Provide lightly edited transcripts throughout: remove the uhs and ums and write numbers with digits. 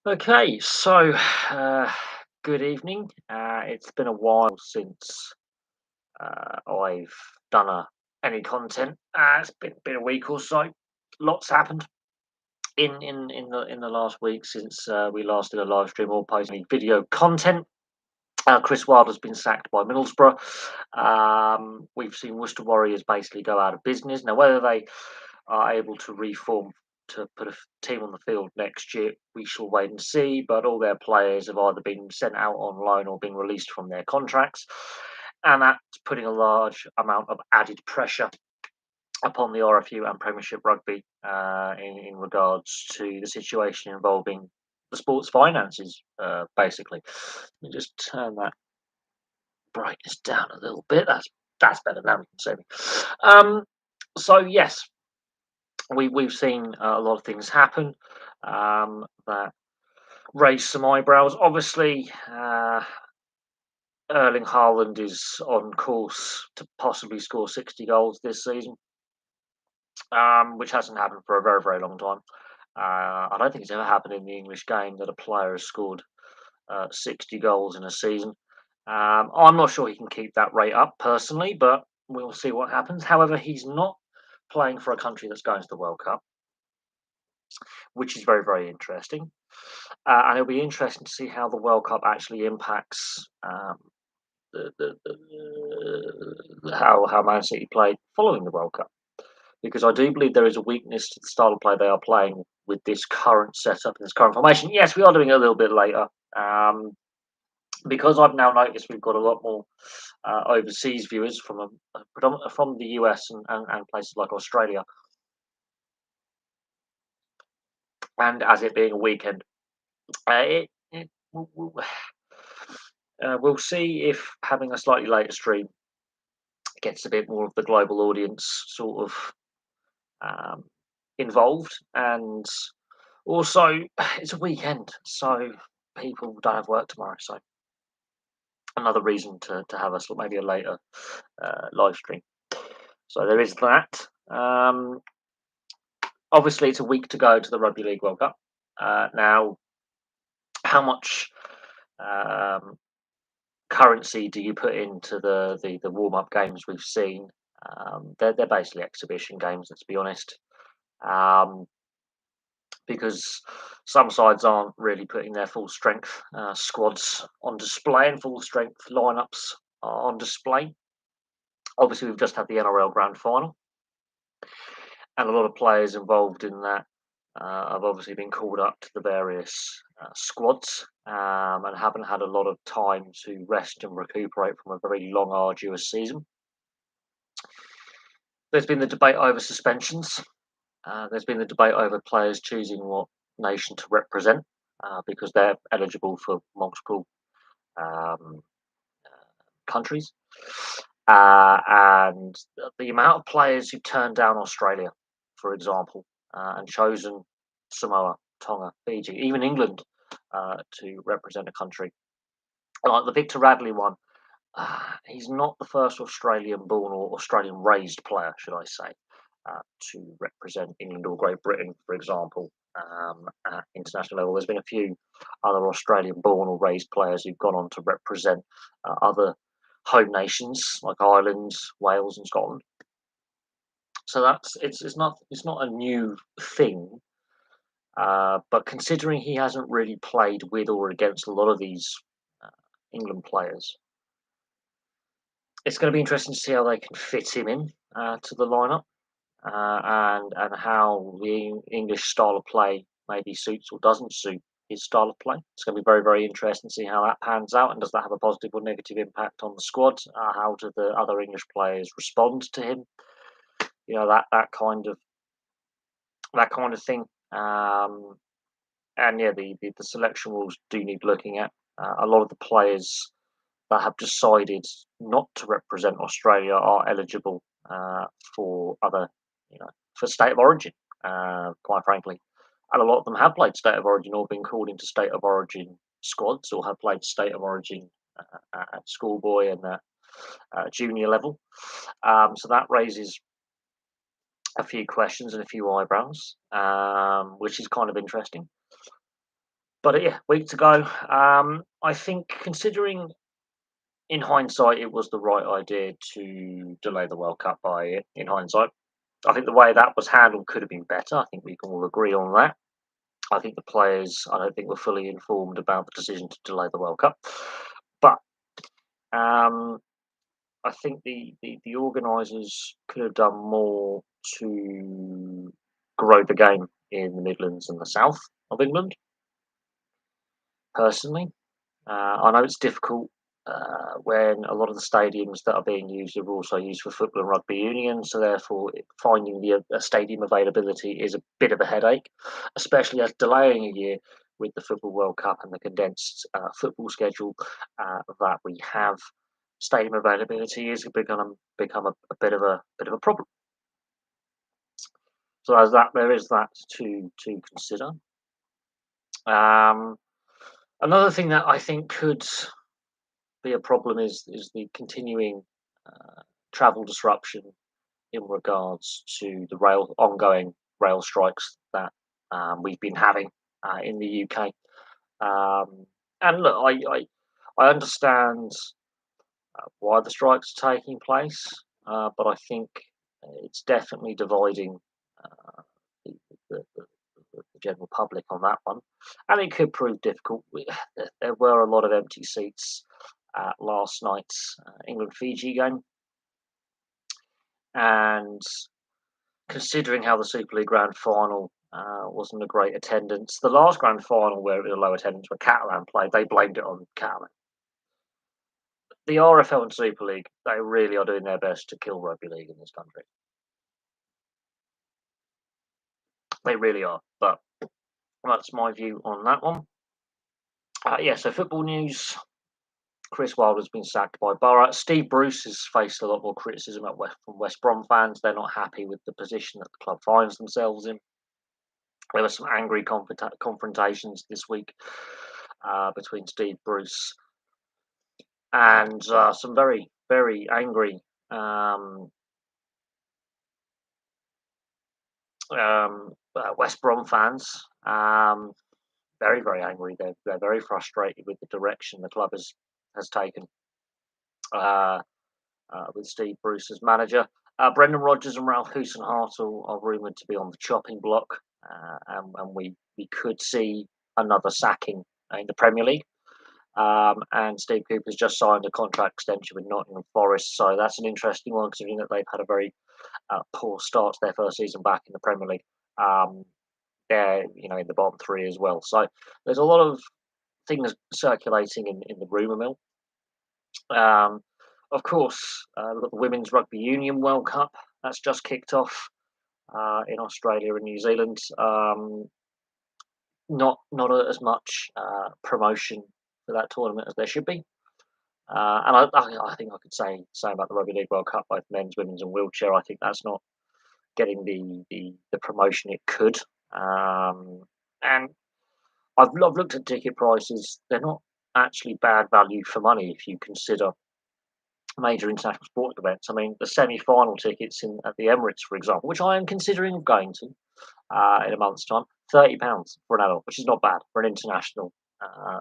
Okay, so good evening. It's been a while since I've done any content. It's been a week or so. Lots happened in the last week since we last did a live stream or posted any video content. Chris Wilder's been sacked by Middlesbrough. We've seen Worcester Warriors basically go out of business. Now, whether they are able to reform to put a team on the field next year, we shall wait and see. But all their players have either been sent out on loan or been released from their contracts, and that's putting a large amount of added pressure upon the RFU and Premiership Rugby in regards to the situation involving the sports finances, basically. Let me just turn that brightness down a little bit. That's better now. You can see me. So yes, we've seen a lot of things happen that raise some eyebrows. Obviously, Erling Haaland is on course to possibly score 60 goals this season, which hasn't happened for a very, very long time. I don't think it's ever happened in the English game that a player has scored 60 goals in a season. I'm not sure he can keep that rate up personally, but we'll see what happens. However, he's not playing for a country that's going to the World Cup, which is very, very interesting. And it'll be interesting to see how the World Cup actually impacts how Man City played following the World Cup, because I do believe there is a weakness to the style of play they are playing with this current setup and this current formation. Yes, we are doing it a little bit later. Because I've now noticed we've got a lot more overseas viewers from the US and places like Australia, and as it being a weekend, we'll see if having a slightly later stream gets a bit more of the global audience sort of um, involved, and also it's a weekend, so people don't have work tomorrow, so another reason to have us maybe a later live stream. So there is that. Obviously, it's a week to go to the Rugby League World Cup. Now, how much um, currency do you put into the warm up games we've seen? They're basically exhibition games, let's be honest, um, because some sides aren't really putting their full strength squads on display and full strength lineups on display. Obviously, we've just had the NRL Grand Final, and a lot of players involved in that have obviously been called up to the various squads and haven't had a lot of time to rest and recuperate from a very long, arduous season. There's been the debate over suspensions. There's been the debate over players choosing what nation to represent because they're eligible for multiple um, countries. And the amount of players who turned down Australia, for example, and chosen Samoa, Tonga, Fiji, even England to represent a country. Like the Victor Radley one, he's not the first Australian-born or Australian-raised player, should I say, to represent England or Great Britain, for example, at international level. There's been a few other Australian-born or raised players who've gone on to represent other home nations like Ireland, Wales, and Scotland. So it's not a new thing. But considering he hasn't really played with or against a lot of these uh, England players, it's going to be interesting to see how they can fit him in to the lineup and how the English style of play maybe suits or doesn't suit his style of play. It's going to be very, very interesting to see how that pans out, and does that have a positive or negative impact on the squad? How do the other English players respond to him? You know, that kind of thing. And yeah, the selection rules do need looking at. A lot of the players that have decided not to represent Australia are eligible for other, for state of origin, quite frankly. And a lot of them have played state of origin or been called into state of origin squads or have played state of origin at schoolboy and junior level. So that raises a few questions and a few eyebrows, which is kind of interesting. But yeah, week to go. I think considering in hindsight it was the right idea to delay the World Cup by in hindsight. I think the way that was handled could have been better. I think we can all agree on that. I think the players, I don't think were fully informed about the decision to delay the World Cup. But um, I think the organisers could have done more to grow the game in the Midlands and the South of England. Personally, I know it's difficult when a lot of the stadiums that are being used are also used for football and rugby union, so therefore finding a stadium availability is a bit of a headache, especially as delaying a year with the Football World Cup and the condensed football schedule that we have. Stadium availability is become a bit of a problem. So as that there is that to consider. Um, Another thing that I think could be a problem is the continuing uh, travel disruption in regards to the ongoing rail strikes that we've been having in the UK. Um, and look, I understand why the strikes are taking place, but I think it's definitely dividing uh, the, the, the, the general public on that one, and it could prove difficult. There were a lot of empty seats at last night's England Fiji game, and considering how the Super League Grand Final wasn't a great attendance, the last Grand Final where it was a low attendance where Catalan played, they blamed it on Catalan. The RFL and Super League, they really are doing their best to kill rugby league in this country. They really are. But that's my view on that one. Yeah, so football news. Chris Wilder's been sacked by Borough. Steve Bruce has faced a lot more criticism from West Brom fans. They're not happy with the position that the club finds themselves in. There were some angry confrontations this week between Steve Bruce and some very, very angry West Brom fans. Very, very angry. They're very frustrated with the direction the club has taken uh, with Steve Bruce as manager. Brendan Rodgers and Ralph Husenhartel are rumoured to be on the chopping block, and we could see another sacking in the Premier League. And Steve Cooper's just signed a contract extension with Nottingham Forest, so that's an interesting one considering that they've had a very poor start to their first season back in the Premier League. Um, they're in the bottom three as well. So there's a lot of things circulating in the rumour mill. Um, of course, we've got the Women's Rugby Union World Cup that's just kicked off in Australia and New Zealand. Not as much promotion for that tournament as there should be. And I think I could say about the Rugby League World Cup, both men's, women's, and wheelchair. I think that's not getting the promotion it could. And I've looked at ticket prices; they're not actually bad value for money if you consider major international sporting events. I mean, the semi-final tickets in at the Emirates, for example, which I am considering going to in a month's time, £30 for an adult, which is not bad for an international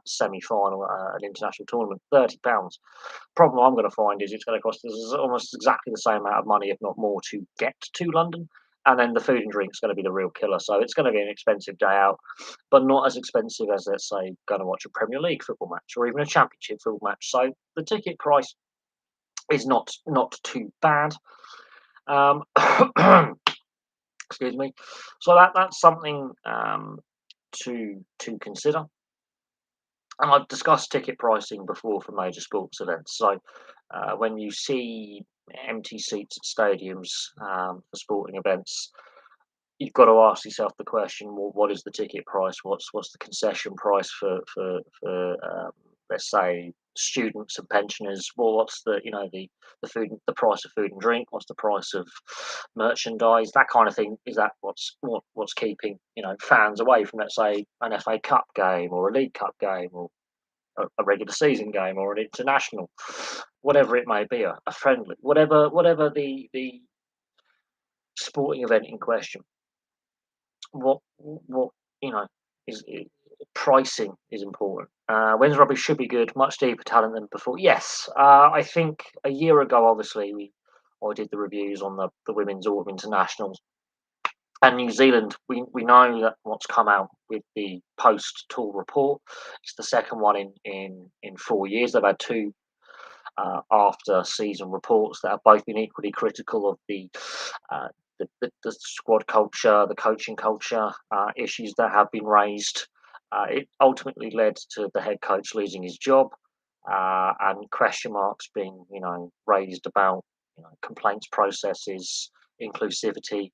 semi-final, an international tournament. £30. Problem I'm going to find is it's going to cost us almost exactly the same amount of money, if not more, to get to London. And then the food and drink is going to be the real killer. So it's going to be an expensive day out, but not as expensive as, let's say, going to watch a Premier League football match or even a Championship football match. So the ticket price is not too bad. Um, excuse me. So that's something to consider. And I've discussed ticket pricing before for major sports events. So when you see empty seats at stadiums for sporting events, you've got to ask yourself the question: well, what is the ticket price? What's the concession price for let's say students and pensioners? Well, what's the food, the price of food and drink? What's the price of merchandise? That kind of thing. Is that what's keeping fans away from, let's say, an FA Cup game or a League Cup game or a regular season game or an international, whatever it may be, a friendly, whatever the sporting event in question. What is pricing is important. Women's rugby should be good, much deeper talent than before. Yes, I think a year ago, obviously, I did the reviews on the women's autumn internationals, and New Zealand. We know that what's come out with the post tour report. It's the second one in 4 years. They've had two after season reports that have both been equally critical of uh, the squad culture, the coaching culture, issues that have been raised. It ultimately led to the head coach losing his job, and question marks being, raised about, complaints processes, inclusivity,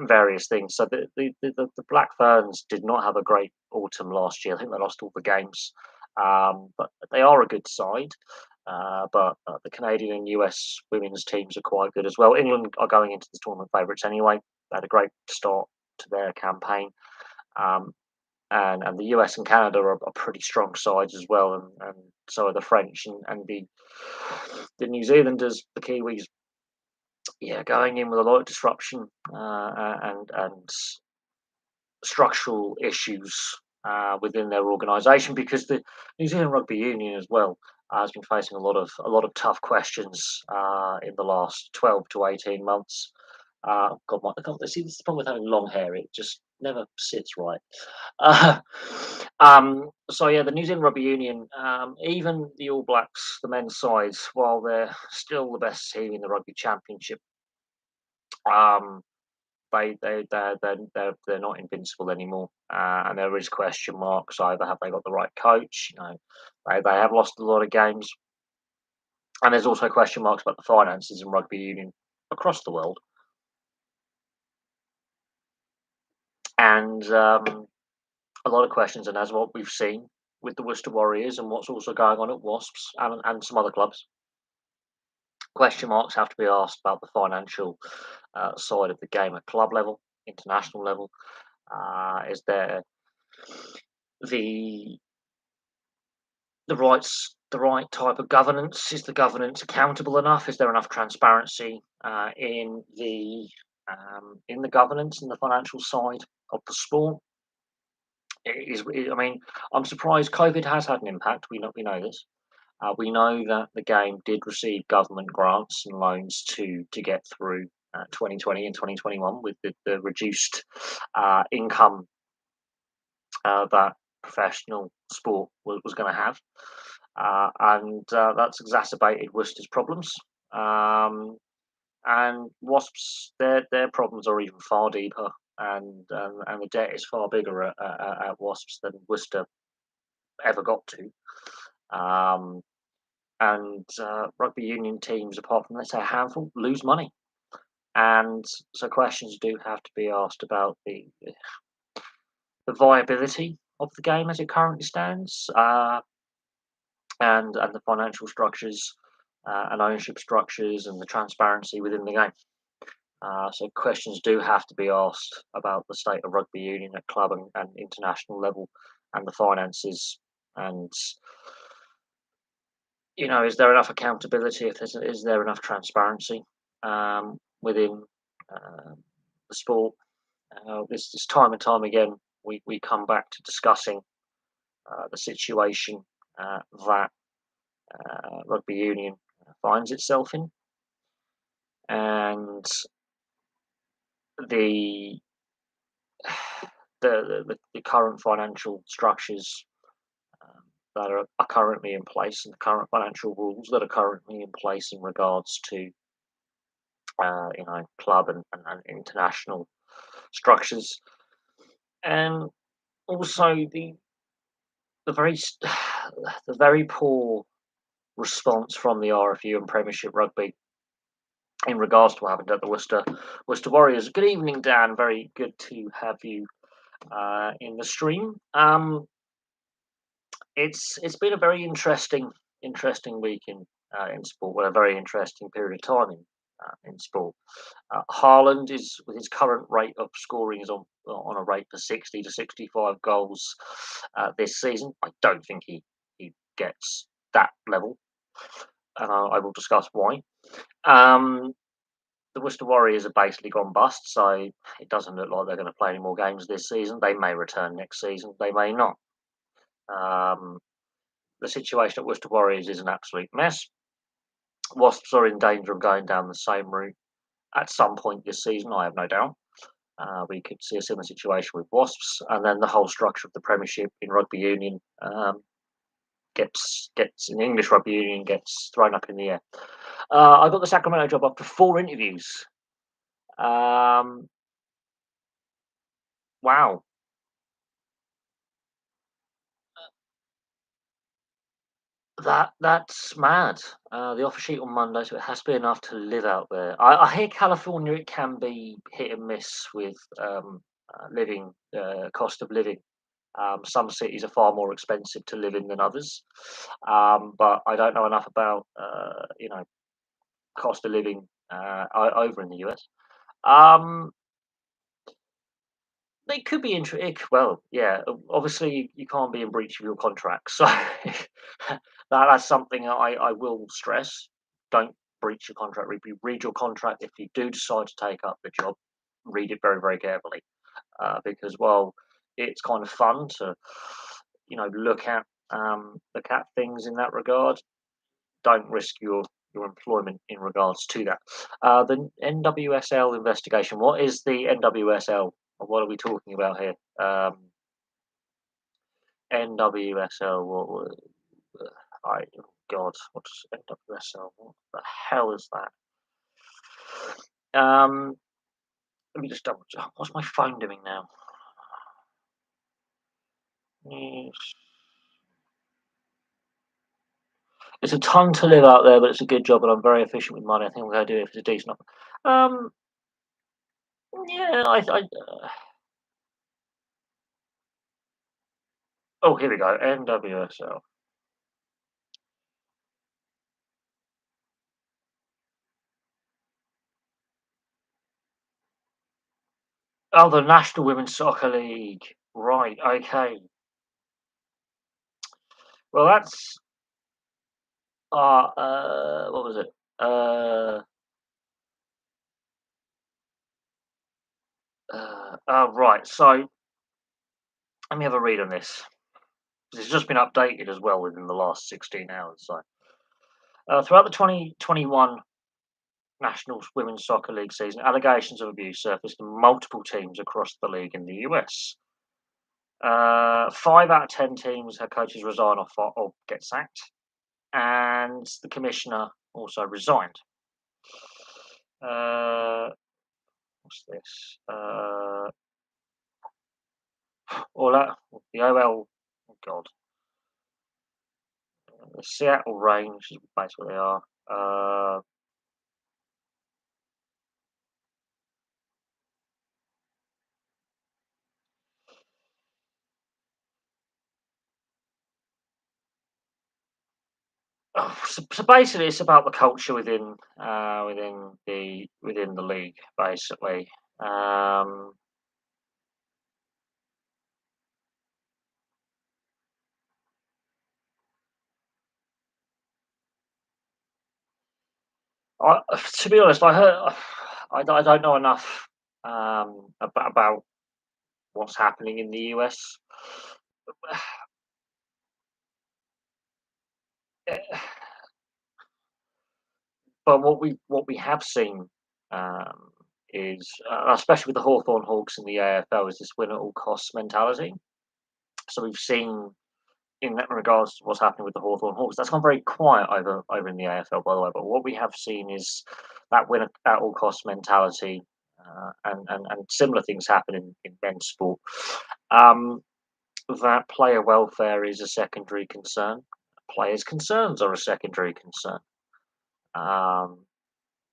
various things. So the Black Ferns did not have a great autumn last year. I think they lost all the games, but they are a good side. But the Canadian and US women's teams are quite good as well. England are going into the tournament favourites anyway. They had a great start to their campaign. Um, and the US and Canada are pretty strong sides as well, and so are the French and the New Zealanders, the Kiwis. Yeah, going in with a lot of disruption, and structural issues within their organisation, because the New Zealand Rugby Union as well has been facing a lot of tough questions in the last 12 to 18 months. God, see, this is the problem with having long hair; it just never sits right. Uh, so yeah, the New Zealand Rugby Union, even the All Blacks, the men's sides, while they're still the best team in the Rugby Championship, um, they're not invincible anymore, and there is question marks. Either have they got the right coach? They have lost a lot of games, and there's also question marks about the finances in rugby union across the world, and a lot of questions. And as what we've seen with the Worcester Warriors and what's also going on at Wasps and some other clubs, question marks have to be asked about the financial side of the game at club level, international level. Is there the the right type of governance? Is the governance accountable enough? Is there enough transparency in the governance and the financial side of the sport? I mean, I'm surprised. COVID has had an impact. We know this. We know that the game did receive government grants and loans to get through 2020 and 2021 with the reduced income that professional sport was going to have, and that's exacerbated Worcester's problems. Um, and Wasps, their problems are even far deeper, and the debt is far bigger at Wasps than Worcester ever got to. And rugby union teams, apart from let's say a handful, lose money, and so questions do have to be asked about the viability of the game as it currently stands, and the financial structures and ownership structures and the transparency within the game. So questions do have to be asked about the state of rugby union at club and international level, and the finances. And is there enough accountability? Is there enough transparency within uh, the sport? This time and time again, we come back to discussing the situation that rugby union finds itself in, and the the current financial structures that are currently in place, and the current financial rules that are currently in place in regards to club and international structures, and also the very the very poor response from the RFU and Premiership Rugby in regards to what happened at the Worcester Warriors. Good evening, Dan. Very good to have you in the stream. It's been a very interesting week in sport. Well, a very interesting period of time in sport. Haaland is, with his current rate of scoring, is on a rate for 60 to 65 goals this season. I don't think he gets that level, and I will discuss why. Um, The Worcester Warriors have basically gone bust, so it doesn't look like they're going to play any more games this season. They may return next season, they may not. Um, the situation at Worcester Warriors is an absolute mess. Wasps are in danger of going down the same route at some point this season, I have no doubt. We could see a similar situation with Wasps, and then the whole structure of the Premiership in rugby union gets in English rugby union gets thrown up in the air. I got the Sacramento job after 4 interviews. Um, wow, that's mad. The offer sheet on Monday, so it has to be enough to live out there. I hear California it can be hit and miss with living cost of living. Some cities are far more expensive to live in than others, but I don't know enough about cost of living over in the US. Um, they could be interesting. Well, yeah, obviously you can't be in breach of your contract, so that's something I will stress. Don't breach your contract. Read your contract if you do decide to take up the job. Read it very very carefully because while it's kind of fun to look at things in that regard, don't risk your employment in regards to that. The NWSL investigation. What is the NWSL? What are we talking about here? NWSL. Oh God, what is NWSL? What the hell is that? Let me just double check. What's my phone doing now? Yes. It's a ton to live out there, but it's a good job, and I'm very efficient with money. I think I'm going to do it if it's a decent offer. Yeah, oh, here we go. NWSL. Oh, the National Women's Soccer League. Right. Okay. Well, that's what was it? Oh, right. So let me have a read on this. It's just been updated as well within the last 16 hours. So throughout the 2021 National Women's Soccer League season, allegations of abuse surfaced in multiple teams across the league in the US. 5 out of 10 teams had coaches resign or get sacked, and the commissioner also resigned. Uh, what's this? All that the OL. Oh God, the Seattle Rain, which is basically what they are. So basically, it's about the culture within the league. Basically, um, I, to be honest, I heard I don't know enough about what's happening in the US. But what we have seen um, is, especially with the Hawthorn Hawks in the AFL, is this win at all costs mentality. So we've seen in that regards to what's happening with the Hawthorn Hawks. That's gone very quiet over in the AFL, by the way. But what we have seen is that win at all costs mentality, and similar things happen in men's sport. Um, that player welfare is a secondary concern. Players' concerns are a secondary concern. Um,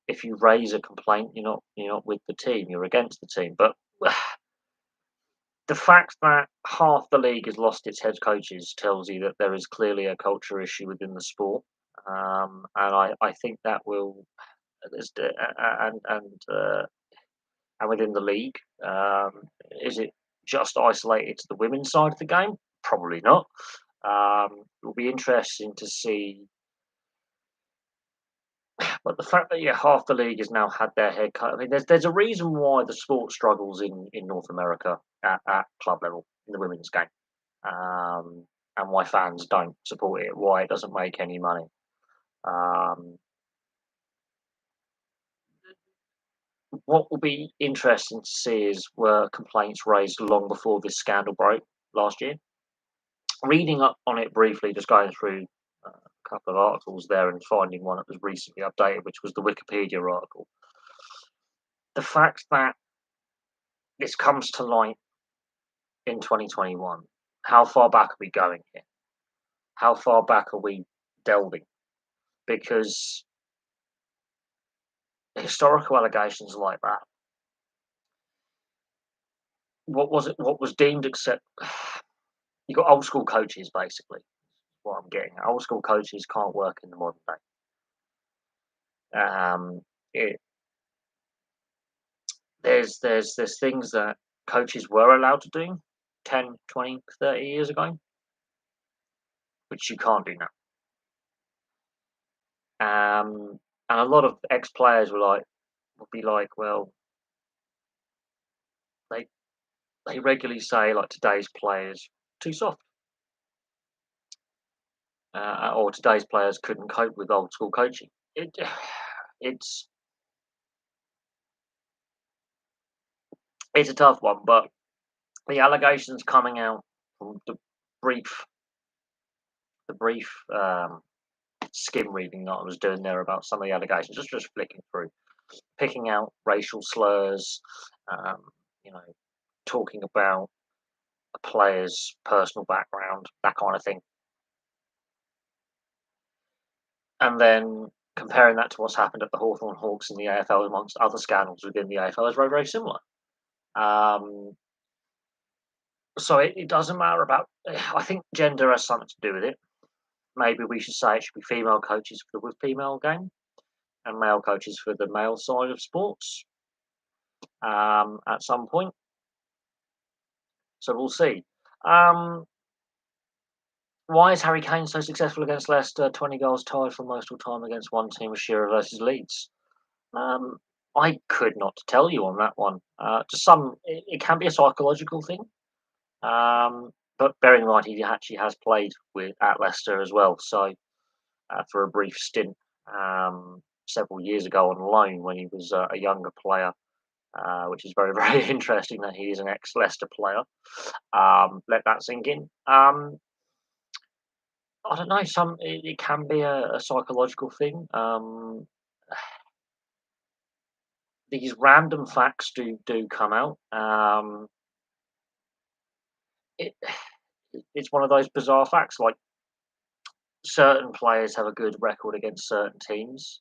if you raise a complaint, you're not with the team, you're against the team. But the fact that half the league has lost its head coaches tells you that there is clearly a culture issue within the sport, and I think that will there's the- and within the league. Is it just isolated to the women's side of the game? Probably not. It will be interesting to see But the fact that, yeah, half the league has now had their head cut. I mean, there's a reason why the sport struggles in North America at club level in the women's game, um, and why fans don't support it, why it doesn't make any money. Um, what will be interesting to see is were complaints raised long before this scandal broke last year. Reading up on it briefly, just going through a couple of articles there and finding one that was recently updated, which was the Wikipedia article. The fact that this comes to light in 2021, how far back are we going here? How far back are we delving? Because historical allegations like that, what was it? What was deemed accept? You got old school coaches, basically. What I'm getting, at. Old school coaches can't work in the modern day. It, there's things that coaches were allowed to do 10, 20, 30 years ago, which you can't do now. And a lot of ex players would be like, well, they they regularly say like today's players too soft, or today's players couldn't cope with old school coaching. It it's it's a tough one, but the allegations coming out from brief the brief skim reading that I was doing there about some of the allegations, just flicking through, picking out racial slurs, um, you know, talking about a player's personal background, that kind of thing, and then comparing that to what's happened at the Hawthorn Hawks in the AFL amongst other scandals within the AFL is very, very similar. Um, so it doesn't matter about. I think gender has something to do with it. Maybe we should say it should be female coaches for the female game and male coaches for the male side of sports at some point. So we'll see. Um, why is Harry Kane so successful against Leicester? 20 goals tied for most all time against one team with Shearer versus Leeds. Um, I could not tell you on that one. It can be a psychological thing. But bearing in mind he actually has played with at Leicester as well, so for a brief stint several years ago on loan when he was a younger player, which is very very interesting that he is an ex Leicester player. Let that sink in. I don't know. It can be a psychological thing. These random facts do come out. It it's one of those bizarre facts. Like certain players have a good record against certain teams.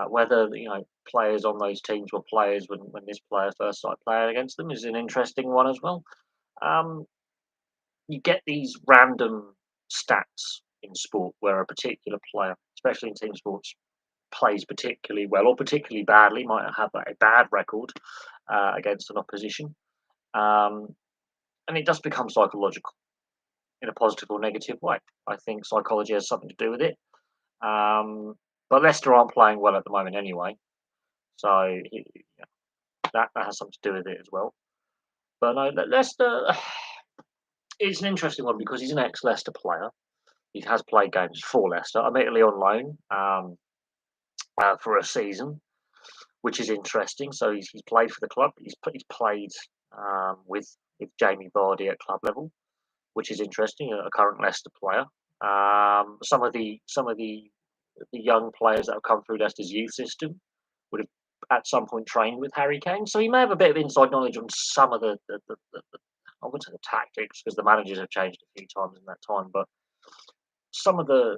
Whether players on those teams were players when this player first started playing against them is an interesting one as well. Um, you get these random stats in sport where a particular player, especially in team sports, plays particularly well or particularly badly, might have a bad record against an opposition, um, and it does become psychological in a positive or negative way. I think psychology has something to do with it. Um, but Leicester aren't playing well at the moment anyway, so that has something to do with it as well. But no, Leicester is an interesting one because he's an ex-Leicester player. He has played games for Leicester, admittedly on loan for a season, which is interesting. So he's played for the club. He's played with Jamie Vardy at club level, which is interesting. A current Leicester player. Some of the young players that have come through Leicester's youth system would have at some point trained with Harry Kane, so he may have a bit of inside knowledge on some of the I wouldn't say the tactics because the managers have changed a few times in that time, but some of the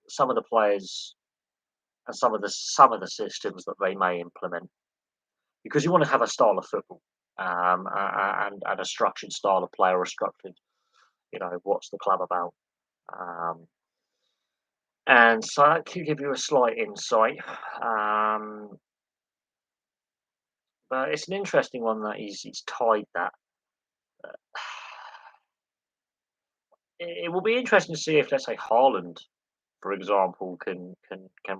some of the players and some of the systems that they may implement because you want to have a style of football and a structured style of play or a structured, what's the club about? Um, and so that could give you a slight insight. Um, but it's an interesting one that he's tied that. It will be interesting to see if, let's say, Haaland, for example, can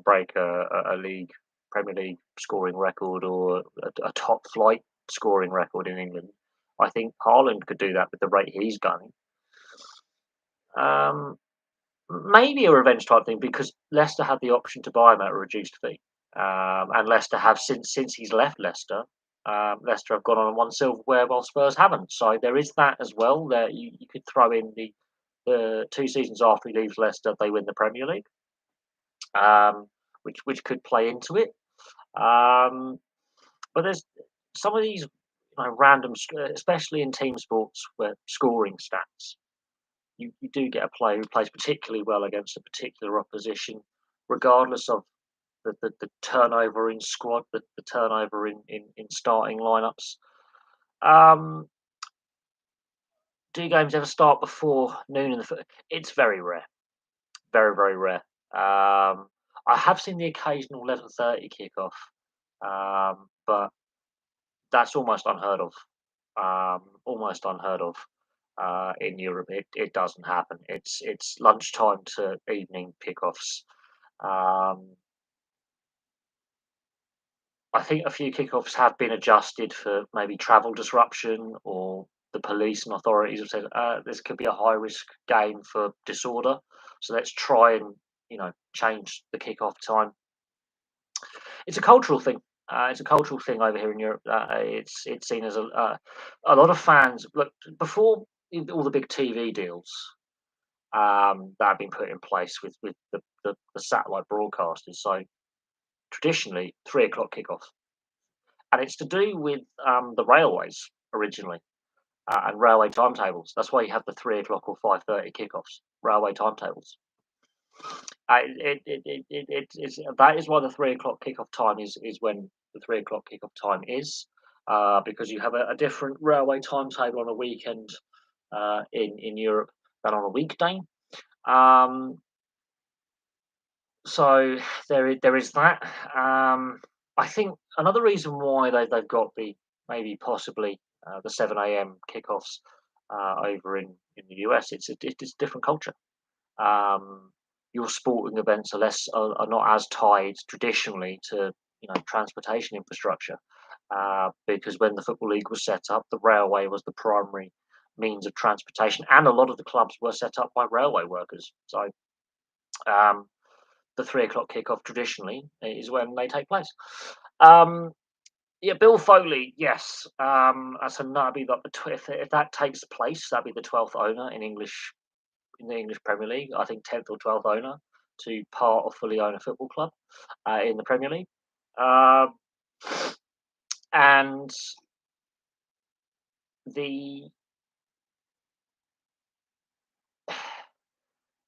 break a league Premier League scoring record or a top flight scoring record in England. I think Haaland could do that with the rate he's going. Um, Maybe a revenge type thing because Leicester had the option to buy him at a reduced fee, and Leicester have since he's left Leicester. Leicester have gone on and won silverware while Spurs haven't. So there is that as well. There you could throw in the 2 seasons after he leaves Leicester, they win the Premier League, um, which could play into it. Um, but there's some of these random, especially in team sports where scoring stats. You do get a player who plays particularly well against a particular opposition, regardless of the turnover in squad, the turnover in starting lineups. Um, do games ever start before noon in the? It's very rare, very rare. I have seen the occasional 11:30 kickoff, but that's almost unheard of. Almost unheard of in Europe. It doesn't happen. It's lunchtime to evening kickoffs. Um, I think a few kickoffs have been adjusted for maybe travel disruption, or the police and authorities have said this could be a high risk game for disorder, so let's try and change the kickoff time. It's a cultural thing. It's a cultural thing over here in Europe. It's seen as a lot of fans. Look, before all the big TV deals that have been put in place with the satellite broadcasters. So traditionally, 3 o'clock kickoff, and it's to do with the railways originally and railway timetables. That's why you have the 3 o'clock or 5:30 kickoffs. Railway timetables. That is why the 3 o'clock kickoff time is when the 3 o'clock kickoff time is, because you have a different railway timetable on a weekend in Europe than on a weekday. So there is that. I think another reason why they've got maybe possibly the 7 a.m. kickoffs over in the US. It's a different culture. Um, your sporting events are not as tied traditionally to transportation infrastructure, because when the Football League was set up, the railway was the primary means of transportation, and a lot of the clubs were set up by railway workers. So um, the 3 o'clock kickoff traditionally is when they take place. Um, yeah, Bill Foley, yes, that's that'd be like if that takes place, that'd be the 12th owner in the English Premier League. I think 10th or 12th owner to part or fully own a football club in the Premier League. And the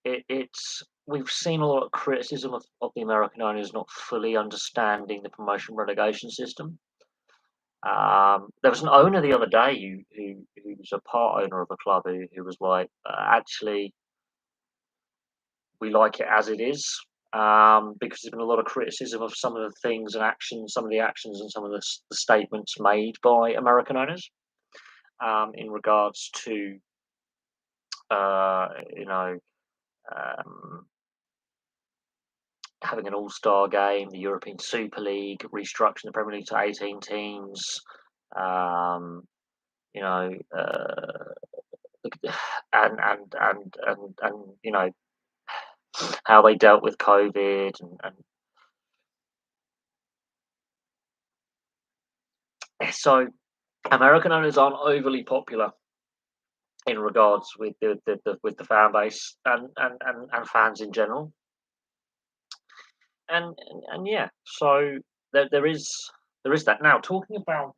it's we've seen a lot of criticism of the American owners not fully understanding the promotion relegation system. There was an owner the other day who was a part owner of a club who was like, actually, we like it as it is, because there's been a lot of criticism of some of the things and actions, some of the actions and some of the statements made by American owners in regards to, uh, you know, um, having an all-star game, the European Super League, restructuring the Premier League to 18 teams, um, you know, and how they dealt with COVID and so American owners aren't overly popular in regards with with the fan base and fans in general. And yeah, so there is that. Now talking about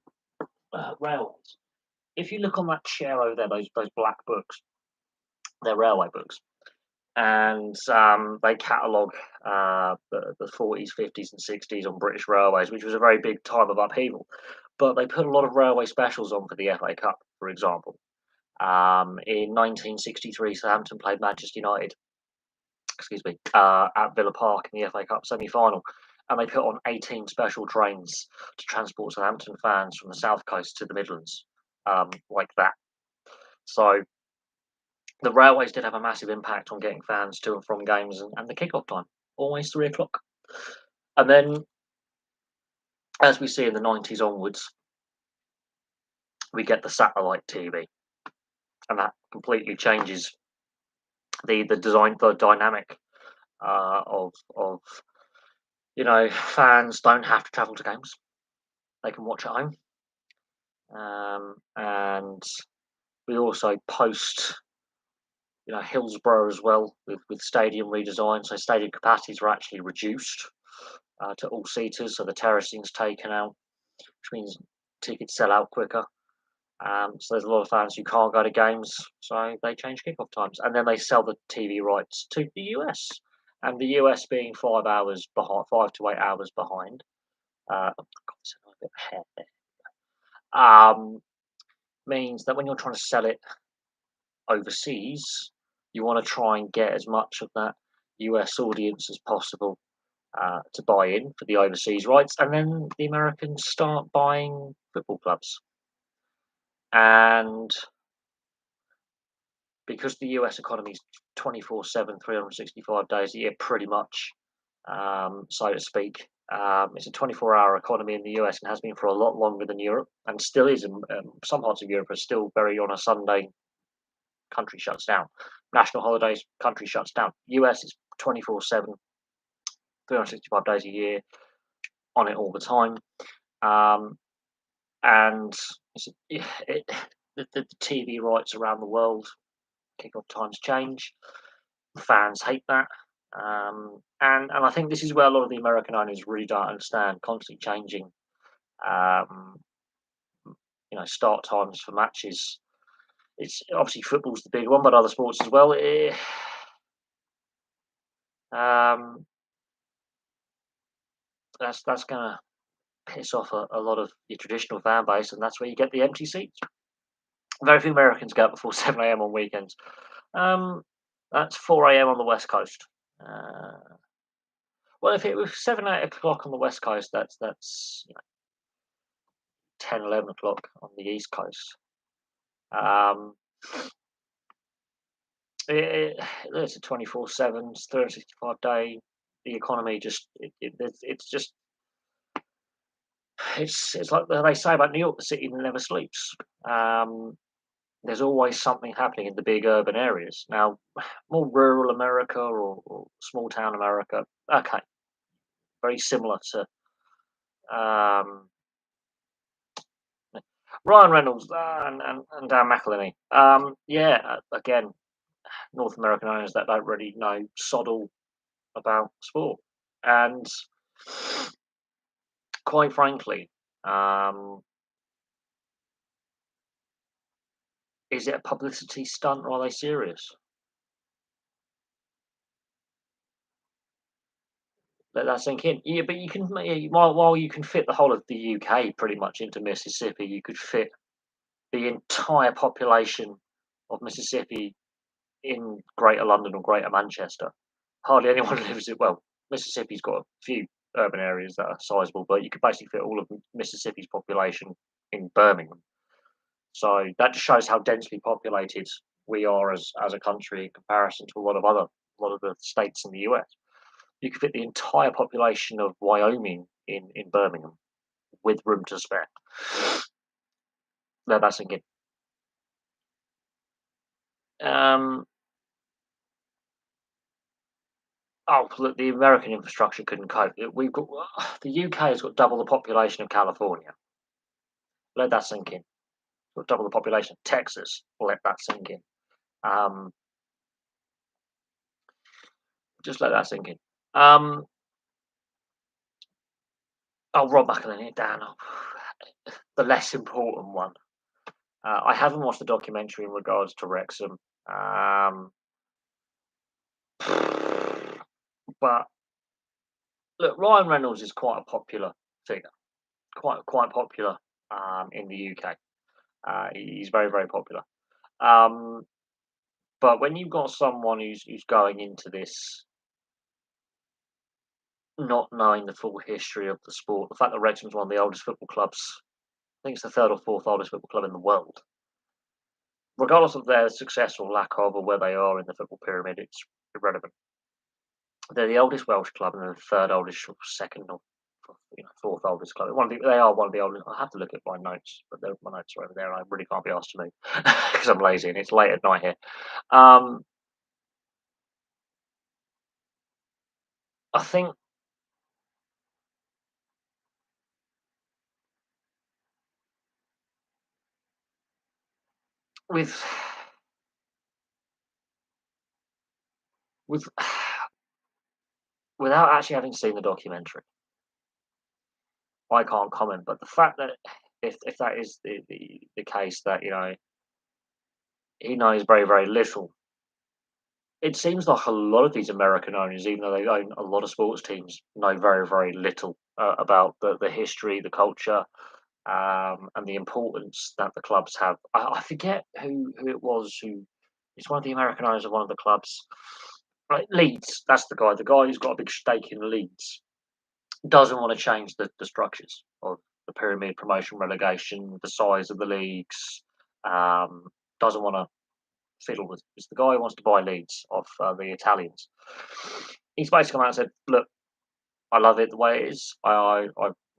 railways, if you look on that chair over there, those black books, they're railway books, and they catalogue the 40s, 50s, and 60s on British railways, which was a very big time of upheaval. But they put a lot of railway specials on for the FA Cup, for example. In 1963, Southampton played Manchester United, excuse me, at Villa Park in the FA Cup semi-final, and they put on 18 special trains to transport Southampton fans from the south coast to the Midlands, like that. So the railways did have a massive impact on getting fans to and from games, and the kickoff time, always 3 o'clock. And then, as we see in the 90s onwards, we get the satellite TV, and that completely changes the dynamic of fans don't have to travel to games; they can watch at home. And we also post, Hillsborough as well with stadium redesign. So stadium capacities were actually reduced to all seaters, so the terracing's taken out, which means tickets sell out quicker. So there's a lot of fans who can't go to games, so they change kickoff times, and then they sell the TV rights to the US. And the US being 5 hours behind, 5 to 8 hours behind, oh, God, a bit of hair there. Means that when you're trying to sell it overseas, you want to try and get as much of that US audience as possible to buy in for the overseas rights, and then the Americans start buying football clubs. And because the US economy is 24/7, 365 days a year, pretty much, so to speak, it's a 24-hour economy in the US and has been for a lot longer than Europe, and still is. Some parts of Europe are still very on a Sunday, country shuts down. National holidays, country shuts down. US is 24/7, 365 days a year, on it all the time. And the TV rights around the world, kickoff times change. Fans hate that. And I think this is where a lot of the American owners really don't understand constantly changing, um, start times for matches. It's obviously football's the big one, but other sports as well. Um, that's gonna piss off a lot of your traditional fan base, and that's where you get the empty seats. Very few Americans go out before 7 a.m. on weekends. Um, that's 4 a.m. on the West Coast. Uh, well, if it was 7, 8 o'clock on the West Coast, that's 10, 11 o'clock on the East Coast. Um, it's a 24/7, 365 day. The economy it's just it's like they say about New York, the city that never sleeps. There's always something happening in the big urban areas. Now, more rural America or small town America, okay, very similar to um, Ryan Reynolds and Dan McElhenney. Again, North American owners that don't really know sod all about sport, and quite frankly, um, is it a publicity stunt or are they serious? Let that sink in. Yeah, but you can while you can fit the whole of the UK pretty much into Mississippi, you could fit the entire population of Mississippi in Greater London or Greater Manchester. Hardly anyone lives in. Well, Mississippi's got a few urban areas that are sizable, but you could basically fit all of Mississippi's population in Birmingham. So that just shows how densely populated we are as a country in comparison to a lot of the states in the US. You could fit the entire population of Wyoming in Birmingham with room to spare. No, that's again. Um, oh, look, the American infrastructure couldn't cope. We've got the UK has got double the population of California. Let that sink in. Got double the population of Texas. Let that sink in. Um, just let that sink in. Um, Rob McElhenney, Dan, the less important one. I haven't watched the documentary in regards to Wrexham, but look, Ryan Reynolds is quite a popular figure, quite popular in the UK. He's very very popular. Um, but when you've got someone who's going into this not knowing the full history of the sport, the fact that Wrexham's one of the oldest football clubs, I think it's the third or fourth oldest football club in the world. regardless of their success or lack of, or where they are in the football pyramid, it's irrelevant. They're the oldest Welsh club and the third oldest, or second, or fourth oldest club. They are one of the oldest. I have to look at my notes, but my notes are over there. I really can't be asked to move because I'm lazy and it's late at night here. Um, I think with with without actually having seen the documentary, I can't comment. But the fact that if that is the case, that he knows very very little. It seems like a lot of these American owners, even though they own a lot of sports teams, know very very little about the history, the culture, and the importance that the clubs have. I forget who it was who. It's one of the American owners of one of the clubs. Right, Leeds. That's the guy. The guy who's got a big stake in Leeds doesn't want to change the structures of the pyramid, promotion, relegation, the size of the leagues. Um, doesn't want to fiddle with. It's the guy who wants to buy Leeds off the Italians. He's basically come out and said, "Look, I love it the way it is. I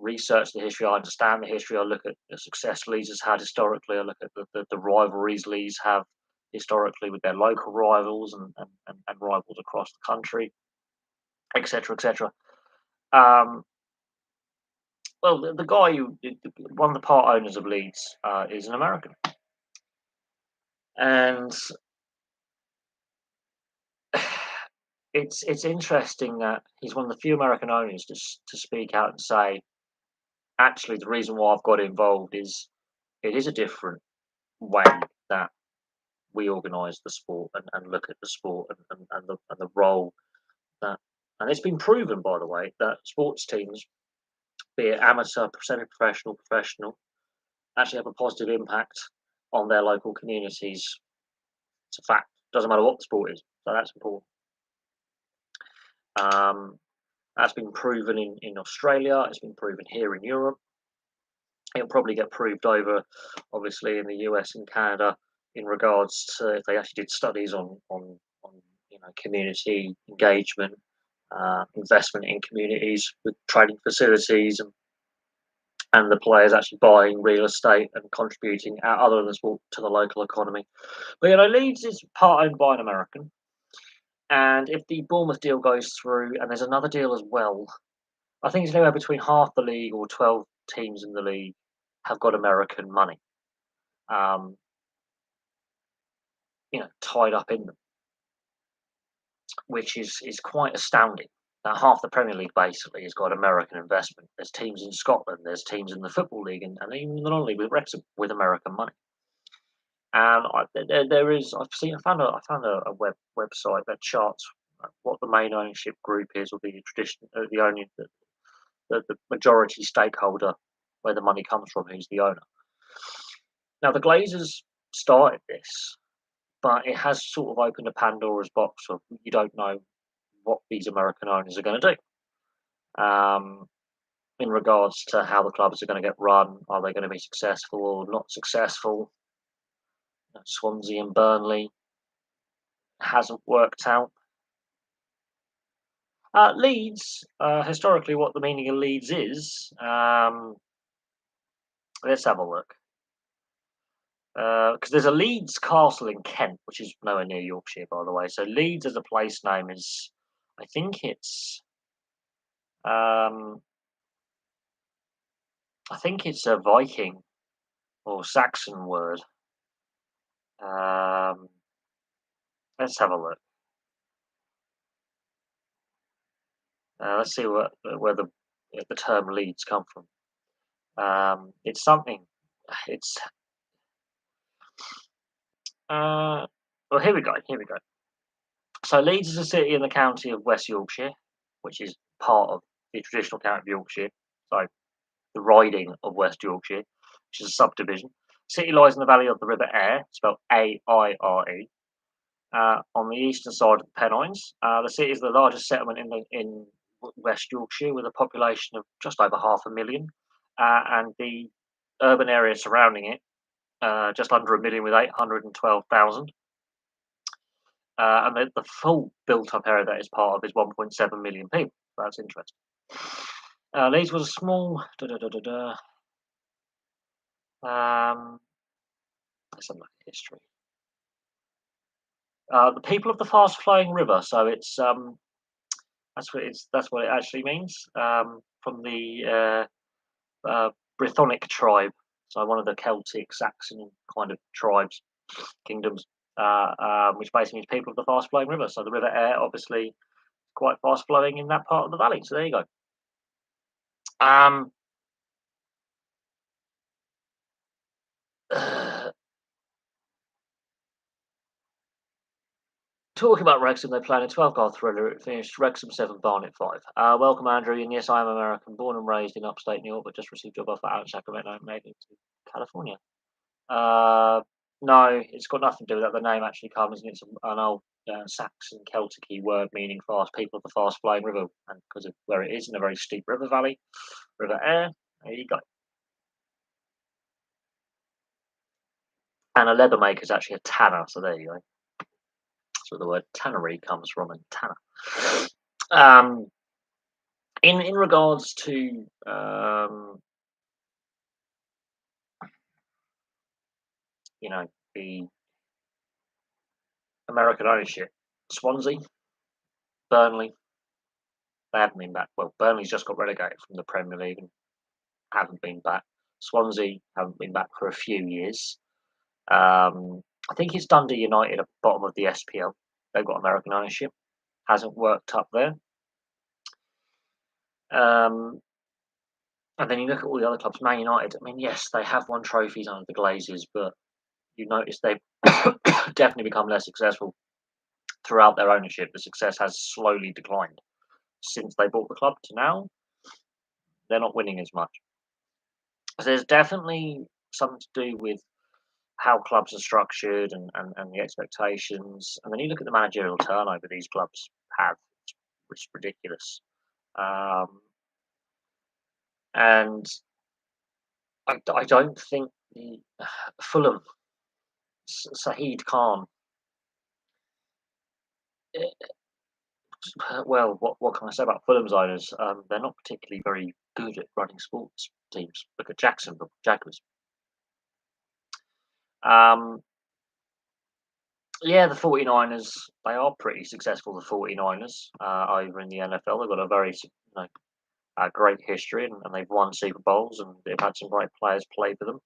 research the history. I understand the history. I look at the success Leeds has had historically. I look at the rivalries Leeds have historically with their local rivals and rivals across the country, etc., etc." Um, well, the guy one of the part owners of Leeds is an American, and it's interesting that he's one of the few American owners to speak out and say, actually, the reason why I've got involved is it is a different way that we organise the sport and look at the sport and the role that, and it's been proven, by the way, that sports teams, be it amateur, semi-professional, professional, actually have a positive impact on their local communities. It's a fact. Doesn't matter what the sport is. So that's important. Um, that's been proven in Australia. It's been proven here in Europe. It'll probably get proved over, obviously, in the US and Canada in regards to if they actually did studies on community engagement, investment in communities with training facilities and the players actually buying real estate and contributing other than the sport to the local economy. But Leeds is part owned by an American, and if the Bournemouth deal goes through, and there's another deal as well, I think it's anywhere between half the league or 12 teams in the league have got American money, um, tied up in them, which is quite astounding. That half the Premier League basically has got American investment. There's teams in Scotland, there's teams in the Football League, and even the non-league with Wrexham with American money. And there is, I found a website that charts what the main ownership group is, or the tradition, the majority stakeholder, where the money comes from, who's the owner. Now the Glazers started this, but it has sort of opened a Pandora's box of you don't know what these American owners are going to do. In regards to how the clubs are going to get run, are they going to be successful or not successful? Swansea and Burnley hasn't worked out. Leeds, historically, what the meaning of Leeds is, let's have a look. Because there's a Leeds Castle in Kent, which is nowhere near Yorkshire, by the way. So Leeds as a place name is, I think um, it's a Viking or Saxon word. Um, let's have a look. Let's see where the term Leeds come from. It's something. It's well. Here we go. Here we go. So Leeds is a city in the county of West Yorkshire, which is part of the traditional county of Yorkshire. So the riding of West Yorkshire, which is a subdivision. City lies in the valley of the River Aire, spelled Aire, on the eastern side of the Pennines. The city is the largest settlement in West Yorkshire, with a population of just over 500,000, and the urban area surrounding it just under a million with 812,000. And the full built-up area that is part of is 1.7 million people. That's interesting. Leeds was a small. Let's have a look at history. The people of the fast-flowing river. So that's what it actually means. From the Brythonic tribe. So one of the Celtic, Saxon kind of tribes, kingdoms, which basically means people of the fast-flowing river. So the River Aire, obviously, quite fast-flowing in that part of the valley. So there you go. Um, Talking about Wrexham, they played a 12-goal thriller. It finished Wrexham 7, Barnet 5. Welcome, Andrew. And yes, I am American, born and raised in upstate New York, but just received a job offer out in Sacramento and made it to California. No, it's got nothing to do with that. The name actually comes, and it's an old Saxon Celtic word meaning fast, people of the fast flowing river, and because of where it is in a very steep river valley, River Aire. There you go. And a leather maker is actually a tanner, so there you go. That's where the word tannery comes from, and tanner. Um, in regards to the American ownership, Swansea, Burnley, they haven't been back. Well, Burnley's just got relegated from the Premier League and haven't been back. Swansea haven't been back for a few years. I think it's Dundee United at the bottom of the SPL. They've got American ownership. Hasn't worked up there. And then you look at all the other clubs. Man United, I mean, yes, they have won trophies under the Glazers, but you notice they've definitely become less successful throughout their ownership. The success has slowly declined since they bought the club to now. They're not winning as much. So there's definitely something to do with how clubs are structured and the expectations. And then you look at the managerial turnover these clubs have, it's ridiculous. And I don't think the Fulham, Saeed Khan, well, what can I say about Fulham's owners? They're not particularly very good at running sports teams. Look at Jacksonville Jaguars. Um, yeah, the 49ers, they are pretty successful, the 49ers, over in the NFL. They've got a very great history, and they've won Super Bowls, and they've had some great players play for them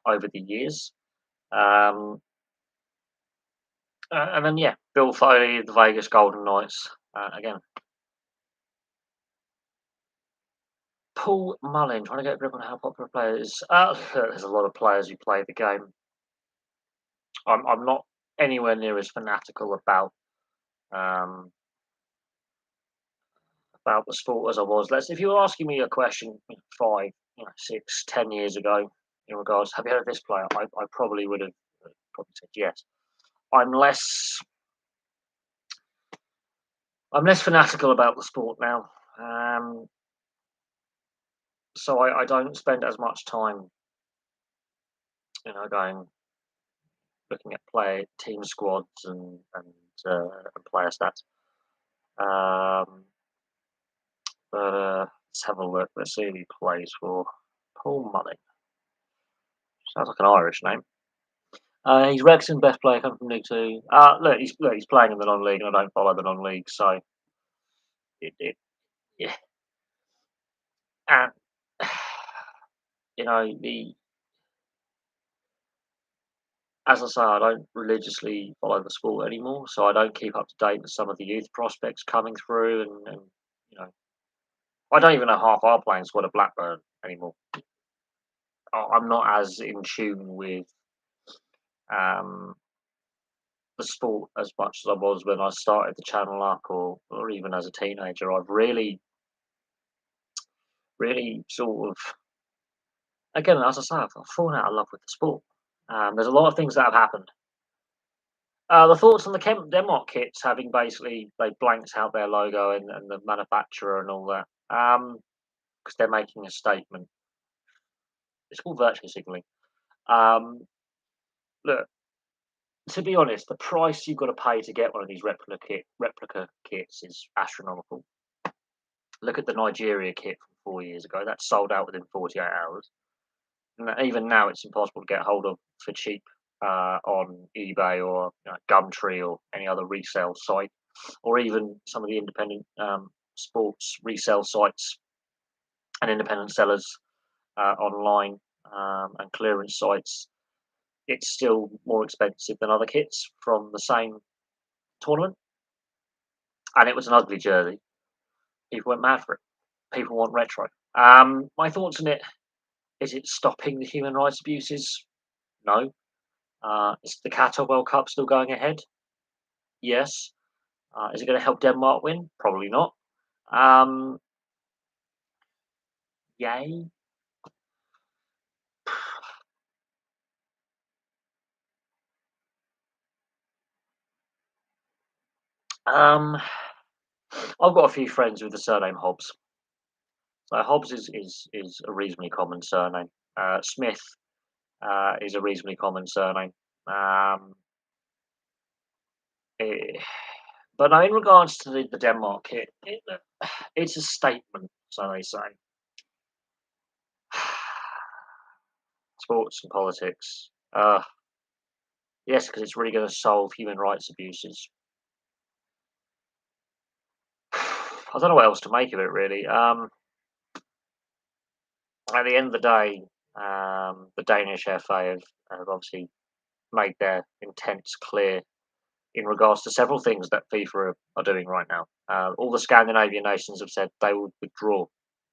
over the years. And then, yeah, Bill Foley, the Vegas Golden Knights, again. Paul Mullin, trying to get a grip on how popular a player is. There's a lot of players who play the game. I'm not anywhere near as fanatical um, about the sport as I was. If you were asking me a question 5, 6, 10 years ago in regards, have you heard of this player? I probably would have probably said yes. I'm less fanatical about the sport now. So I don't spend as much time, going looking at team squads and player stats. Let's have a look. Let's see who he plays for. Paul Mullin. Sounds like an Irish name. He's Wrexham best player coming from League Two. He's playing in the non-league, and I don't follow the non-league, so yeah. And the as I say, I don't religiously follow the sport anymore, so I don't keep up to date with some of the youth prospects coming through, and I don't even know half our playing squad at Blackburn anymore. I'm not as in tune with um, the sport as much as I was when I started the channel up, or even as a teenager. I've really, really sort of, again, as I say, I've fallen out of love with the sport. There's a lot of things that have happened. The thoughts on the Kemp Denmark kits having basically they blanked out their logo and the manufacturer and all that, because they're making a statement. It's called virtue signaling. Um, Look, to be honest, the price you've got to pay to get one of these replica kits is astronomical. Look at the Nigeria kit from 4 years ago; that sold out within 48 hours. And even now, it's impossible to get hold of for cheap on eBay or Gumtree or any other resale site, or even some of the independent sports resale sites and independent sellers online and clearance sites. It's still more expensive than other kits from the same tournament, and it was an ugly jersey. People went mad for it. People want retro. My thoughts on it: is it stopping the human rights abuses? No. Is the Qatar World Cup still going ahead? Yes. Is it going to help Denmark win? Probably not. Um, Yay. Um, I've got a few friends with the surname Hobbs. So Hobbs is a reasonably common surname. Smith is a reasonably common surname. Um, eh, but no, in regards to the Denmark kit, it's a statement, so they say. Sports and politics. Yes, because it's really going to solve human rights abuses. I don't know what else to make of it, really. At the end of the day, the Danish FA have obviously made their intents clear in regards to several things that FIFA are doing right now. All the Scandinavian nations have said they would withdraw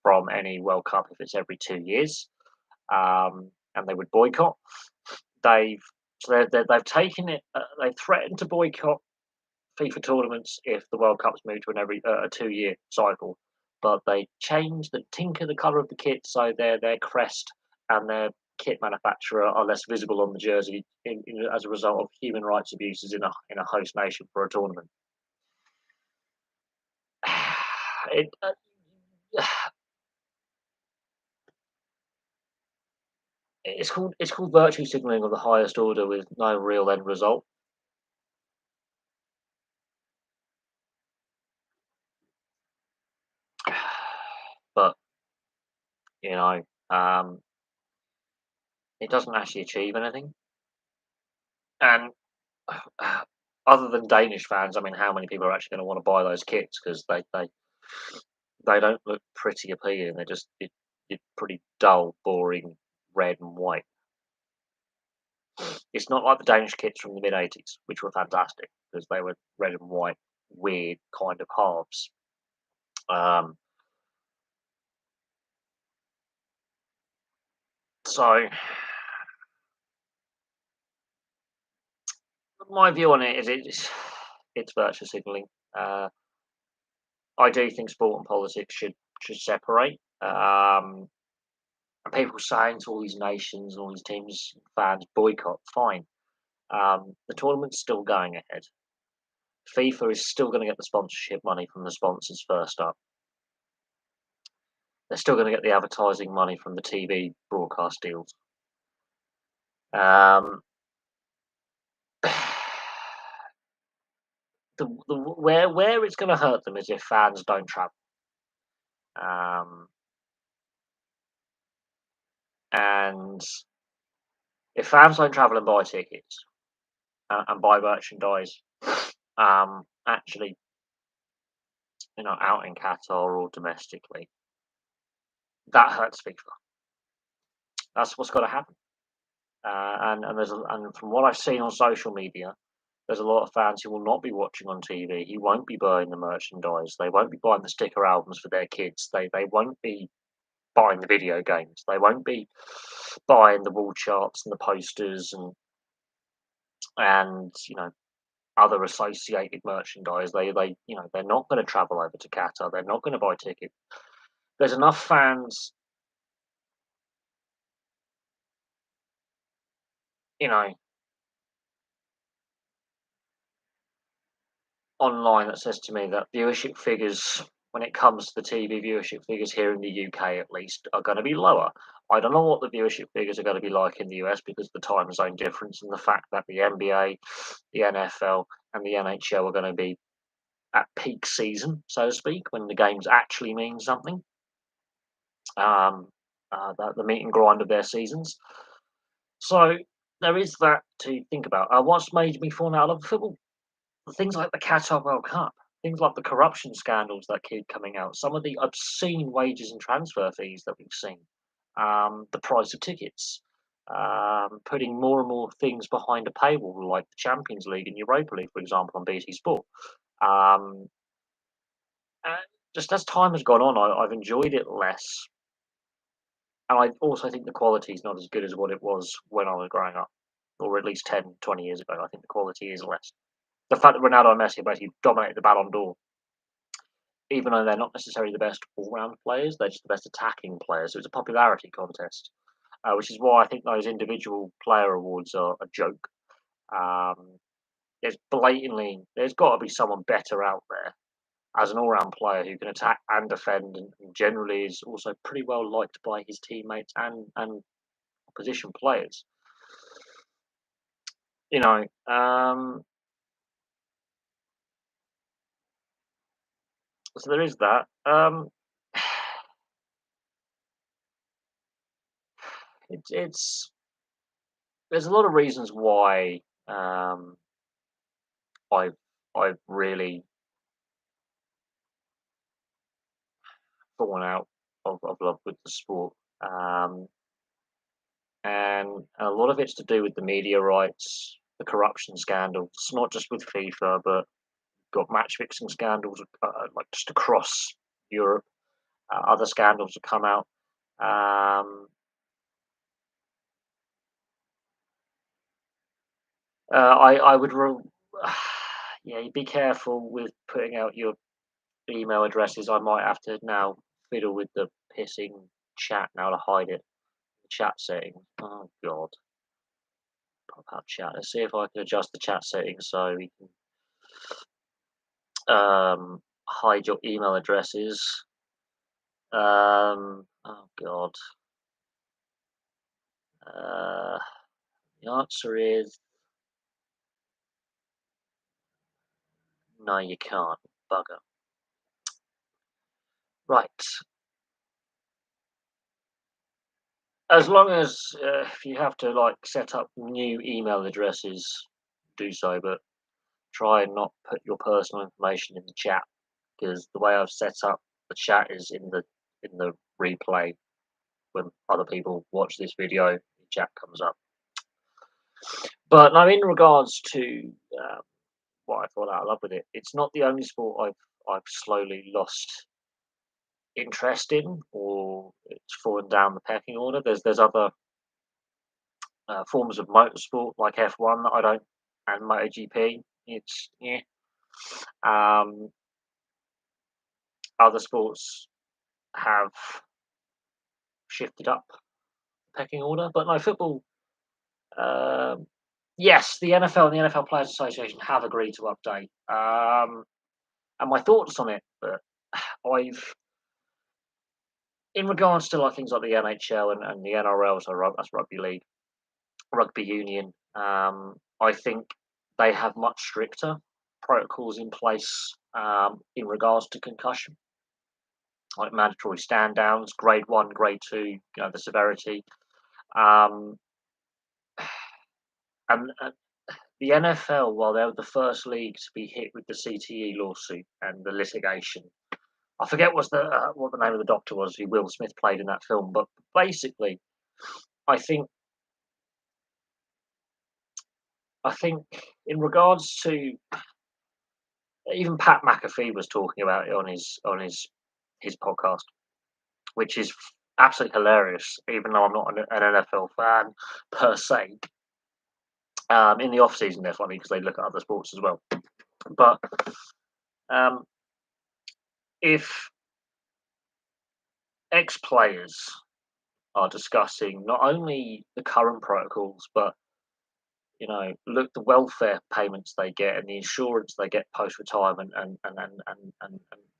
from any World Cup if it's every 2 years, and they would boycott. They've they've taken it. They've threatened to boycott FIFA tournaments if the World Cup's moved to an every a 2 year cycle. But they changed tinker the colour of the kit so their crest and their kit manufacturer are less visible on the jersey as a result of human rights abuses in a host nation for a tournament. It, it's called virtue signalling of the highest order with no real end result. But you know, um, it doesn't actually achieve anything. And other than Danish fans, I mean, how many people are actually going to want to buy those kits because they don't look pretty appealing. They're just pretty dull, boring red and white. It's not like the Danish kits from the mid '80s, which were fantastic because they were red and white, weird kind of halves. Um, so my view on it is it's virtue signalling. Uh, I do think sport and politics should separate. And people saying to all these nations and all these teams, fans, boycott, fine. The tournament's still going ahead. FIFA is still going to get the sponsorship money from the sponsors first up. They're still going to get the advertising money from the TV broadcast deals. Um, where it's going to hurt them is if fans don't travel. Um, and if fans don't travel and buy tickets and buy merchandise, actually, out in Qatar or domestically, that hurts FIFA. That's what's got to happen. And from what I've seen on social media, there's a lot of fans who will not be watching on TV. He won't be buying the merchandise. They won't be buying the sticker albums for their kids. They won't be buying the video games. They won't be buying the wall charts and the posters and other associated merchandise. They're not going to travel over to Qatar. They're not going to buy tickets. There's enough fans, you know, online that says to me that viewership figures when it comes to the TV viewership figures here in the UK, at least, are going to be lower. I don't know what the viewership figures are going to be like in the US because of the time zone difference and the fact that the NBA, the NFL, and the NHL are going to be at peak season, so to speak, when the games actually mean something. Um, the meat and grind of their seasons. So there is that to think about. What's made me fall out of football? Things like the Qatar World Cup, things like the corruption scandals that keep coming out, some of the obscene wages and transfer fees that we've seen, the price of tickets, putting more and more things behind a paywall, like the Champions League and Europa League, for example, on BT Sport. Um, and just as time has gone on, I've enjoyed it less. And I also think the quality is not as good as what it was when I was growing up, or at least 10, 20 years ago. I think the quality is less. The fact that Ronaldo and Messi basically dominated the Ballon d'Or, even though they're not necessarily the best all-round players, they're just the best attacking players. So it's a popularity contest, which is why I think those individual player awards are a joke. Um, there's got to be someone better out there as an all-round player who can attack and defend, and generally is also pretty well liked by his teammates and opposition players. You know, so there is that. It's there's a lot of reasons why I've I've really fallen out of love with the sport, and a lot of it's to do with the media rights, the corruption scandals, not just with FIFA, but got match fixing scandals like just across Europe. Other scandals have come out. I would, yeah, you be careful with putting out your email addresses. I might have to now fiddle with the pissing chat now to hide it. Chat settings. Oh God, pop out chat. Let's see if I can adjust the chat settings so we can hide your email addresses. Oh God. Uh, the answer is no. You can't. Bugger. Right. As long as if you have to like set up new email addresses, do so. But try and not put your personal information in the chat because the way I've set up the chat is in the replay when other people watch this video, the chat comes up. But now, in regards to what I thought out of love with it, it's not the only sport I've slowly lost interest in, or it's fallen down the pecking order. There's other forms of motorsport like F1 that I don't, and MotoGP. It's yeah. Um, Other sports have shifted up the pecking order, but no football. Um, yes, the NFL and the NFL Players Association have agreed to update. And my thoughts on it, but I've, in regards to like things like the NHL and the NRL, so that's rugby league, rugby union. I think they have much stricter protocols in place in regards to concussion, like mandatory stand downs, grade one, grade two, the severity. Um, and the NFL, while they were the first league to be hit with the CTE lawsuit and the litigation, I forget what the name of the doctor was who Will Smith played in that film, but basically, I think I think in regards to even Pat McAfee was talking about it on his podcast, which is absolutely hilarious. Even though I'm not an NFL fan per se, in the off season they're funny because they look at other sports as well. But um, if ex players are discussing not only the current protocols but look the welfare payments they get and the insurance they get post retirement, and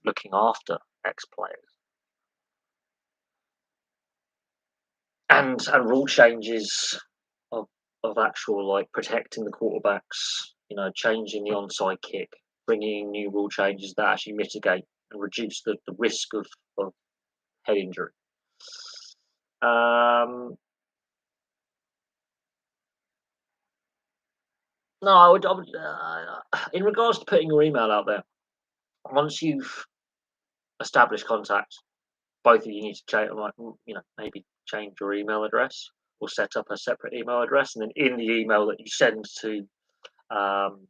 looking after ex players, and rule changes of actual, like, protecting the quarterbacks, changing the onside kick, bringing in new rule changes that actually mitigate and reduce the risk of head injury. Um, no, I would in regards to putting your email out there, once you've established contact, both of you need to change, like, maybe change your email address or set up a separate email address, and then in the email that you send to um,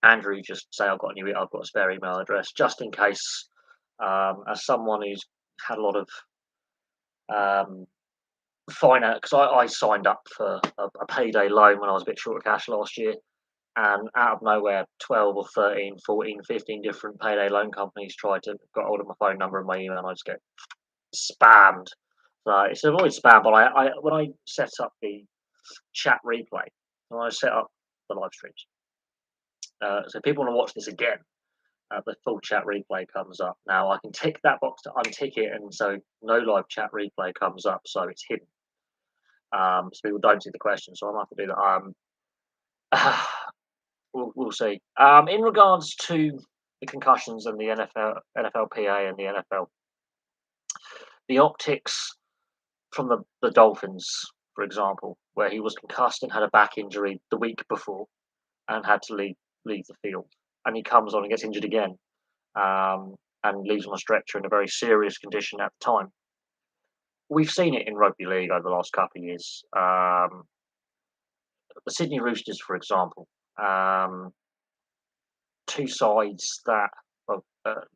Andrew, just say I've got a spare email address, just in case. As someone who's had a lot of um, finance, because I signed up for a payday loan when I was a bit short of cash last year, and out of nowhere, 12 or 13, 14, 15 different payday loan companies tried to got hold of my phone number and my email, and I just get spammed. So it's avoid spam, but I when I set up the chat replay, when I set up the live streams, so people want to watch this again, the full chat replay comes up. Now I can tick that box to untick it, and so no live chat replay comes up, so it's hidden. So people don't see the question, so I'm have to do that. We'll see. In regards to the concussions and the NFLPA and the NFL, the optics from the Dolphins, for example, where he was concussed and had a back injury the week before and had to leave the field, and he comes on and gets injured again, and leaves on a stretcher in a very serious condition at the time. We've seen it in rugby league over the last couple of years. The Sydney Roosters, for example, two sides that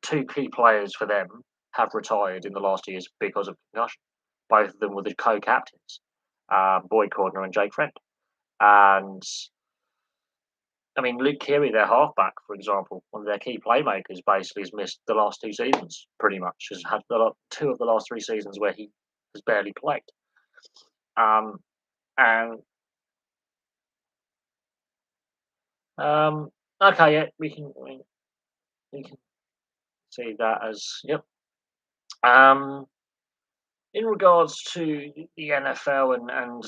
two key players for them have retired in the last years because of concussion. Both of them were the co-captains, Boyd Cordner and Jake Friend. And I mean, Luke Keary, their halfback, for example, one of their key playmakers, basically has missed the last two seasons. Pretty much has had two of the last three seasons where he has barely played. Um, and okay, yeah, we can see that as yep. Um, in regards to the NFL and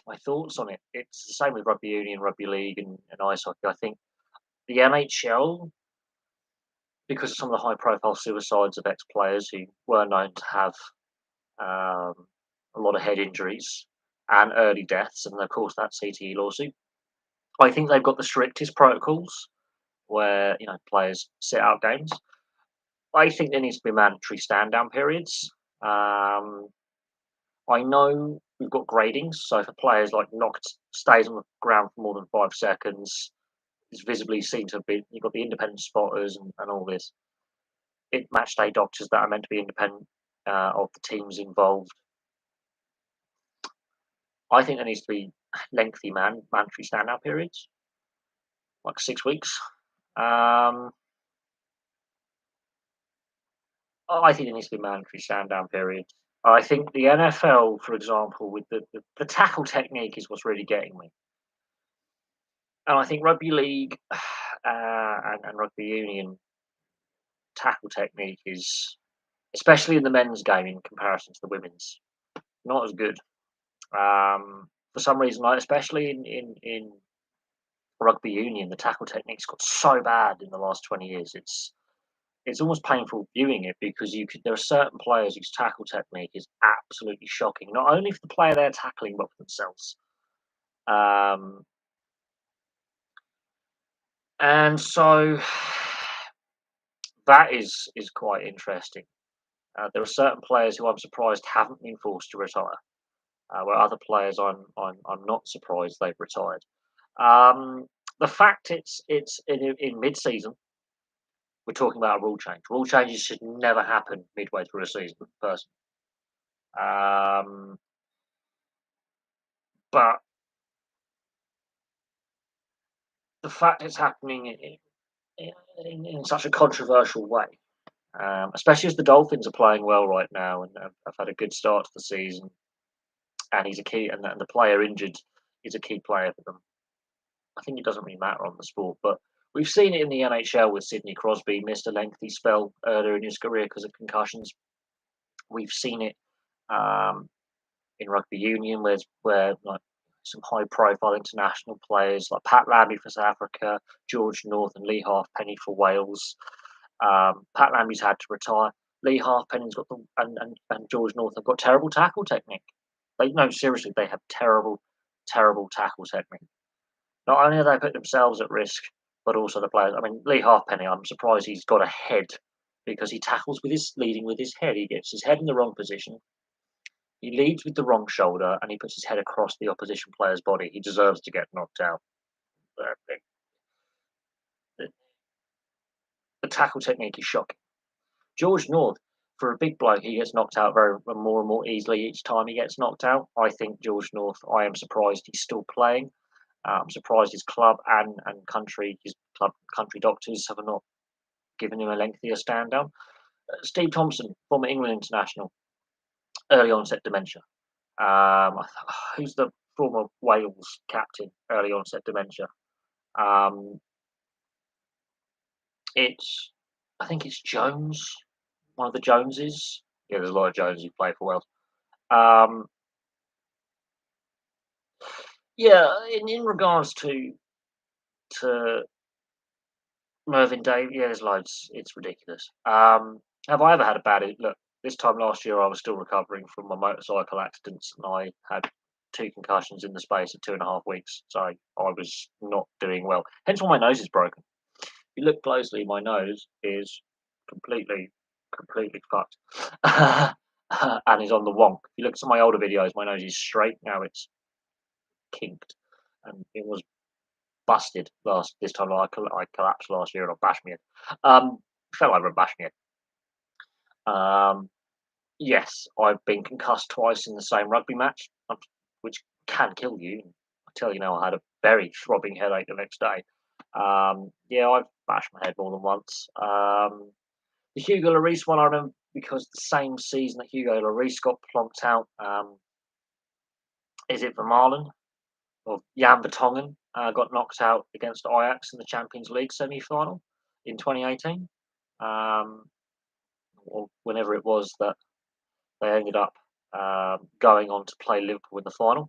my thoughts on it, it's the same with rugby union, rugby league, and ice hockey. I think the NHL, because of some of the high-profile suicides of ex-players who were known to have um, a lot of head injuries and early deaths, and of course that CTE lawsuit. I think they've got the strictest protocols where players sit out games. I think there needs to be mandatory stand-down periods. I know we've got gradings, so if a player's like knocked, stays on the ground for more than 5 seconds, is visibly seen to be. You've got the independent spotters and all this. Match day doctors that are meant to be independent of the teams involved. I think there needs to be lengthy mandatory stand-down periods, like 6 weeks. I think there needs to be mandatory stand-down periods. I think the NFL, for example, with the tackle technique is what's really getting me. And I think rugby league and rugby union tackle technique is, especially in the men's game in comparison to the women's, not as good. For some reason, especially in rugby union, the tackle technique's got so bad in the last 20 years. It's almost painful viewing it because there are certain players whose tackle technique is absolutely shocking, not only for the player they're tackling but for themselves. And so that is quite interesting. There are certain players who I'm surprised haven't been forced to retire, where other players I'm not surprised they've retired. The fact it's in mid-season, we're talking about a rule change. Rule changes should never happen midway through a season, personally. But the fact it's happening in such a controversial way, especially as the Dolphins are playing well right now and have had a good start to the season, and he's a key, and the player injured is a key player for them. I think it doesn't really matter on the sport, but we've seen it in the NHL with Sidney Crosby, missed a lengthy spell earlier in his career because of concussions. We've seen it um, in rugby union, where like some high-profile international players like Pat Lambie for South Africa, George North, and Lee Halfpenny for Wales. Pat Lambie's had to retire. Lee Halfpenny's got and George North have got terrible tackle technique. No, seriously, they have terrible, terrible tackle technique. Not only are they put themselves at risk, but also the players. I mean, Lee Halfpenny, I'm surprised he's got a head because he tackles with his leading with his head. He gets his head in the wrong position. He leads with the wrong shoulder and he puts his head across the opposition player's body. He deserves to get knocked out. Uh, The, the tackle technique is shocking. George North, for a big bloke, he gets knocked out very more and more easily each time he gets knocked out. I think George North. I am surprised he's still playing. I'm surprised his club and country, his club country doctors have not given him a lengthier stand down. Steve Thompson, former England international, early onset dementia. Who's the former Wales captain? Early onset dementia. Um, it's, I think it's Jones, one of the Joneses. Yeah, there's a lot of Joneses who play for Wales. Um, yeah, in regards to Mervyn Day, yeah, there's loads. It's ridiculous. Have I ever had a bad look? This time last year, I was still recovering from my motorcycle accidents, and I had two concussions in the space of 2.5 weeks. So I was not doing well. Hence why my nose is broken. If you look closely, my nose is completely, completely fucked, and is on the wonk. If you look at some of my older videos, my nose is straight. Now it's kinked, and it was busted last this time. I collapsed last year and I bashed me head. Fell over and bashed me head. Yes, I've been concussed twice in the same rugby match, which can kill you. I tell you now, I had a very throbbing headache the next day. Yeah, I've bashed my head more than once. The Hugo Lloris one I remember because the same season that Hugo Lloris got plonked out. Is it Vermaelen? Or Jan Vertonghen got knocked out against Ajax in the Champions League semi-final in 2018, or whenever it was that they ended up going on to play Liverpool in the final.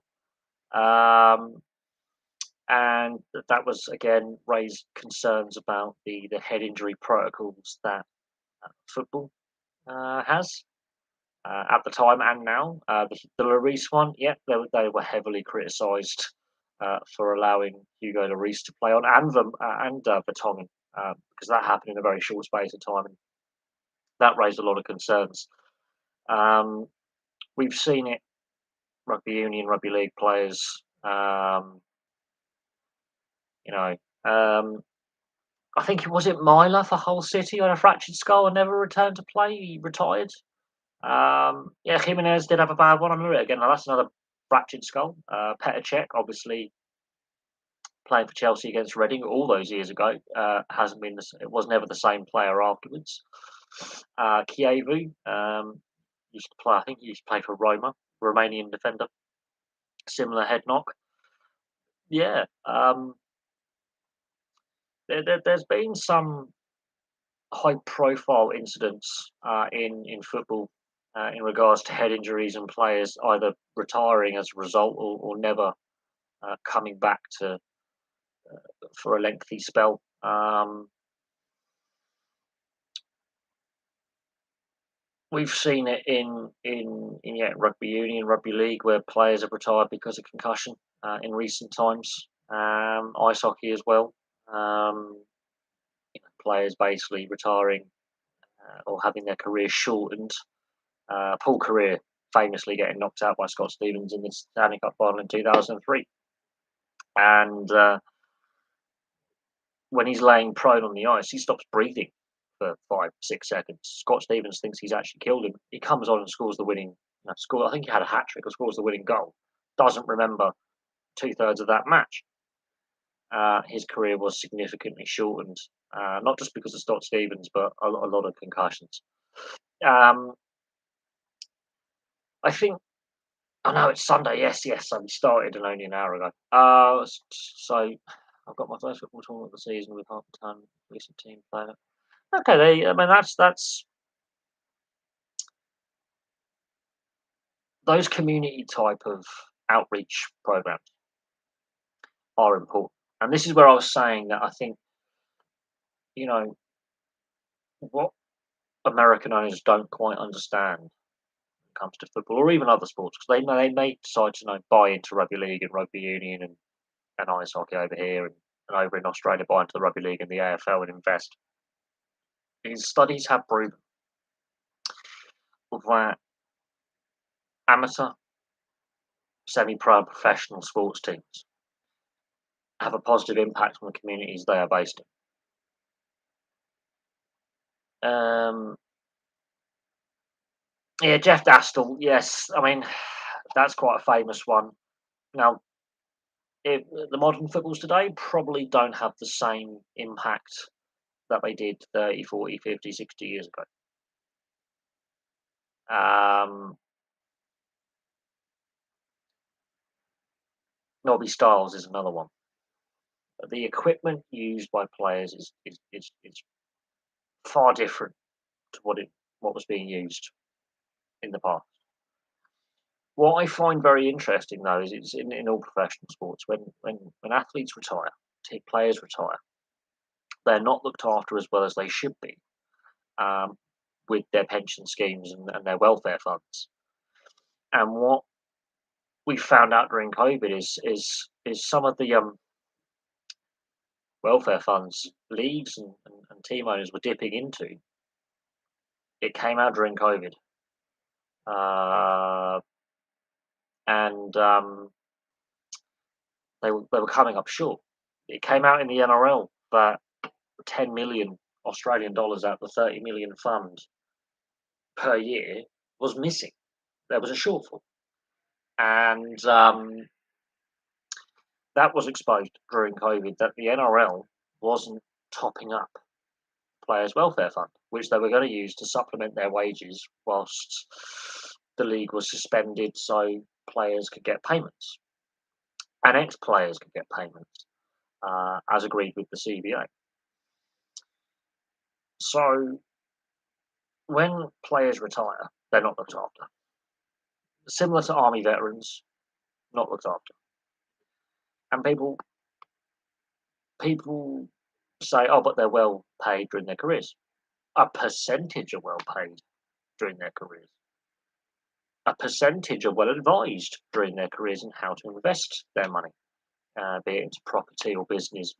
And that was again raised concerns about the head injury protocols that football has at the time and now. The Lloris one, yeah, they were heavily criticised for allowing Hugo Lloris to play on and Vertonghen because that happened in a very short space of time, and that raised a lot of concerns. We've seen it, rugby union, rugby league players. You know, I think it Myler for Hull City on a fractured skull and never returned to play. He retired. Yeah, Jimenez did have a bad one. I remember it again. Now that's another fractured skull. Petr Cech, obviously playing for Chelsea against Reading all those years ago, hasn't been. It was never the same player afterwards. Kievu used to play. I think he used to play for Roma, Romanian defender. Similar head knock. Yeah. There's been some high-profile incidents in football in regards to head injuries and players either retiring as a result or never coming back to for a lengthy spell. We've seen it in rugby union, rugby league, where players have retired because of concussion in recent times. Ice hockey as well. Players basically retiring or having their career shortened. Paul Career famously getting knocked out by Scott Stevens in the Stanley Cup final in 2003. And when he's laying prone on the ice, he stops breathing for 5-6 seconds. Scott Stevens thinks he's actually killed him. He comes on and scores the winning score. I think he had a hat trick or scores the winning goal. Doesn't remember 2/3 of that match. His career was significantly shortened, not just because of Scott Stevens, but a lot of concussions. I think I know it's Sunday. Yes, yes. So we started and only an hour ago. So I've got my first football tournament of the season with half a ton recent team playing it. Okay, I mean that's those community type of outreach programs are important. And this is where I was saying that I think you know what American owners don't quite understand when it comes to football or even other sports because they may decide to buy into rugby league and rugby union and ice hockey over here and over in Australia buy into the rugby league and the AFL and invest. These studies have proven that amateur, semi-pro, and professional sports teams have a positive impact on the communities they are based in. Yeah, Jeff Dastel. Yes, I mean that's quite a famous one. Now, the modern footballs today probably don't have the same impact that they did 30, 40, 50, 60 years ago. Um, Nobby Styles is another one. The equipment used by players is far different to what was being used in the past. What I find very interesting though is it's in all professional sports when athletes retire, players retire, they're not looked after as well as they should be um, with their pension schemes and their welfare funds. And what we found out during COVID is some of the welfare funds leagues and team owners were dipping into. It came out during COVID, uh, and they were coming up short. It came out in the NRL that 10 million Australian dollars out of the 30 million fund per year was missing. There was a shortfall, and that was exposed during COVID that the NRL wasn't topping up players' welfare fund, which they were going to use to supplement their wages whilst the league was suspended, so players could get payments and ex-players could get payments as agreed with the CBA. So when players retire, they're not looked after. Similar to army veterans, not looked after. And people say, oh, but they're well paid during their careers. A percentage are well paid during their careers. A percentage are well advised during their careers in how to invest their money, be it into property or business.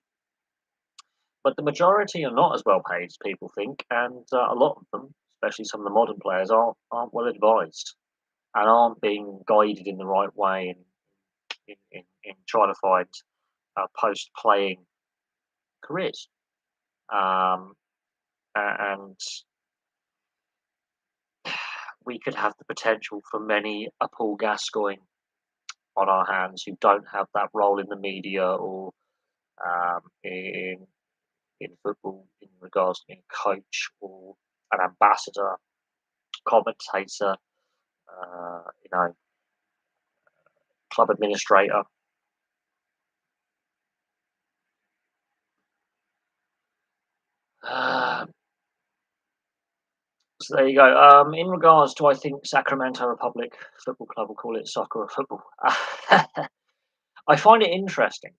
But the majority are not as well paid as people think, and a lot of them, especially some of the modern players, aren't well advised and aren't being guided in the right way in trying to find post-playing careers. Um, and we could have the potential for many a Paul Gascoigne on our hands who don't have that role in the media or in football in regards to being a coach or an ambassador, commentator, you know, club administrator. Uh, so there you go. In regards to, I think Sacramento Republic Football Club will call it soccer or football. I find it interesting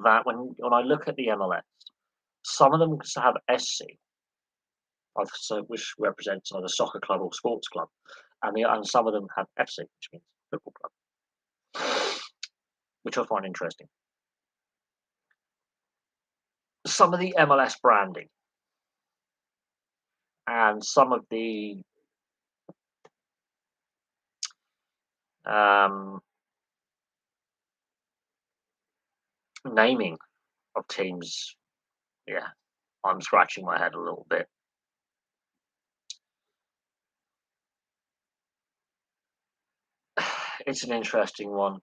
that when I look at the MLS, some of them have SC, which represents either soccer club or sports club, and some of them have FC, which means football club, which I find interesting. Some of the MLS branding and some of the um, naming of teams, yeah, I'm scratching my head a little bit. It's an interesting one.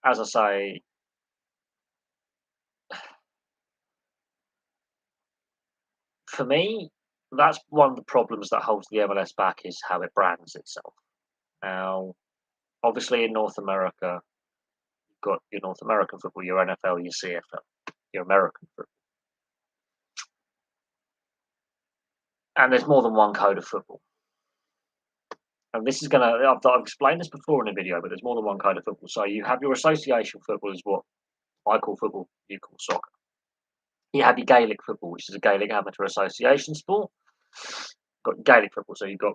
As I say, for me, that's one of the problems that holds the MLS back is how it brands itself. Now, obviously, in North America, you've got your North American football, your NFL, your CFL, your American football, and there's more than one code of football. And this is gonna, I've explained this before in a video, but there's more than one code of football. So you have your association football, is what I call football, you call soccer. You have your Gaelic football, which is a Gaelic amateur association sport. Got Gaelic football, so you've got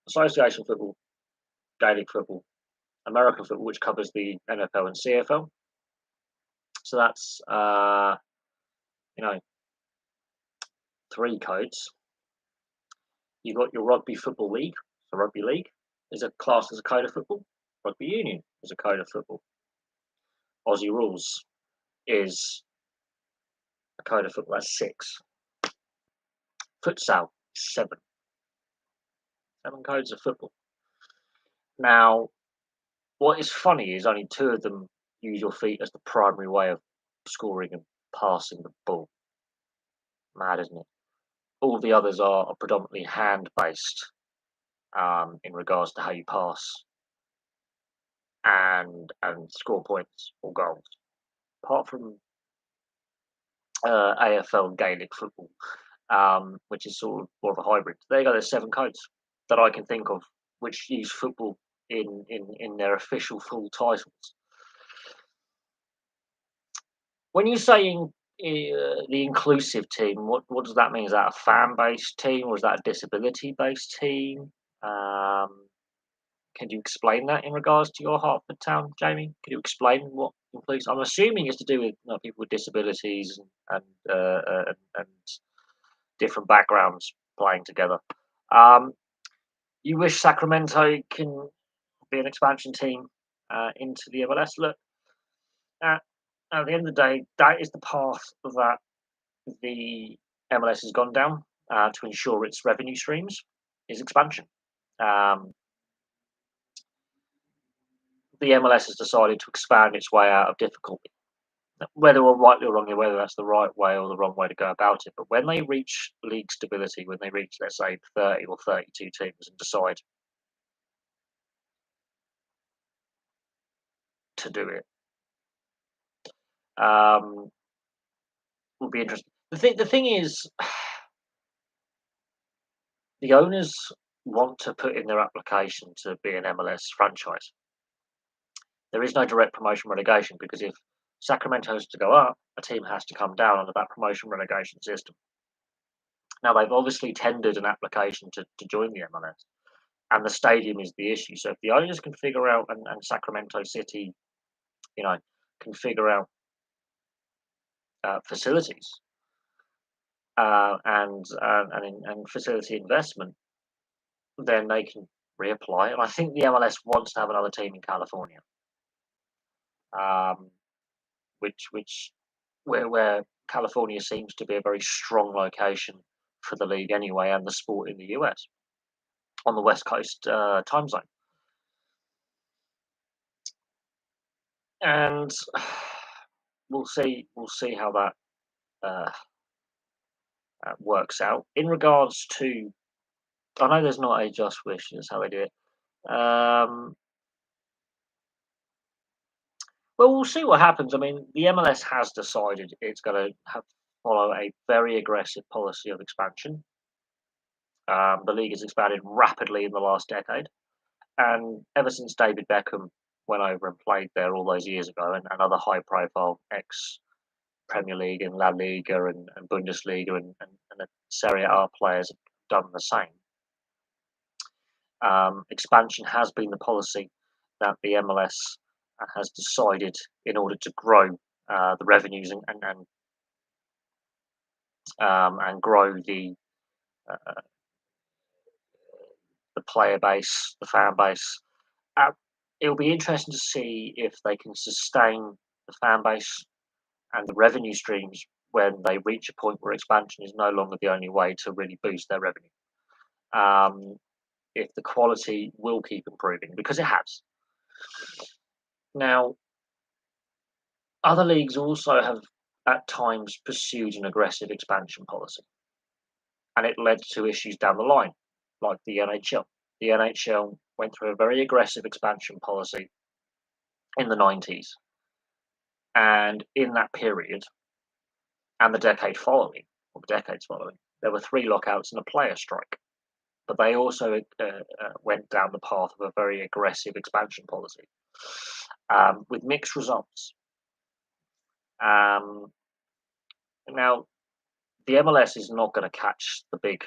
association football, Gaelic football, American football, which covers the NFL and CFL. So that's you know, three codes. You've got your rugby football league. So rugby league is a class as a code of football. Rugby union is a code of football. Aussie rules is a code of football. That's six. Futsal is seven. Seven codes of football. Now, what is funny is only two of them use your feet as the primary way of scoring and passing the ball. Mad, isn't it? All the others are predominantly hand based in regards to how you pass and score points or goals. Apart from AFL Gaelic football, which is sort of more of a hybrid. There you go. There's seven codes that I can think of which use football in their official full titles. When you're saying the inclusive team, what does that mean? Is that a fan-based team or is that a disability-based team? Can you explain that in regards to your Hertford Town, Jamie? Can you explain what inclusive? I'm assuming it's to do with people with disabilities and different backgrounds playing together. You wish Sacramento can be an expansion team into the MLS. Look, at, at the end of the day, that is the path that the MLS has gone down to ensure its revenue streams is expansion. Um, the MLS has decided to expand its way out of difficulty. Whether or rightly or wrongly, whether that's the right way or the wrong way to go about it, but when they reach league stability, when they reach, let's say, 30 or 32 teams and decide to do it, will be interesting. The thing is, the owners want to put in their application to be an MLS franchise. There is no direct promotion relegation because if Sacramento has to go up, a team has to come down under that promotion relegation system. Now, they've obviously tendered an application to join the MLS, and the stadium is the issue. So, if the owners can figure out, and Sacramento City, can figure out facilities and facility investment, then they can reapply. And I think the MLS wants to have another team in California, um, which where California seems to be a very strong location for the league anyway, and the sport in the US on the West Coast time zone. And we'll see how that uh, works out. In regards to, I know there's not a just wish. That's how they do it. Well, we'll see what happens. I mean, the MLS has decided it's going to follow a very aggressive policy of expansion. The league has expanded rapidly in the last decade, and ever since David Beckham went over and played there all those years ago, and other high-profile ex-Premier League and La Liga and Bundesliga and the Serie A players have done the same. Expansion has been the policy that the MLS has decided in order to grow the revenues and grow uh, the player base, the fan base. It'll be interesting to see if they can sustain the fan base and the revenue streams when they reach a point where expansion is no longer the only way to really boost their revenue. If the quality will keep improving, because it has. Now, other leagues also have at times pursued an aggressive expansion policy. and it led to issues down the line, like the NHL. The NHL went through a very aggressive expansion policy in the 90s, and in that period, and the decade following, or the decades following, there were three lockouts and a player strike. But they also went down the path of a very aggressive expansion policy with mixed results. Um, Now, the MLS is not going to catch the big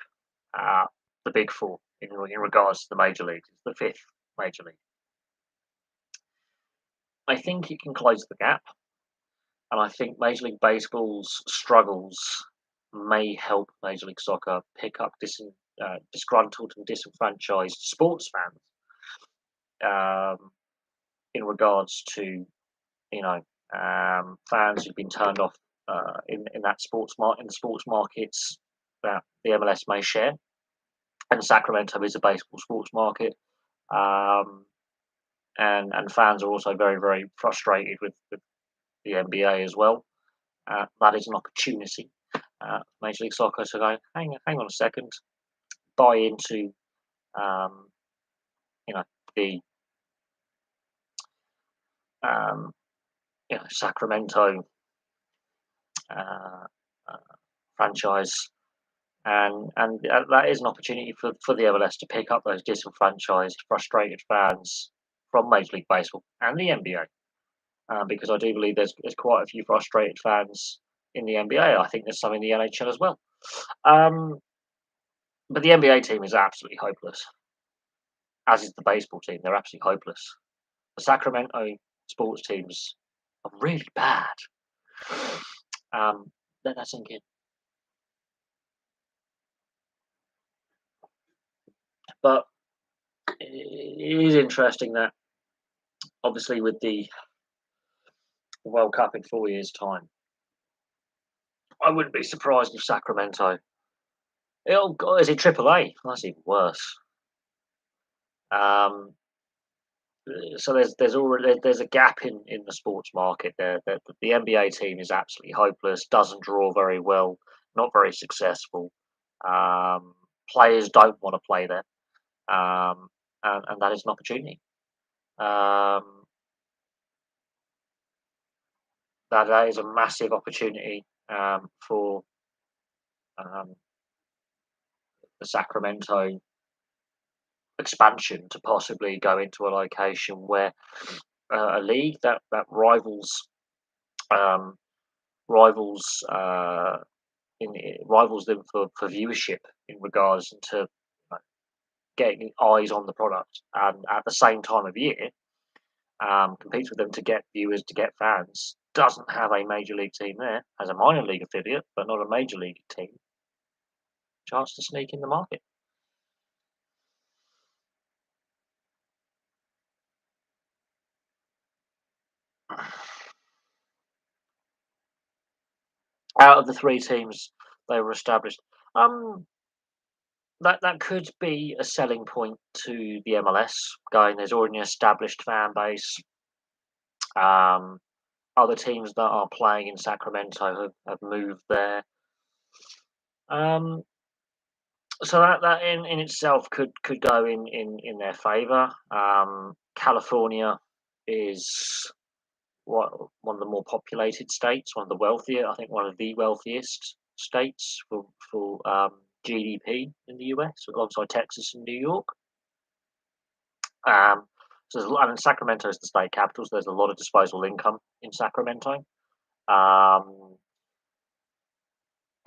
four in regards to the major leagues. It's the fifth major league. I think it can close the gap, and I think Major League Baseball's struggles may help Major League Soccer pick up disgruntled and disenfranchised sports fans in regards to fans who've been turned off in that in the sports markets that the MLS may share. And Sacramento is a baseball sports market, um, and fans are also very very frustrated with the NBA as well. That is an opportunity. Major League Soccer to go, hang on a second, buy into um, you know the um, Sacramento uh, uh, franchise, and that is an opportunity for the MLS to pick up those disenfranchised, frustrated fans from Major League Baseball and the NBA, because I do believe there's quite a few frustrated fans in the NBA. I think there's some in the NHL as well. Um, but the NBA team is absolutely hopeless, as is the baseball team. They're absolutely hopeless. The Sacramento sports teams are really bad. Let that sink in. But it is interesting that obviously with the World Cup in 4 years' time, I wouldn't be surprised if Sacramento. Oh God, is it Triple A? That's even worse. Um, so there's a gap in the sports market there. The NBA team is absolutely hopeless. Doesn't draw very well. Not very successful. Um, Players don't want to play there, and that is an opportunity. Um, that is a massive opportunity for um, the Sacramento expansion to possibly go into a location where a league that um, rivals rivals them for viewership in regards to getting eyes on the product, and at the same time of year competes with them to get viewers, to get fans. Doesn't have a major league team there, has a minor league affiliate, but not a major league team. Chance to sneak in the market. Out of the three teams they were established, um, that could be a selling point to the MLS. Going, there's already an established fan base. Um, Other teams that are playing in Sacramento have moved there. Um, so that in itself could go in their favour. California is one of the more populated states, one of the wealthier, I think one of the wealthiest states for GDP in the US, alongside Texas and New York. Um, so Sacramento is the state capital, so there's a lot of disposable income in Sacramento.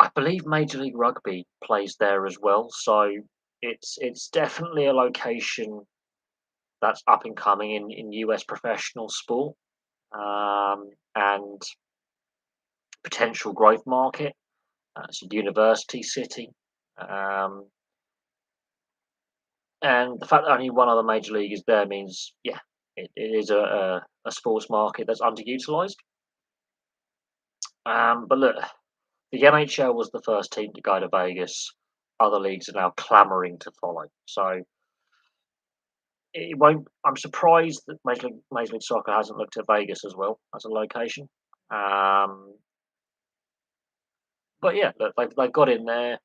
I believe Major League Rugby plays there as well, so it's definitely a location that's up and coming in US professional sport, and potential growth market. It's a university city, um, and the fact that only one other major league is there means, yeah, it is a sports market that's underutilized. But look, the NHL was the first team to go to Vegas. Other leagues are now clamoring to follow. So it won't. I'm surprised that Major League Soccer hasn't looked at Vegas as well as a location. Um, but yeah, look, they've got in there.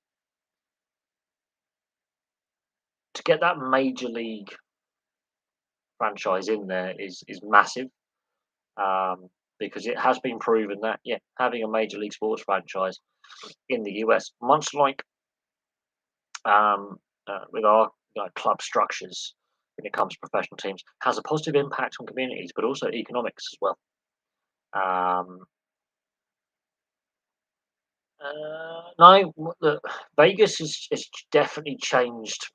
get that major league franchise in there is massive, um, because it has been proven that, yeah, having a major league sports franchise in the US, much like um, with our club structures when it comes to professional teams, has a positive impact on communities, but also economics as well. Um, no, Vegas has definitely changed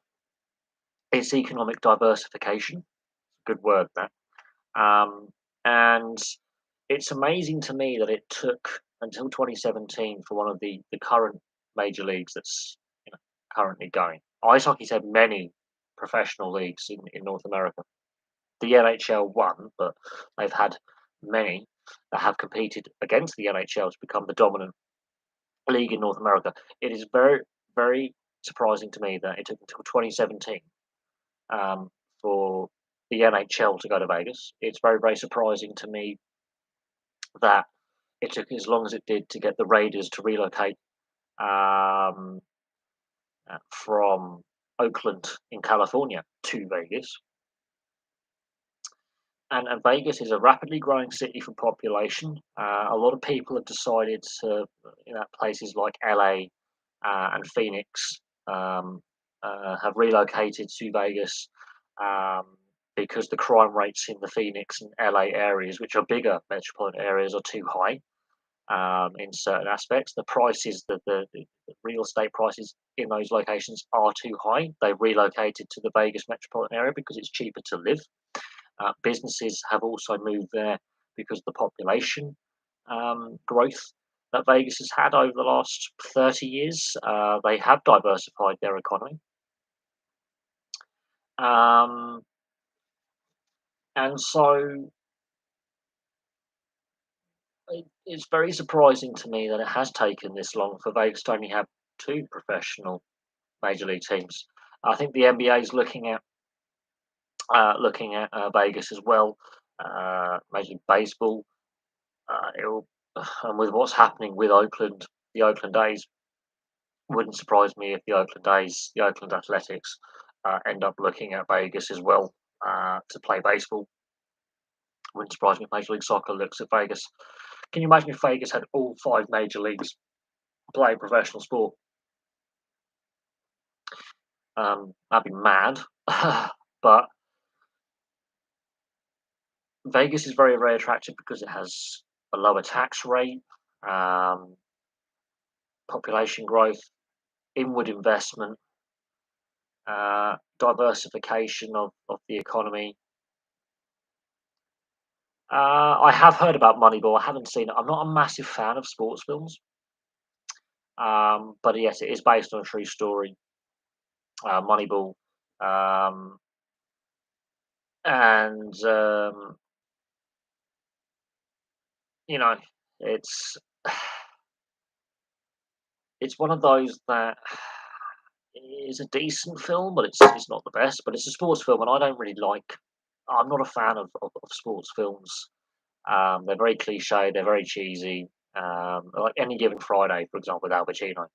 its economic diversification. Good word, that. And it's amazing to me that it took until 2017 for one of the current major leagues that's, currently going. Ice hockey's had many professional leagues in North America. The NHL won, but they've had many that have competed against the NHL to become the dominant league in North America. It is very, very surprising to me that it took until 2017 um, for the NHL to go to Vegas. It's very, very surprising to me that it took as long as it did to get the Raiders to relocate um, from Oakland in California to Vegas. And Vegas is a rapidly growing city for population. A lot of people have decided to, places like LA and Phoenix have relocated to Vegas um, because the crime rates in the Phoenix and LA areas, which are bigger metropolitan areas, are too high in certain aspects. The prices, the real estate prices in those locations are too high. They relocated to the Vegas metropolitan area because it's cheaper to live. Businesses have also moved there because the population growth that Vegas has had over the last 30 years. They have diversified their economy. Um, and so it's very surprising to me that it has taken this long for Vegas to only have two professional major league teams. I think the NBA is looking at Vegas as well. Major League Baseball, it'll, and with what's happening with Oakland, the Oakland A's, wouldn't surprise me if the Oakland A's, the Oakland Athletics, end up looking at Vegas as well to play baseball. Wouldn't surprise me if Major League Soccer looks at Vegas. Can you imagine if Vegas had all five major leagues play professional sport? That'd be mad. But Vegas is very, very attractive because it has a lower tax rate, um, population growth, inward investment, diversification of the economy. I have heard about Moneyball. I haven't seen it. I'm not a massive fan of sports films, but yes, it is based on a true story. Moneyball, um, and you know, it's it's one of those that is a decent film, but it's not the best. But it's a sports film, and I don't really like. I'm not a fan of sports films. They're very cliche. They're very cheesy. Like Any Given Friday, for example, with Al Pacino,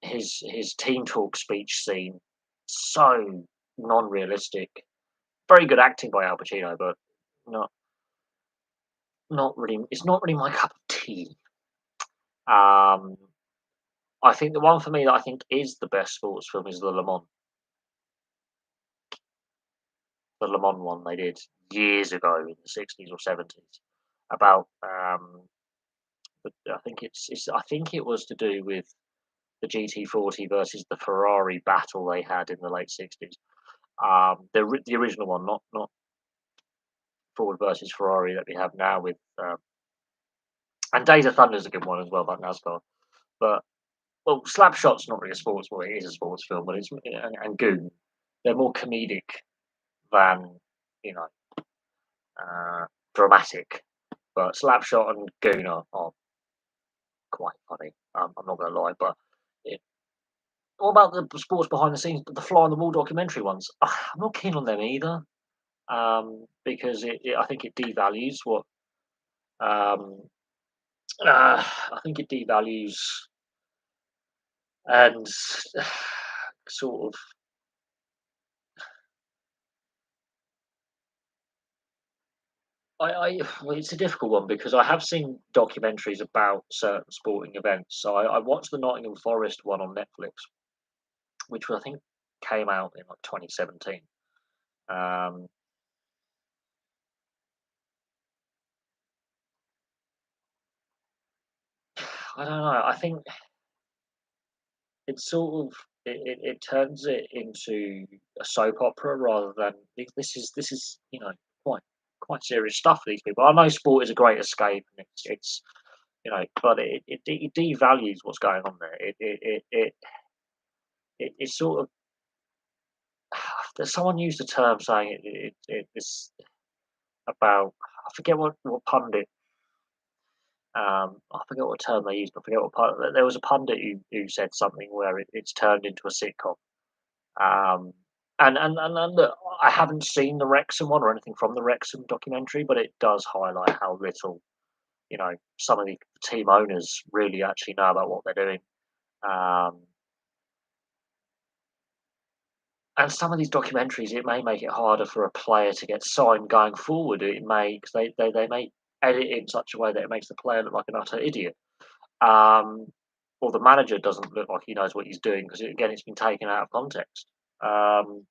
his team talk speech scene, so non-realistic. Very good acting by Al Pacino, but not not really. It's not really my cup of tea. Um, I think the one for me that I think is the best sports film is the Le Mans one they did years ago in the 60s or 70s about I think it was to do with the GT40 versus the Ferrari battle they had in the late 60s. The original one, not Ford versus Ferrari that we have now with and Days of Thunder is a good one as well about NASCAR. But well, Slapshot's not really a sports movie; it is a sports film, but and Goon, they're more comedic than you know uh, dramatic. But Slapshot and Goon are quite funny. I'm not going to lie, but it, what about the sports behind the scenes, the fly on the wall documentary ones? I'm not keen on them either, because I think it devalues what um, I think it devalues and sort of well, it's a difficult one because I have seen documentaries about certain sporting events. So I watched the Nottingham Forest one on Netflix, which I think came out in like 2017. Um, I don't know. I think it's sort of it turns it into a soap opera rather than this is quite serious stuff for these people. I know sport is a great escape and it's but it devalues what's going on there. It sort of there's someone used the term saying it's about I forget what pundit I forget what term they used. I forget what pundit. There was a pundit who said something where it's turned into a sitcom. Um, and look, I haven't seen the Wrexham one or anything from the Wrexham documentary, but it does highlight how little some of the team owners really actually know about what they're doing. Um, and some of these documentaries, it may make it harder for a player to get signed going forward. It may, because they may edit it in such a way that it makes the player look like an utter idiot. Um, or the manager doesn't look like he knows what he's doing because, again, it's been taken out of context. Um,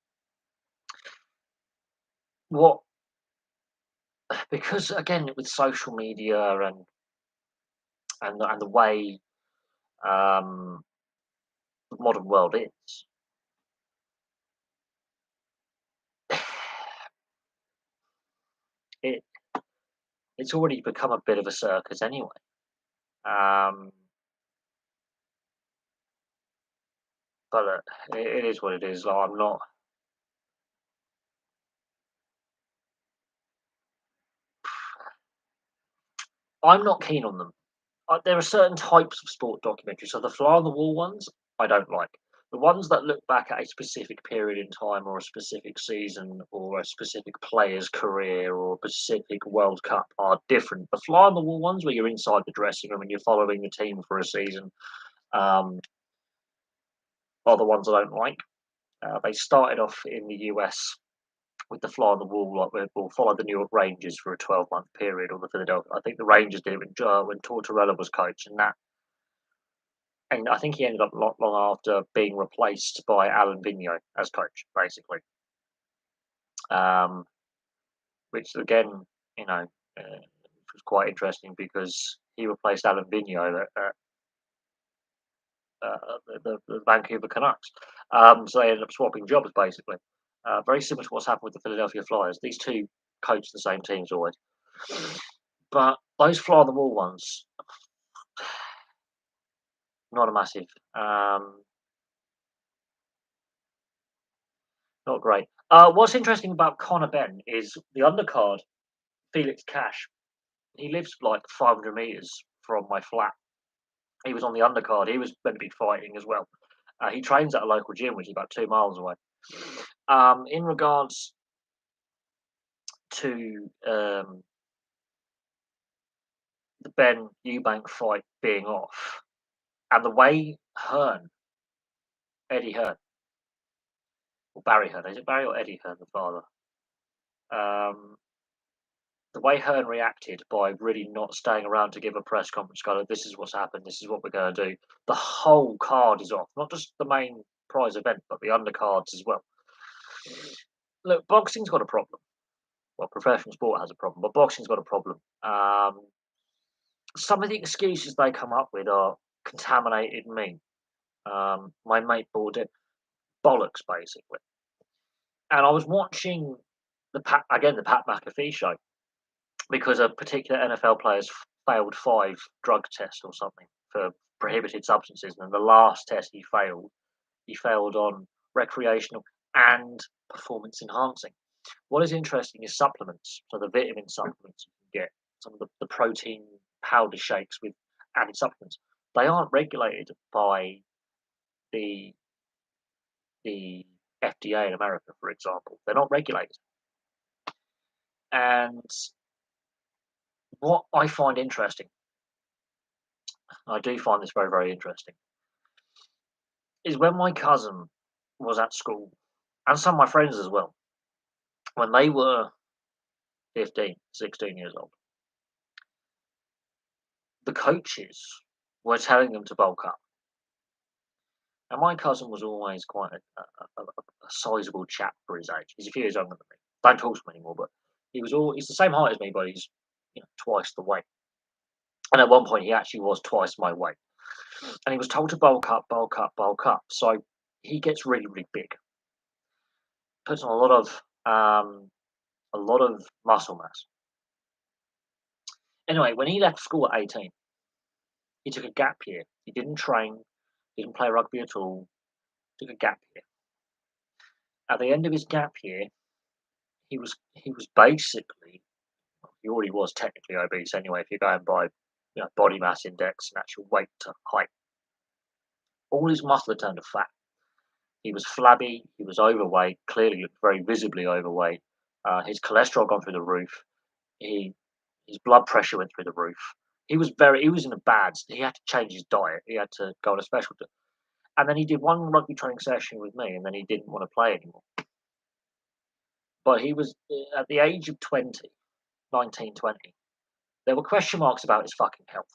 what because again with social media and the way um, the modern world is, it it's already become a bit of a circus anyway. Um, but it is what it is. Like, I'm not keen on them. There are certain types of sport documentaries. So the fly on the wall ones, I don't like. The ones that look back at a specific period in time, or a specific season, or a specific player's career, or a specific World Cup are different. The fly on the wall ones, where you're inside the dressing room and you're following the team for a season, um, are the ones I don't like. They started off in the US with the fly on the wall, like we'll follow the New York Rangers for a 12-month period, or the Philadelphia. I think the Rangers did it when Tortorella was coach, and I think he ended up not long after being replaced by Alan Vigneault as coach, basically. Um, which again, you know, was quite interesting because he replaced Alan Vigneault at the Vancouver Canucks. So they ended up swapping jobs basically. Very similar to what's happened with the Philadelphia Flyers. These two coach the same teams always. But those fly on the wall ones, not a massive, um, not great. What's interesting about Conor Benn is the undercard, Felix Cash. He lives like 500 meters from my flat. He was on the undercard. He was meant to be fighting as well. He trains at a local gym, which is about 2 miles away. In regards to the Ben Eubank fight being off, and the way Eddie Hearn, or Barry Hearn, is it Barry or Eddie Hearn, the father? Um, the way Hearn reacted by really not staying around to give a press conference, going, "This is what's happened. This is what we're going to do." The whole card is off, not just the main prize event, but the undercards as well. Look, boxing's got a problem. Well, professional sport has a problem, but boxing's got a problem. Some of the excuses they come up with are contaminated meat. My mate bought it, bollocks, basically. And I was watching the Pat McAfee show because a particular NFL player's failed 5 drug tests or something for prohibited substances, and the last test he failed on recreational and performance enhancing. What is interesting is supplements, so the vitamin supplements you can get, some of the protein powder shakes with added supplements. They aren't regulated by the the FDA in America, for example. They're not regulated. And what I find interesting, I do find this very, very interesting, is when my cousin was at school, and some of my friends as well, when they were 15, 16 years old. The coaches were telling them to bulk up. And my cousin was always quite a sizable chap for his age. He's a few years younger than me. Don't talk to him anymore, but he's the same height as me, but he's twice the weight. And at one point, he actually was twice my weight. And he was told to bulk up, bulk up, bulk up. So he gets really, really big. Puts on a lot of muscle mass. Anyway, when he left school at 18, he took a gap year. He didn't train, didn't play rugby at all. Took a gap year. At the end of his gap year, he was basically, he already was technically obese anyway. If you're going by body mass index and actual weight to height, all his muscle had turned to fat. He was flabby. He was overweight. Clearly looked very visibly overweight. His cholesterol gone through the roof. His blood pressure went through the roof. He was in a bad. He had to change his diet. He had to go on a special. And then he did one rugby training session with me, and then he didn't want to play anymore. But he was at the age of 20, 19, 20. There were question marks about his fucking health.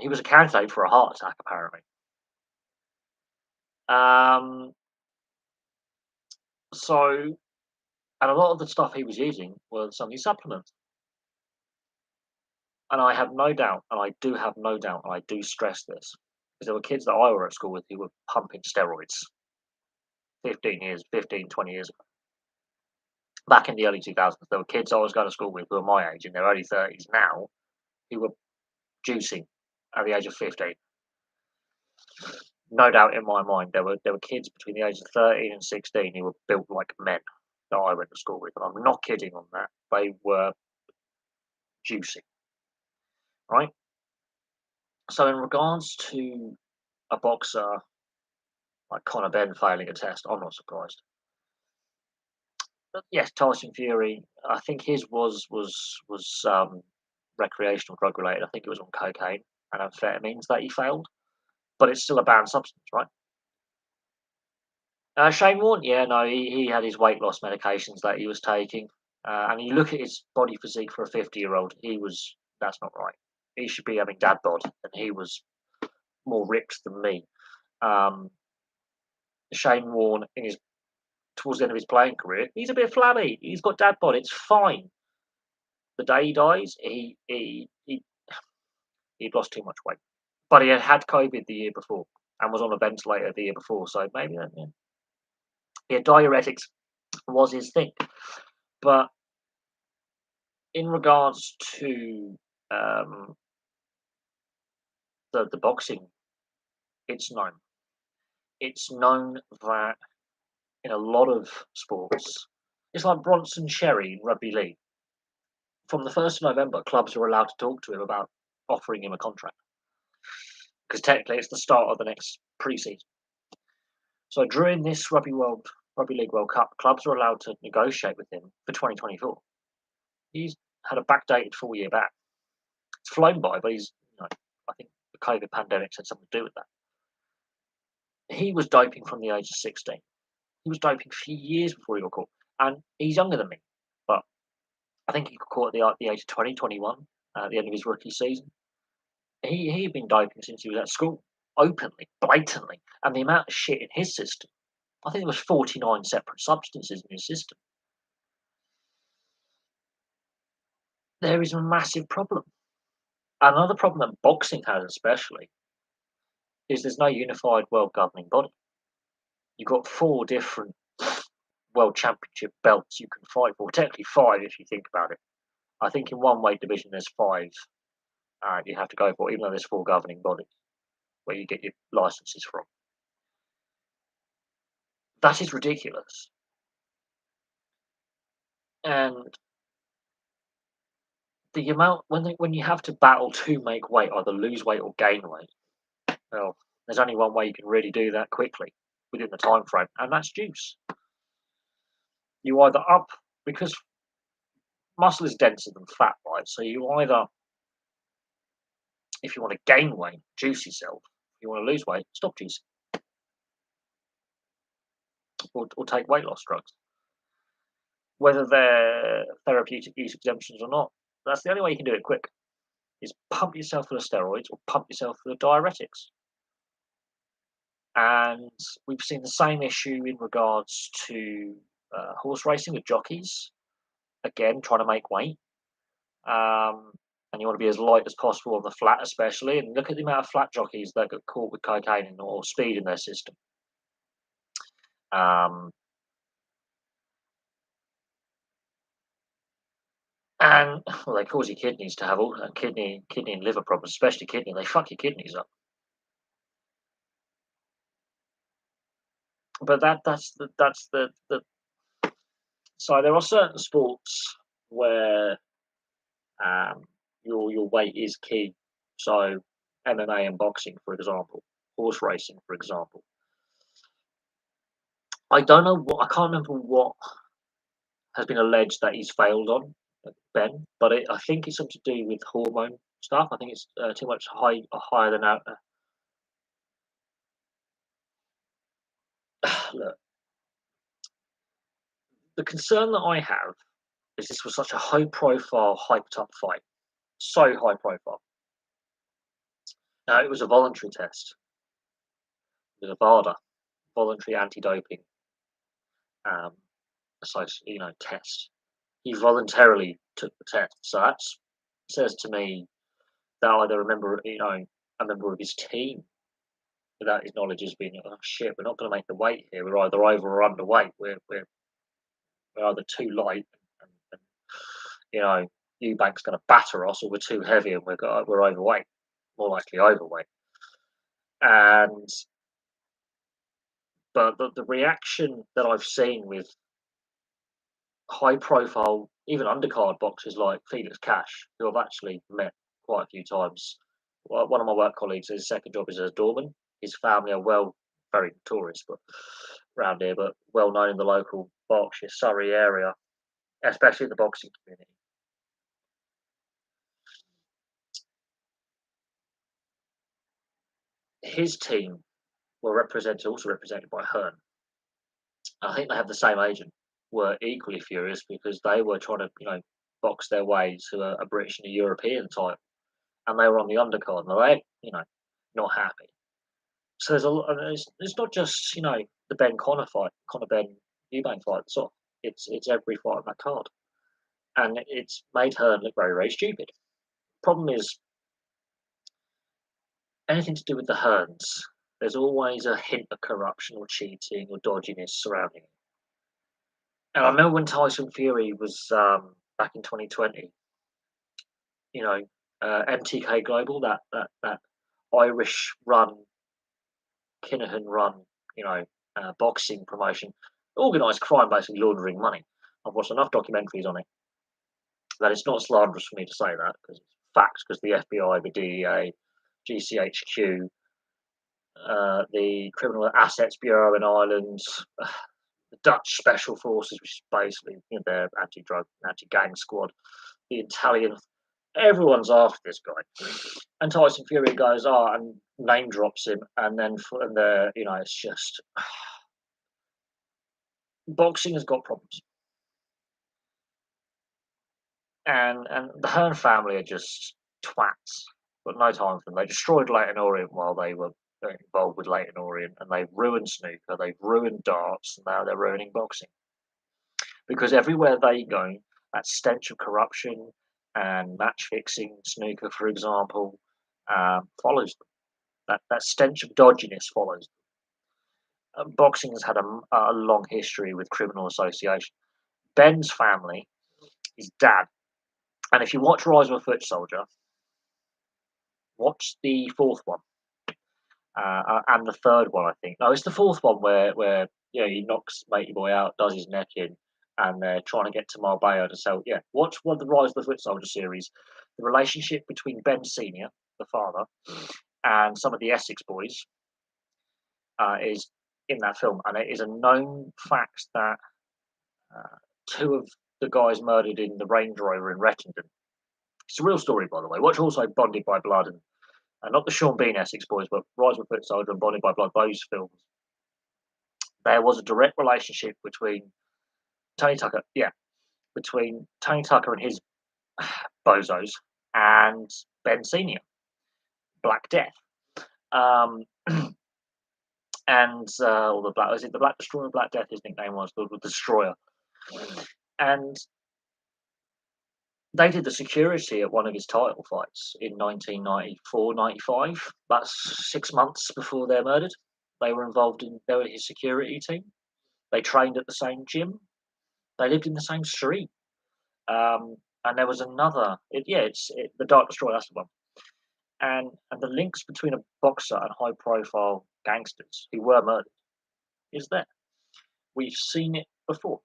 He was a candidate for a heart attack, apparently. And a lot of the stuff he was using was some of these supplements. And I have no doubt, and I do have no doubt, and I do stress this, because there were kids that I were at school with who were pumping steroids 20 years ago. Back in the early 2000s, there were kids I was going to school with who were my age in their early 30s now who were juicing at the age of 15. No doubt in my mind, there were kids between the ages of 13 and 16 who were built like men that I went to school with. And I'm not kidding on that. They were juicing, right? So in regards to a boxer like Conor Benn failing a test, I'm not surprised. But yes, Tyson Fury, I think his was recreational drug related. I think it was on cocaine and amphetamines that he failed, but it's still a banned substance, right? Shane Warne, yeah, no, he had his weight loss medications that he was taking, and you look at his body physique for a 50-year-old, that's not right. He should be having dad bod, and he was more ripped than me. Shane Warne, towards the end of his playing career, he's a bit flabby. He's got dad bod. It's fine. The day he dies, he'd lost too much weight, but he had COVID the year before and was on a ventilator the year before. So maybe that, yeah, diuretics was his thing. But in regards to the boxing, it's known. It's known that in a lot of sports, it's like Bronson Cherry in rugby league. From the 1st of November, clubs are allowed to talk to him about offering him a contract because technically it's the start of the next pre-season. So during this Rugby League World Cup, clubs are allowed to negotiate with him for 2024. He's had a backdated 4-year ban. It's flown by, but I think the COVID pandemic had something to do with that. He was doping from the age of 16. He was doping for years before he got caught, and he's younger than me, but I think he got caught at the age of 20, 21, at the end of his rookie season. He had been doping since he was at school, openly, blatantly, and the amount of shit in his system. I think there was 49 separate substances in his system. There is a massive problem. Another problem that boxing has, especially, is there's no unified world governing body. You've got 4 different world championship belts you can fight for. Technically 5 if you think about it. I think in one weight division there's 5 you have to go for, even though there's 4 governing bodies where you get your licenses from. That is ridiculous. And the amount when you have to battle to make weight, either lose weight or gain weight, well, there's only one way you can really do that quickly within the time frame, and that's juice. You either up, because muscle is denser than fat, right? So you either, if you want to gain weight, juice yourself. If you want to lose weight, stop juicing, or take weight loss drugs. whether they're therapeutic use exemptions or not. That's the only way you can do it quick, is pump yourself full of steroids or pump yourself full of diuretics. And we've seen the same issue in regards to horse racing with jockeys. Again, trying to make weight. And you want to be as light as possible on the flat, especially. And look at the amount of flat jockeys that get caught with cocaine or speed in their system. Um, and well, they cause your kidneys to have all kidney and liver problems, especially kidney. They fuck your kidneys up. But that's the so there are certain sports where um, your weight is key. So MMA and boxing, for example, horse racing, for example. I don't know what I can't remember what has been alleged that he's failed on, Ben, but I think it's something to do with hormone stuff. I think it's too much higher than out. Look, the concern that I have is this was such a high profile, hyped up fight, so high profile. Now it was a voluntary test. It was a VADA, voluntary anti-doping um, test. He voluntarily took the test, so that says to me that either a member of his team without his knowledge has been, oh shit, we're not going to make the weight here. We're either over or underweight. We're either too light, and Eubank's going to batter us, or we're too heavy and we're overweight, more likely overweight. And but the reaction that I've seen with high profile, even undercard boxers like Felix Cash, who I've actually met quite a few times. Well, one of my work colleagues, his second job is as a doorman. His family are very notorious, but around here, but well known in the local Berkshire, Surrey area, especially in the boxing community. His team were also represented by Hearn. I think they have the same agent. Were equally furious because they were trying to, box their way to a British and a European title, and they were on the undercard, and they, not happy. So there's a lot. It's not just the Ben Connor fight, Connor Ben Eubank fight. It's every fight on that card, and it's made Hearn look very very stupid. Problem is, anything to do with the Hearns, there's always a hint of corruption or cheating or dodginess surrounding it. And I remember when Tyson Fury was back in 2020, MTK Global, that Irish run, Kinahan run, boxing promotion, organised crime, basically laundering money. I've watched enough documentaries on it that it's not slanderous for me to say that, because it's facts, because the FBI, the DEA, GCHQ, the Criminal Assets Bureau in Ireland, the Dutch Special Forces, which is basically their anti-drug, anti-gang squad, the Italian, everyone's after this guy. And Tyson Fury goes, and name drops him, and then it's just boxing has got problems, and the Hearn family are just twats. Got no time for them. They destroyed Leighton Orient while they were involved with Leighton Orient, and they've ruined snooker, they've ruined darts, and now they're ruining boxing. Because everywhere they go, that stench of corruption and match fixing, snooker, for example, follows them. That stench of dodginess follows them. Boxing has had a long history with criminal association. Ben's family, his dad, and if you watch Rise of a Foot Soldier, watch the fourth one and the third one. I think no, it's the fourth one where he knocks Matey Boy out, does his neck in, and they're trying to get to Marbella to sell. Yeah, watch one of the Rise of the Foot Soldier series. The relationship between Ben Senior, the father, and some of the Essex boys is in that film, and it is a known fact that two of the guys murdered in the Range Rover in Rettendon. It's a real story, by the way. Watch also Bonded by Blood and not the Sean Bean Essex boys, but Rise of a Foot Soldier and Bonded by Blood. Those films. There was a direct relationship between Tony Tucker. Yeah, between Tony Tucker and his bozos and Ben Senior, Black Death, um, and or the Black was it the Black Destroyer, Black Death? His nickname was the Destroyer, and they did the security at one of his title fights in 1994, 95. That's 6 months before they're murdered. They were involved in. They were his security team. They trained at the same gym. They lived in the same street. And there was another. The Dark Destroyer. That's the one. And the links between a boxer and high-profile gangsters who were murdered is there. We've seen it before.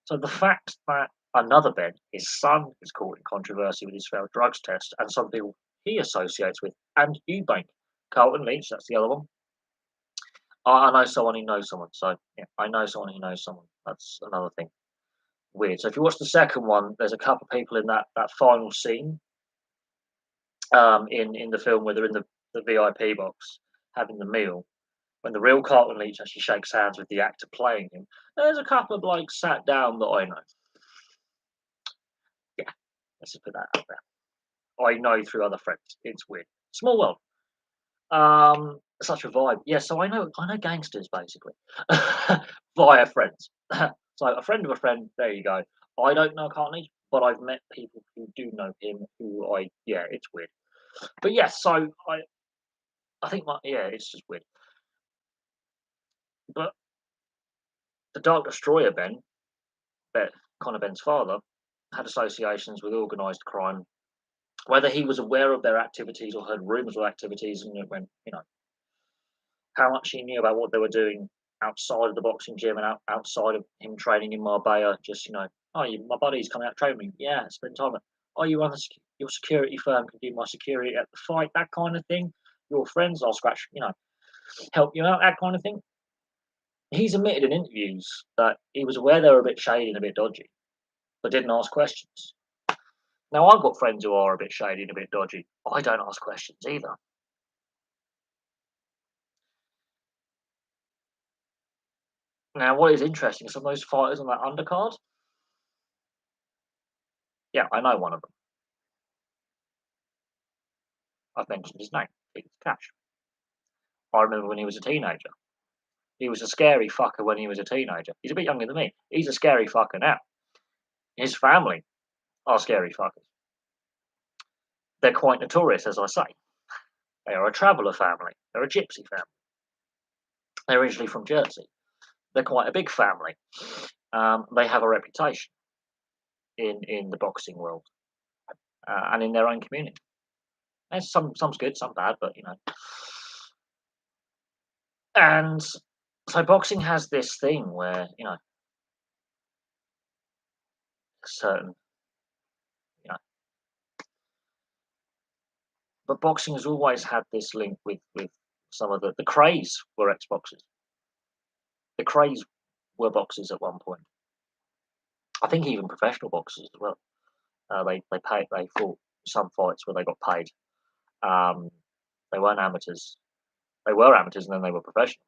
So the fact that another Ben, his son, is caught in controversy with his failed drugs test, and some people he associates with, and Eubank, Carlton Leach, that's the other one. I know someone who knows someone, so yeah, I know someone who knows someone. That's another thing. Weird. So if you watch the second one, there's a couple of people in that final scene in the film where they're in the VIP box having the meal. When the real Carlton Leach actually shakes hands with the actor playing him, there's a couple of blokes sat down that I know. Yeah, let's just put that out there. I know through other friends. It's weird. Small world. Such a vibe. Yeah, so I know gangsters basically via friends. So a friend of a friend. There you go. I don't know Cartney, but I've met people who do know him. It's weird. But yes, so I think it's just weird. But the Dark Destroyer Connor Ben's father, had associations with organised crime. Whether he was aware of their activities or heard rumours of activities, and it went, how much he knew about what they were doing outside of the boxing gym and outside of him training in Marbella. Just oh, my buddy's coming out training me. Yeah, spend time. Oh, you run your security firm can do my security at the fight. That kind of thing. Your friends, I'll scratch. Help you out. That kind of thing. He's admitted in interviews that he was aware they were a bit shady and a bit dodgy, but didn't ask questions. Now, I've got friends who are a bit shady and a bit dodgy. I don't ask questions either. Now, what is interesting is some of those fighters on that undercard. Yeah, I know one of them. I've mentioned his name. It's Cash. I remember when he was a teenager. He was a scary fucker when he was a teenager. He's a bit younger than me. He's a scary fucker now. His family are scary fuckers. They're quite notorious, as I say. They are a traveller family. They're a gypsy family. They're originally from Jersey. They're quite a big family. They have a reputation in the boxing world and in their own community. And some's good, some bad, but And so boxing has this thing where certain you know, but boxing has always had this link with some of the Krays were ex boxers. The Krays were boxers at one point. I think even professional boxers as well. They fought some fights where they got paid. Um, they weren't amateurs. They were amateurs and then they were professionals.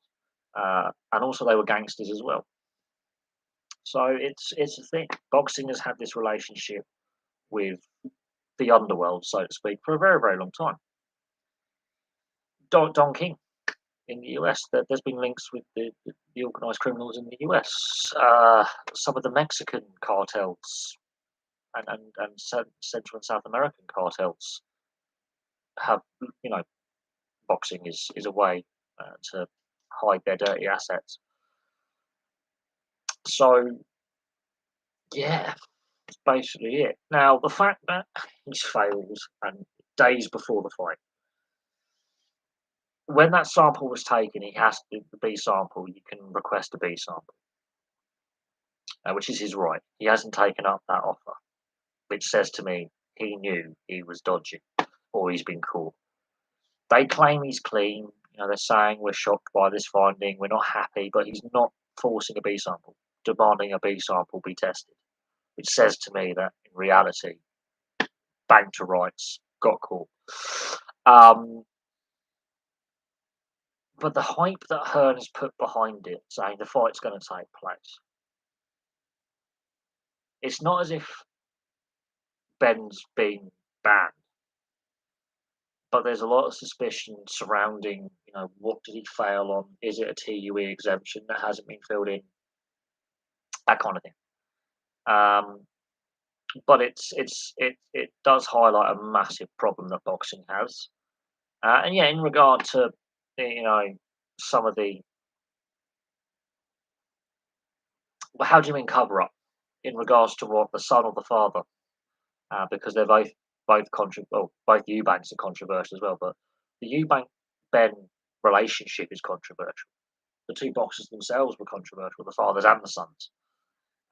And also they were gangsters as well. So it's a thing. Boxing has had this relationship with the underworld, so to speak, for a very, very long time. Don King in the US, there's been links with the organized criminals in the US. Some of the Mexican cartels and Central and South American cartels have, boxing is a way to hide their dirty assets. So, yeah, that's basically it. Now, the fact that he's failed and days before the fight, when that sample was taken, he has to the B sample. You can request a B sample, which is his right. He hasn't taken up that offer, which says to me he knew he was dodgy or he's been caught. They claim he's clean. They're saying we're shocked by this finding. We're not happy, but he's not forcing a B sample, demanding a B sample be tested, which says to me that in reality, banged to rights, got caught. But the hype that Hearn has put behind it, saying the fight's going to take place, It's not as if Ben's been banned, but there's a lot of suspicion surrounding, what did he fail on? Is it a TUE exemption that hasn't been filled in? That kind of thing. Um, but it does highlight a massive problem that boxing has. And yeah, in regard to some of the, well, how do you mean cover up in regards to what the son or the father? Because they're both Eubanks are controversial as well. But the Eubank Ben relationship is controversial. The two boxers themselves were controversial, the fathers and the sons.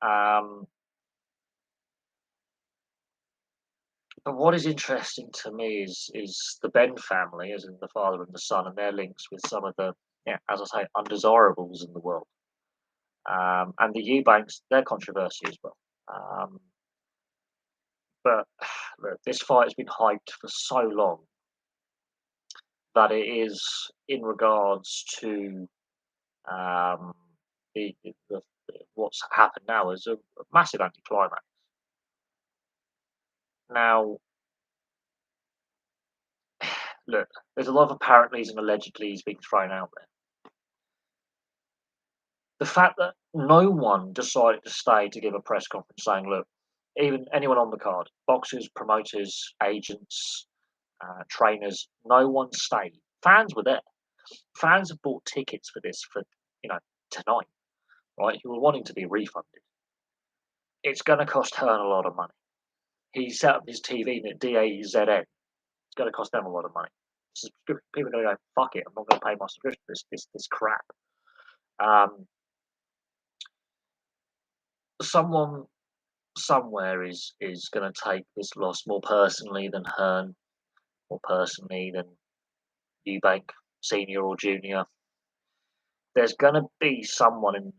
Um, but what is interesting to me is the Ben family, as in the father and the son, and their links with some of the, yeah, as I say, undesirables in the world. And the Eubanks, their controversy as well. But look, this fight has been hyped for so long that it is in regards to um, the what's happened now is a massive anticlimax. Now, look, there's a lot of apparentlys and allegedlys being thrown out there. The fact that no one decided to stay to give a press conference saying, look, even anyone on the card, boxers, promoters, agents, trainers, no one stayed. Fans were there. Fans have bought tickets for this for, tonight, right? Who were wanting to be refunded. It's going to cost Hearn a lot of money. He set up his TV at DAZN. It's going to cost them a lot of money. People are going to go, fuck it, I'm not going to pay my subscription for this crap. Someone somewhere is going to take this loss more personally than Hearn, more personally than Eubank, senior or junior. There's going to be someone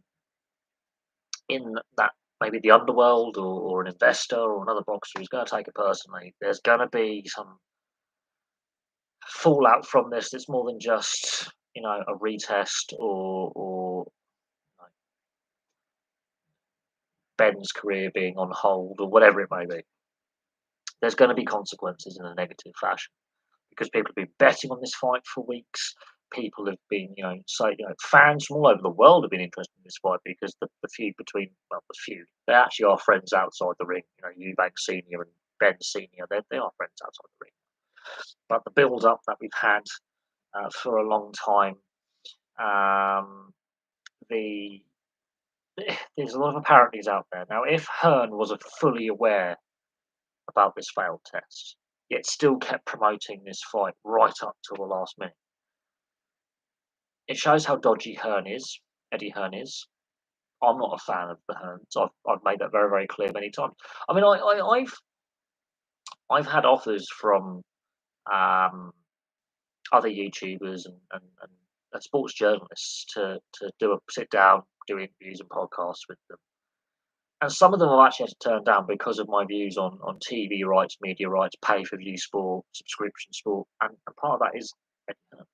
in that, maybe the underworld or an investor or another boxer who's going to take it personally. There's going to be some fallout from this that's more than just a retest or Ben's career being on hold or whatever it may be. There's going to be consequences in a negative fashion because people have been betting on this fight for weeks. People have been, fans from all over the world have been interested in this fight because the feud between, the feud, they actually are friends outside the ring. Eubank Senior and Ben Senior, they are friends outside the ring. But the build up that we've had for a long time, um, the there's a lot of apparentlys out there now. If Hearn was fully aware about this failed test, yet still kept promoting this fight right up till the last minute, it shows how dodgy Eddie Hearn is. I'm not a fan of the Hearns. I've made that very, very clear many times. I mean, I've had offers from um, other YouTubers and sports journalists to do a sit down, do interviews and podcasts with them. And some of them I've actually had to turn down because of my views on TV rights, media rights, pay per view sport, subscription sport, and part of that is Eddie Hearn,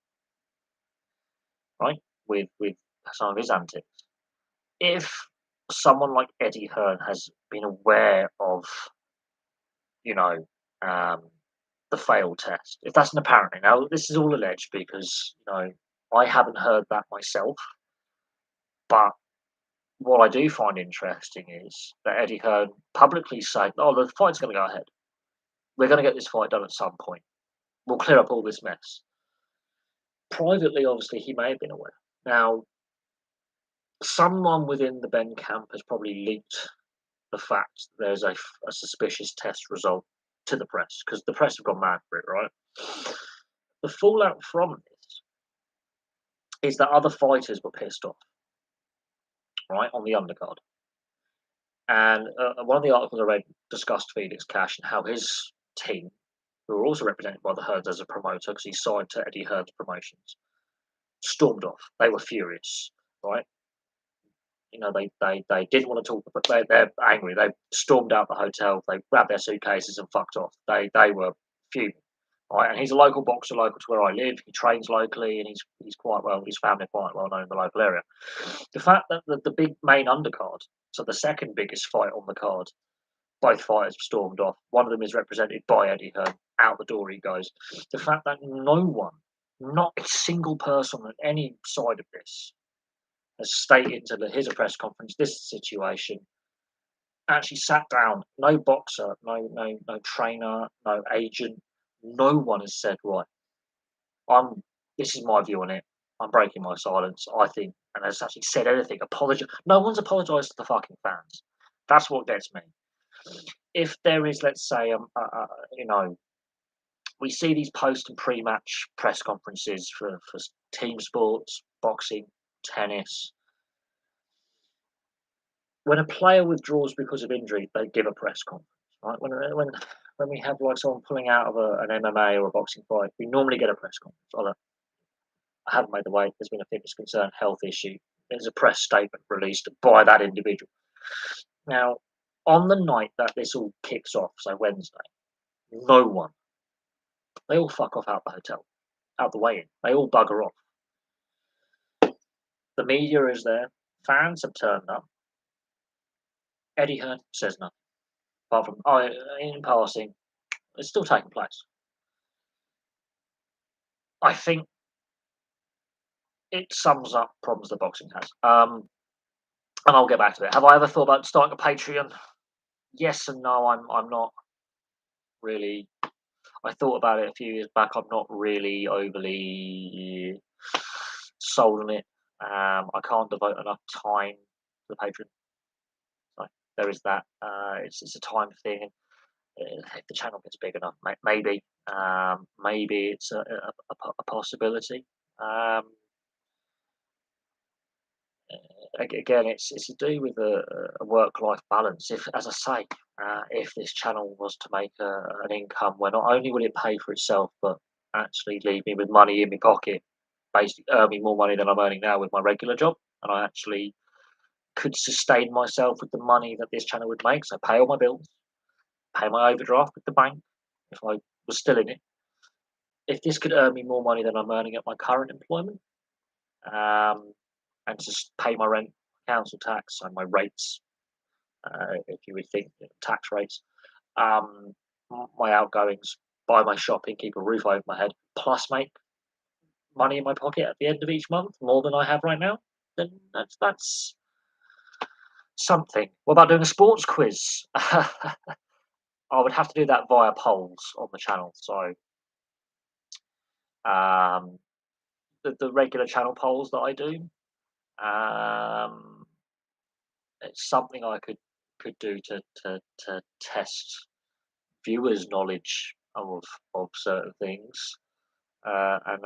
right? With some of his antics. If someone like Eddie Hearn has been aware of, you know, um, the failed test, if that's an apparent thing, now this is all alleged because I haven't heard that myself, but what I do find interesting is that Eddie Hearn publicly said, "Oh, the fight's going to go ahead. We're going to get this fight done at some point. We'll clear up all this mess." Privately, obviously, he may have been aware. Now, someone within the Ben camp has probably leaked the fact there's a suspicious test result to the press because the press have gone mad for it, right? The fallout from this is that other fighters were pissed off, right, on the undercard. And one of the articles I read discussed Felix Cash and how his team, who were also represented by the Hearns as a promoter because he signed to Eddie Hearn's promotions, stormed off. They were furious, right? They didn't want to talk, but they're angry. They stormed out the hotel. They grabbed their suitcases and fucked off. They were fuming. right? And he's a local boxer, local to where I live. He trains locally, and he's quite well. His family quite well known in the local area. The fact that the big main undercard, so the second biggest fight on the card, both fighters stormed off. One of them is represented by Eddie Hearn. Out the door he goes. The fact that no one, not a single person on any side of this, has stated to here's a press conference, this is the situation, actually sat down. No boxer, no trainer, no agent. No one has said, right, I'm. This is my view on it. I'm breaking my silence. I think, and has actually said anything. Apologize. No one's apologised to the fucking fans. That's what gets me. If there is, let's say, we see these post and pre-match press conferences for team sports, boxing, tennis. When a player withdraws because of injury, they give a press conference. Right? When we have like someone pulling out of an MMA or a boxing fight, we normally get a press conference. I haven't made the weight. There's been a fitness concern, health issue. There's a press statement released by that individual. Now, on the night that this all kicks off, so Wednesday, no one. They all fuck off out the hotel, out the way in. They all bugger off. The media is there. Fans have turned up. Eddie Hearn says nothing. Apart from, in passing, it's still taking place. I think it sums up problems that boxing has. And I'll get back to it. Have I ever thought about starting a Patreon? Yes and no. I'm not really. I thought about it a few years back. I'm not really overly sold on it. I can't devote enough time to the Patreon. So there is that. It's a time thing. If the channel gets big enough, maybe it's a possibility. Um, Again, it's to do with a work-life balance. If, as I say, if this channel was to make an income where not only will it pay for itself, but actually leave me with money in my pocket, basically earn me more money than I'm earning now with my regular job, and I actually could sustain myself with the money that this channel would make. So pay all my bills, pay my overdraft with the bank if I was still in it. If this could earn me more money than I'm earning at my current employment, um, and just pay my rent, council tax, and my rates, if you would think tax rates, um, my outgoings, buy my shopping, keep a roof over my head, plus make money in my pocket at the end of each month, more than I have right now, then that's something. What about doing a sports quiz? I would have to do that via polls on the channel. So um, the regular channel polls that I do, um, it's something I could do to test viewers' knowledge of certain things, and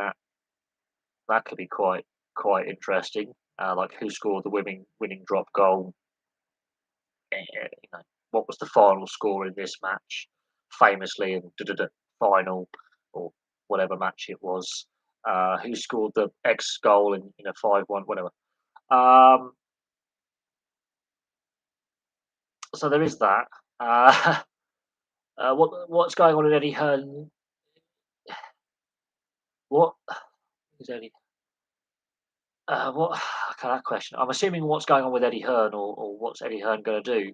that could be quite interesting. Like who scored the winning drop goal? What was the final score in this match? Famously in final or whatever match it was. Who scored the X goal in a 5-1, whatever. Um, so there is that. Uh, what's going on in Eddie Hearn? What is Eddie? What? Okay, that question. I'm assuming what's going on with Eddie Hearn, or what's Eddie Hearn going to do?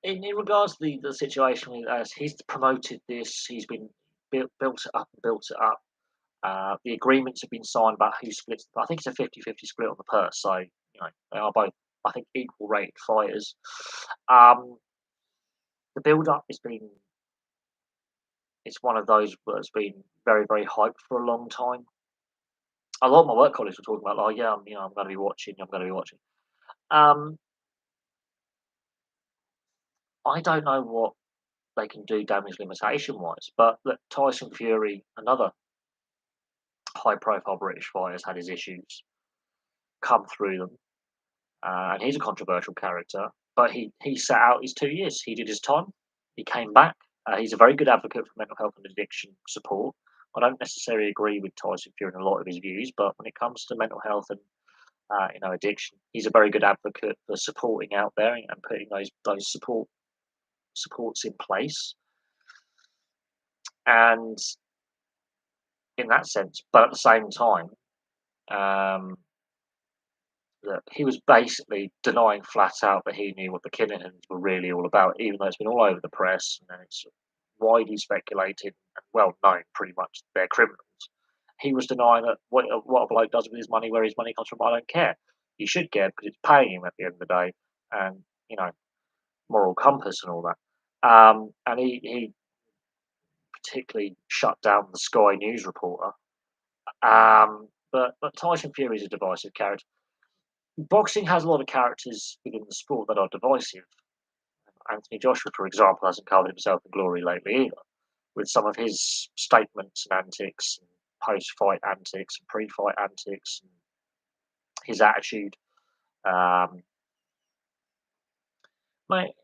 In regards to the situation with us, he's promoted this. He's been built it up and built it up. The agreements have been signed about who splits. I think it's a 50-50 split on the purse. So they are both, I think, equal rated fighters. Um, the build up has been. It's one of those that's been very hyped for a long time. A lot of my work colleagues were talking about, like, yeah, I'm going to be watching. I'm going to be watching. Um, I don't know what they can do damage limitation wise, but look, Tyson Fury, another high profile British fighter, has had his issues come through them, and he's a controversial character. But he sat out his 2 years. He did his time. He came back. He's a very good advocate for mental health and addiction support. I don't necessarily agree with Tyson Fury in a lot of his views, but when it comes to mental health and addiction. He's a very good advocate for supporting out there and putting those supports in place. And in that sense, but at the same time, um, that he was basically denying flat out that he knew what the Kinahans were really all about, even though it's been all over the press and it's widely speculated and well known pretty much they're criminals. He was denying that what a bloke does with his money, where his money comes from, I don't care. You should care because it's paying him at the end of the day, and moral compass and all that. And he particularly shut down the Sky News reporter. But Tyson Fury is a divisive character. Boxing has a lot of characters within the sport that are divisive. Anthony Joshua, for example, hasn't covered himself in glory lately either, with some of his statements and antics, and post-fight antics, and pre-fight antics, and his attitude. Um, mate,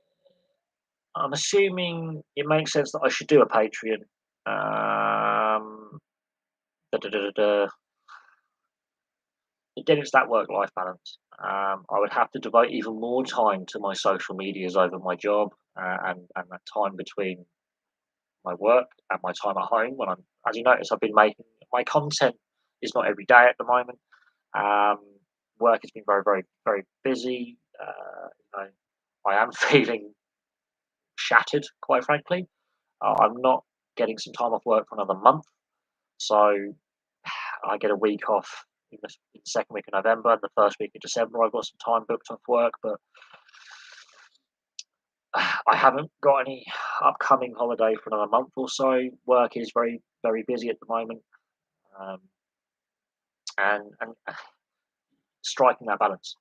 I'm assuming it makes sense that I should do a Patreon. Da, da, da, da, da. Again, it's that work-life balance. I would have to devote even more time to my social medias over my job, and that time between my work and my time at home. When I'm, as you notice, I've been making my content is not every day at the moment. Um, Work has been very, very, very busy. I am feeling shattered, quite frankly. I'm not getting some time off work for another month, so I get a week off in the second week of November and the first week of December. I've got some time booked off work, but I haven't got any upcoming holiday for another month or so. Work is very, very busy at the moment, um, and striking that balance.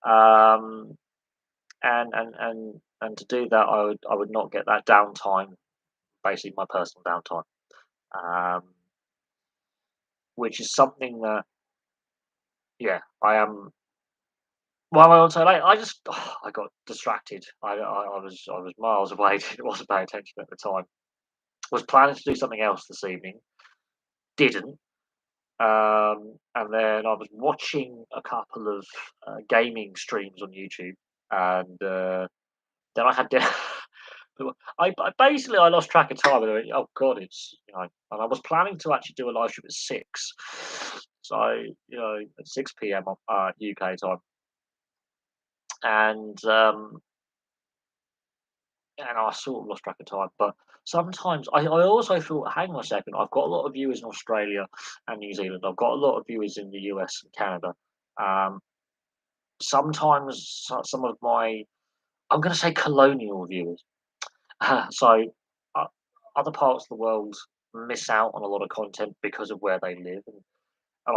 Um, and to do that, I would not get that downtime, basically my personal downtime, um, which is something that, yeah, I am. Well, I won't say late. I just I got distracted. I was miles away. Wasn't paying attention at the time. Was planning to do something else this evening. Didn't. And then I was watching a couple of gaming streams on YouTube, and then I had dinner. I basically I lost track of time. And I went, oh God, and I was planning to actually do a live stream at 6, so at 6 p.m. UK time, and I sort of lost track of time. But sometimes I also thought, hang on a second, I've got a lot of viewers in Australia and New Zealand. I've got a lot of viewers in the US and Canada. Um, Sometimes some of my, I'm going to say colonial viewers, so uh, other parts of the world miss out on a lot of content because of where they live, and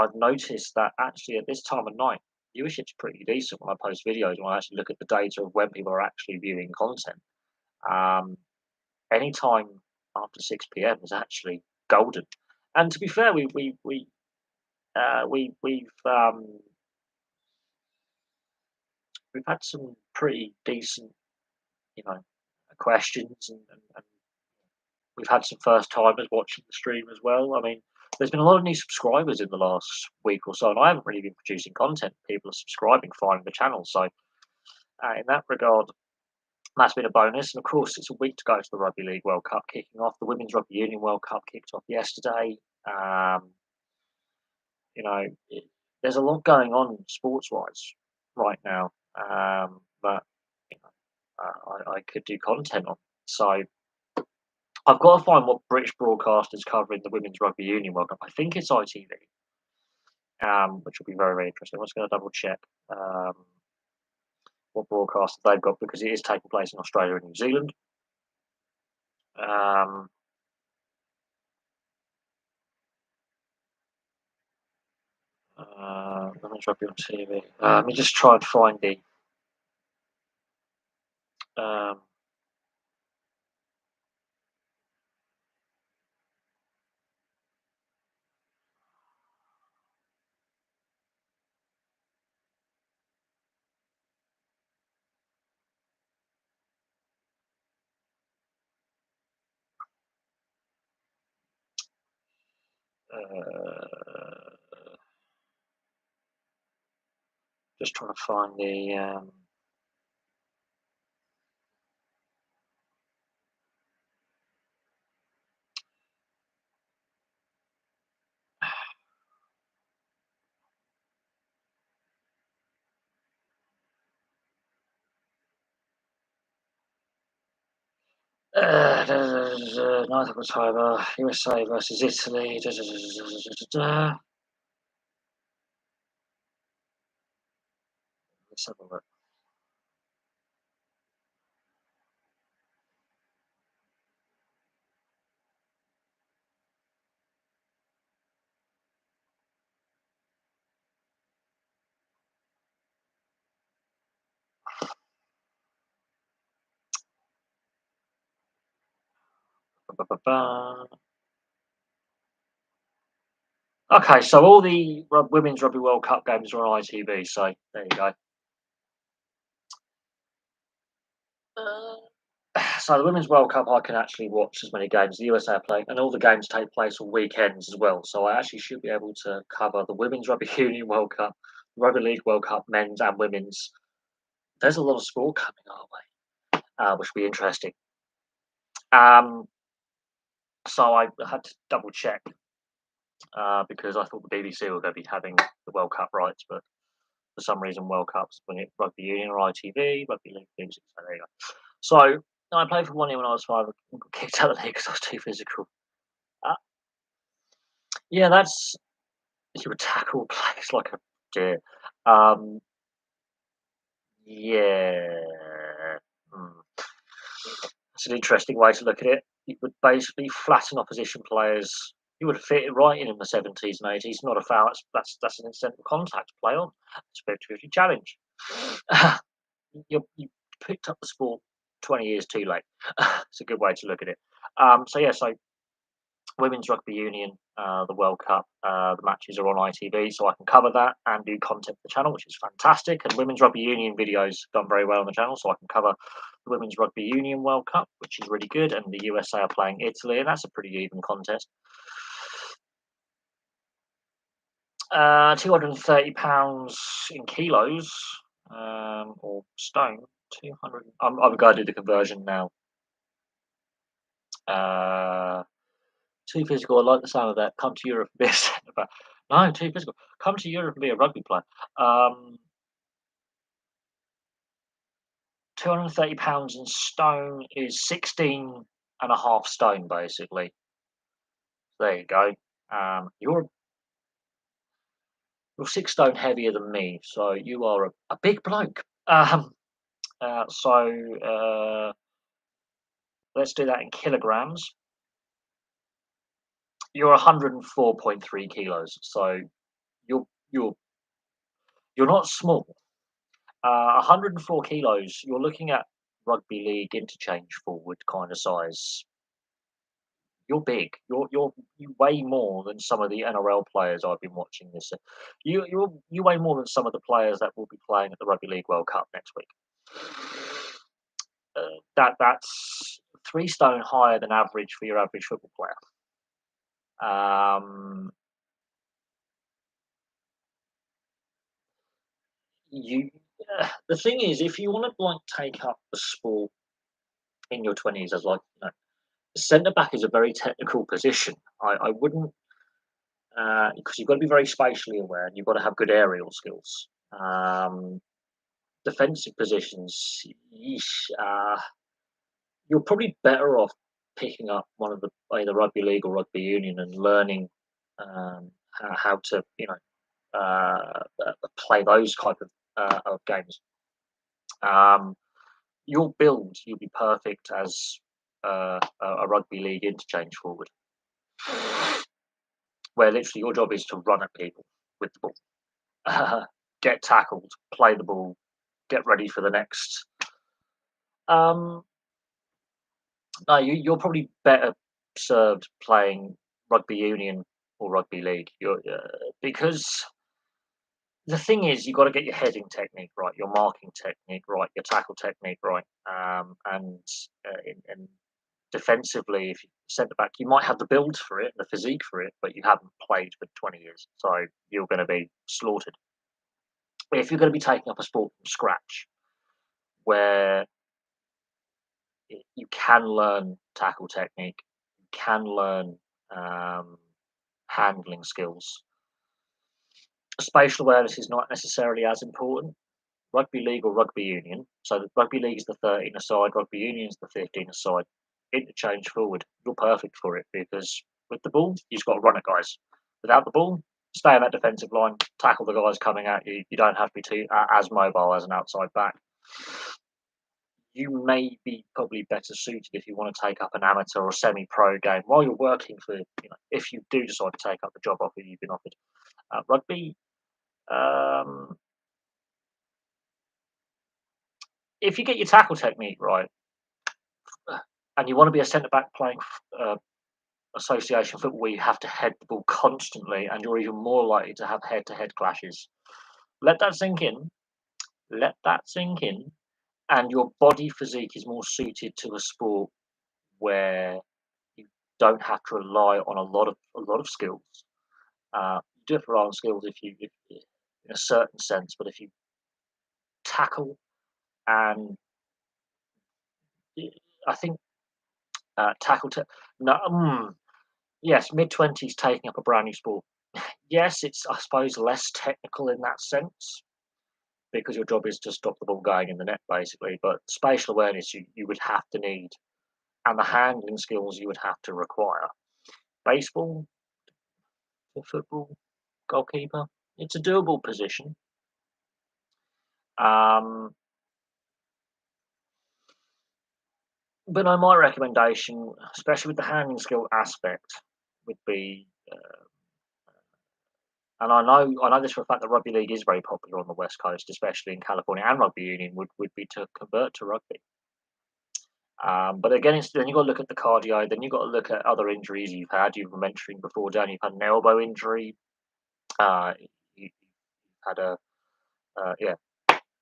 I've noticed that actually at this time of night, viewership's pretty decent when I post videos. When I actually look at the data of when people are actually viewing content, um, anytime after 6 p.m. is actually golden. And to be fair, we've had some pretty decent, you know, questions, and we've had some first timers watching the stream as well. I mean, there's been a lot of new subscribers in the last week or so, and I haven't really been producing content. People are subscribing, finding the channel. So, in that regard, that's been a bonus. And of course, it's a week to go to the Rugby League World Cup kicking off. The Women's Rugby Union World Cup kicked off yesterday. Um, you know, it, there's a lot going on sports wise right now, but you know, I could do content on. So I've got to find what British broadcasters covering the Women's Rugby Union World Cup. I think it's ITV, which will be very, very interesting. I'm just going to double check um, what broadcaster they've got because it is taking place in Australia and New Zealand. Um, Women's Rugby on TV. Let me just try and find the. Um, uh, Just trying to find the. Uh, 9th of October, USA versus Italy. Let's have a look. Okay, so all the Women's Rugby World Cup games are on ITV, so there you go. So the Women's World Cup, I can actually watch as many games the USA are playing, and all the games take place on weekends as well. So I actually should be able to cover the Women's Rugby Union World Cup, Rugby League World Cup, men's and women's. There's a lot of sport coming our way, which will be interesting. Um, so I had to double check because I thought the BBC were going to be having the World Cup rights, but for some reason, World Cups when it Rugby Union or ITV, Rugby League music. So there you go. So I played for 1 year when I was 5. I got kicked out of the league because I was too physical. Uh, yeah, that's you would tackle players like a deer. Um, yeah, mm, it's an interesting way to look at it. You would basically flatten opposition players. You would fit it right in the 70s and 80s. Not a foul. That's an incidental contact to play on. It's a 50 challenge. You picked up the sport 20 years too late. It's a good way to look at it. So Women's Rugby Union, the World Cup, the matches are on ITV, so I can cover that and do content for the channel, which is fantastic. And Women's Rugby Union videos done very well on the channel, so I can cover the Women's Rugby Union World Cup, which is really good. And the USA are playing Italy, and that's a pretty even contest. £230 in kilos or stone. 200. I'm going to do the conversion now. Uh, Too physical. I like the sound of that. Come to Europe and be a centre back. No, too physical. Come to Europe and be a rugby player. 230 pounds in stone is 16.5 stone, basically. There you go. You're 6 stone heavier than me, so you are a big bloke. So let's do that in kilograms. You're 104.3 kilos, so you're you're you're not small. 104 kilos, you're looking at rugby league interchange forward kind of size. You're big. You weigh more than some of the NRL players I've been watching this. You weigh more than some of the players that will be playing at the Rugby League World Cup next week. That's 3 stone higher than average for your average football player. Um, you the thing is, if you want to like take up the sport in your 20s as like centre back is a very technical position. I wouldn't because you've got to be very spatially aware and you've got to have good aerial skills. Defensive positions, yeesh, you're probably better off picking up one of the either rugby league or rugby union and learning how to play those type of games. You'll be perfect as a rugby league interchange forward, where literally your job is to run at people with the ball, get tackled, play the ball, get ready for the next. Um, no, you're probably better served playing rugby union or rugby league. Because the thing is, you've got to get your heading technique right, your marking technique right, your tackle technique right, and defensively, if you centre back, you might have the build for it, the physique for it, but you haven't played for 20 years, so you're going to be slaughtered. if you're going to be taking up a sport from scratch, where you can learn tackle technique, you can learn um, handling skills. Spatial awareness is not necessarily as important. Rugby league or rugby union. So the rugby league is the 13 aside, rugby union is the 15 aside. Interchange forward. You're perfect for it because with the ball, you've got to run it, guys. Without the ball, stay on that defensive line, tackle the guys coming at you. You don't have to be too as mobile as an outside back. You may be probably better suited if you want to take up an amateur or semi-pro game while you're working for, if you do decide to take up the job offer you've been offered. Rugby, um, if you get your tackle technique right, and you want to be a centre back playing uh, association football where you have to head the ball constantly, and you're even more likely to have head-to-head clashes. Let that sink in. Let that sink in, and your body physique is more suited to a sport where you don't have to rely on a lot of skills. You do have to rely on skills if in a certain sense, but if you tackle and I think tackle to no, yes, mid-20s taking up a brand new sport. Yes, it's I suppose less technical in that sense because your job is to stop the ball going in the net basically. But spatial awareness you would have to need, and the handling skills you would have to require. Baseball, football, goalkeeper. It's a doable position. Um, but no, my recommendation, especially with the handling skill aspect, would be, and I know this for a fact that rugby league is very popular on the west coast, especially in California, and rugby union would be to convert to rugby. But again, then you've got to look at the cardio. Then you've got to look at other injuries you've had. You were mentioning before, Dan, you've had an elbow injury. You've had yeah,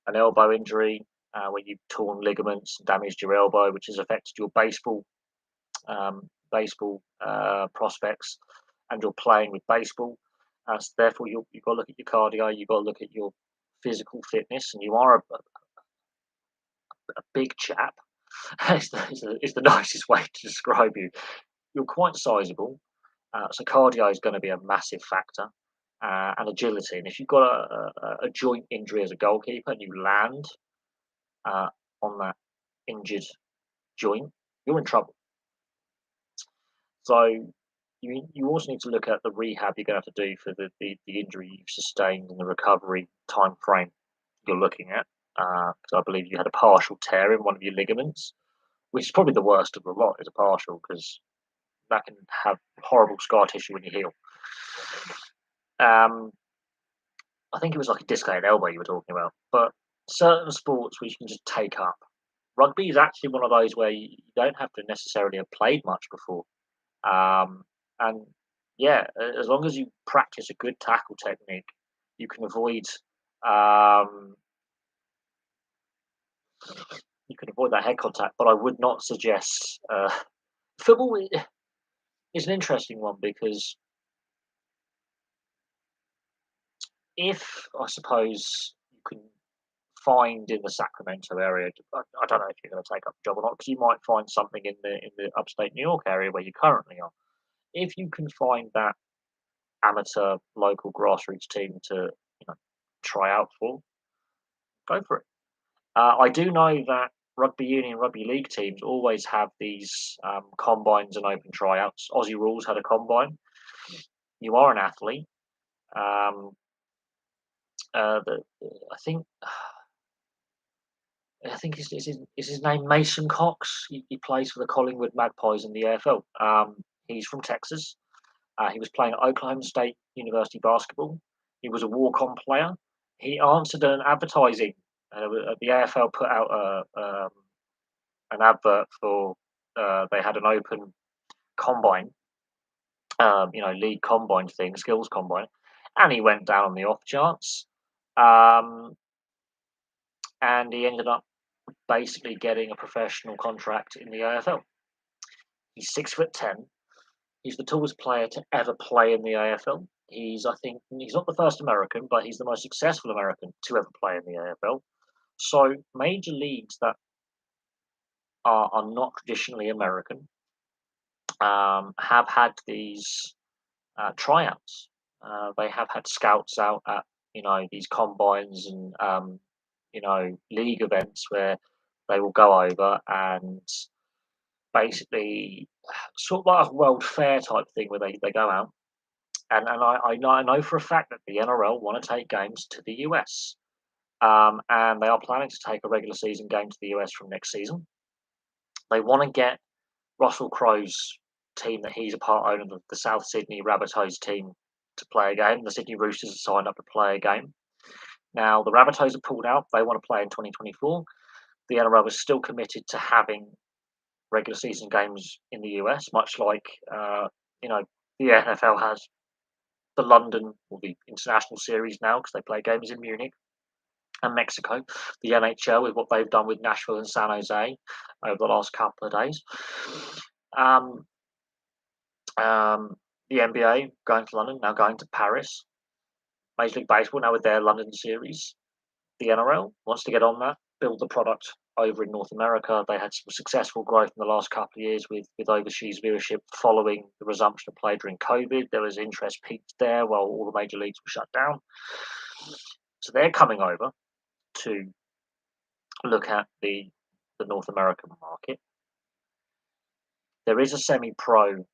an elbow injury where you've torn ligaments, damaged your elbow, which has affected your baseball prospects, and you're playing with baseball. So therefore, you've got to look at your cardio. You've got to look at your physical fitness, and you are a big chap. It's the nicest way to describe you. You're quite sizable, so cardio is going to be a massive factor, and agility. And if you've got a joint injury as a goalkeeper and you land uh, on that injured joint, you're in trouble. So you also need to look at the rehab you're going to have to do for the injury you've sustained and the recovery time frame you're looking at. Because I believe you had a partial tear in one of your ligaments, which is probably the worst of the lot, is a partial, because that can have horrible scar tissue when you heal. Um, I think it was like a dislocated elbow you were talking about, but certain sports which you can just take up. Rugby is actually one of those where you don't have to necessarily have played much before. And yeah, as long as you practice a good tackle technique, you can avoid um, that head contact. But I would not suggest football is an interesting one because if I suppose you can find in the Sacramento area, I don't know if you're going to take up the job or not because you might find something in the upstate New York area where you currently are. If you can find that amateur local grassroots team to try out for, go for it. I do know that rugby union, rugby league teams always have these combines and open tryouts. Aussie Rules had a combine. You are an athlete. Um, the, I think is his name Mason Cox. He plays for the Collingwood Magpies in the AFL. He's from Texas. He was playing at Oklahoma State University basketball. He was a walk-on player. He answered an advertising. The AFL put out an advert for. They had an open combine, league combine thing, skills combine, and he went down on the off chance, um, and he ended up basically getting a professional contract in the AFL. He's 6'10". He's the tallest player to ever play in the AFL. I think, he's not the first American, but he's the most successful American to ever play in the AFL. So major leagues that are not traditionally American have had these tryouts. They have had scouts out at these combines and league events where they will go over and basically sort of like a World Fair type thing where they go out I know for a fact that the NRL want to take games to the US. And they are planning to take a regular season game to the US from next season. They want to get Russell Crowe's team that he's a part owner of, the South Sydney Rabbitohs team, to play a game. The Sydney Roosters have signed up to play a game. Now, the Rabbitohs have pulled out. They want to play in 2024. The NRL is still committed to having regular season games in the US, much like, the NFL has the London or the international series now because they play games in Munich and Mexico. The NHL with what they've done with Nashville and San Jose over the last couple of days. Um, the NBA going to London, now going to Paris. Major League Baseball now with their London series. The NRL wants to get on that, build the product over in North America. They had some successful growth in the last couple of years with overseas viewership following the resumption of play during COVID. There was interest peaked there while all the major leagues were shut down. So they're coming over to look at the North American market. There is a semi-pro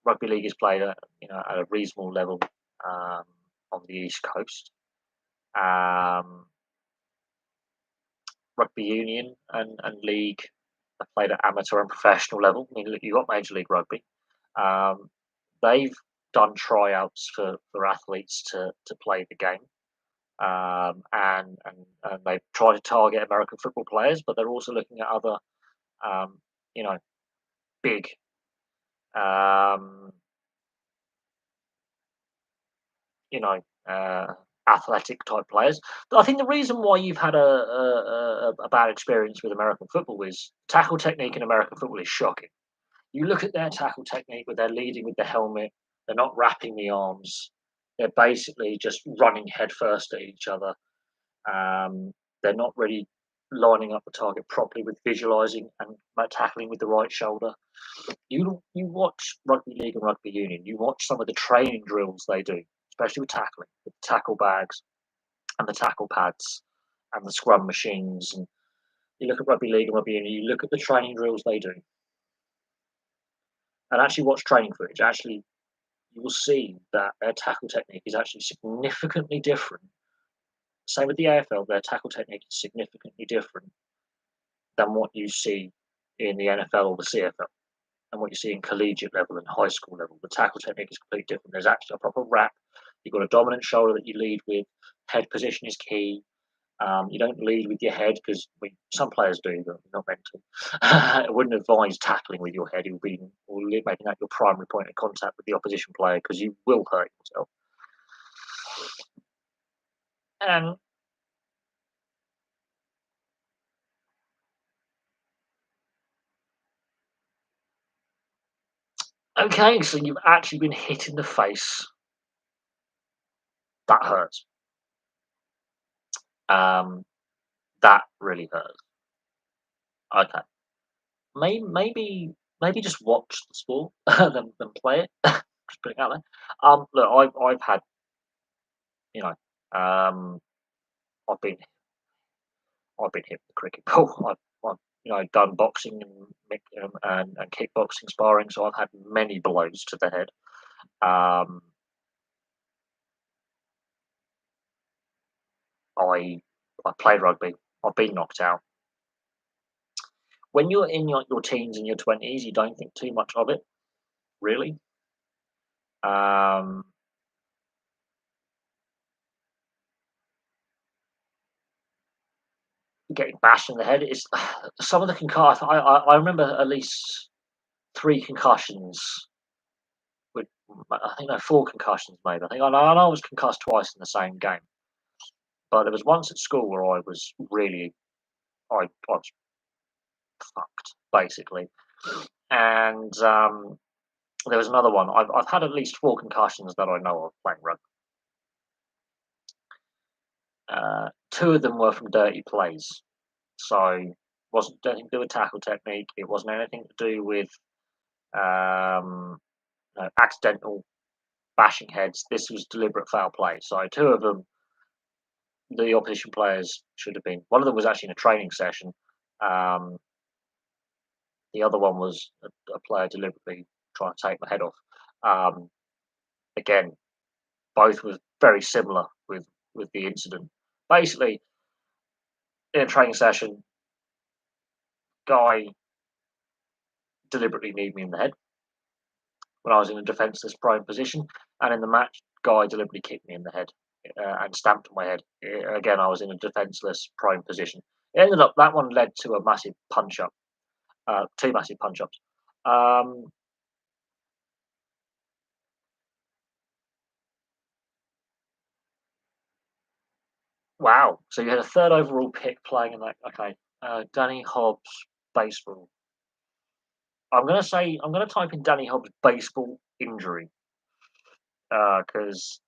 rugby league is played at a reasonable level on the East Coast. Rugby union and league are played at amateur and professional level. I mean, look, you've got Major League Rugby. They've done tryouts for athletes to play the game. And they've tried to target American football players, but they're also looking at other, big, um, athletic type players. But I think the reason why you've had a bad experience with American football is tackle technique in American football is shocking. You look at their tackle technique where they're leading with the helmet, they're not wrapping the arms, they're basically just running headfirst at each other. They're not really lining up the target properly with visualizing and tackling with the right shoulder. You watch rugby league and rugby union. You watch some of the training drills they do, especially with tackling, with the tackle bags and the tackle pads and the scrum machines. And you look at rugby league and rugby union. You look at the training drills they do, and actually watch training footage. Actually, you will see that their tackle technique is actually significantly different. Same with the AFL, their tackle technique is significantly different than what you see in the NFL or the CFL and what you see in collegiate level and high school level. The tackle technique is completely different. There's actually a proper wrap. You've got a dominant shoulder that you lead with. Head position is key. You don't lead with your head because some players do, but not meant to. I wouldn't advise tackling with your head. You'll be making that your primary point of contact with the opposition player because you will hurt yourself. And okay, so you've actually been hit in the face. That hurts. Um, that really hurts. Okay, maybe just watch the sport than play it. Just putting it out there. Look, I've had you know, um, I've been hit with a cricket ball. I've done boxing and kickboxing sparring, so I've had many blows to the head. Um, I I played rugby. I've been knocked out. When you're in your teens and your 20s, you don't think too much of it, really. Um, Getting bashed in the head is some of the concussions. I remember at least three concussions. With I think no, four concussions maybe. I know I was concussed twice in the same game, but there was once at school where I was really I was fucked basically, and There was another one. I've had at least 4 concussions that I know of playing rugby. 2 of them were from dirty plays, so wasn't anything to do with tackle technique. It wasn't anything to do with accidental bashing heads. This was deliberate foul play. So 2 of them, the opposition players should have been. One of them was actually in a training session. Um, the other one was a player deliberately trying to take my head off. Um, again, both were very similar with the incident. Basically, in a training session, guy deliberately kneed me in the head when I was in a defenceless prone position, and in the match, guy deliberately kicked me in the head and stamped on my head. Again, I was in a defenceless prone position. It ended up that one led to a massive punch up, 2 massive punch ups. Um, wow! So you had a third overall pick playing in that. Okay, Danny Hobbs baseball. I'm gonna type in Danny Hobbs baseball injury because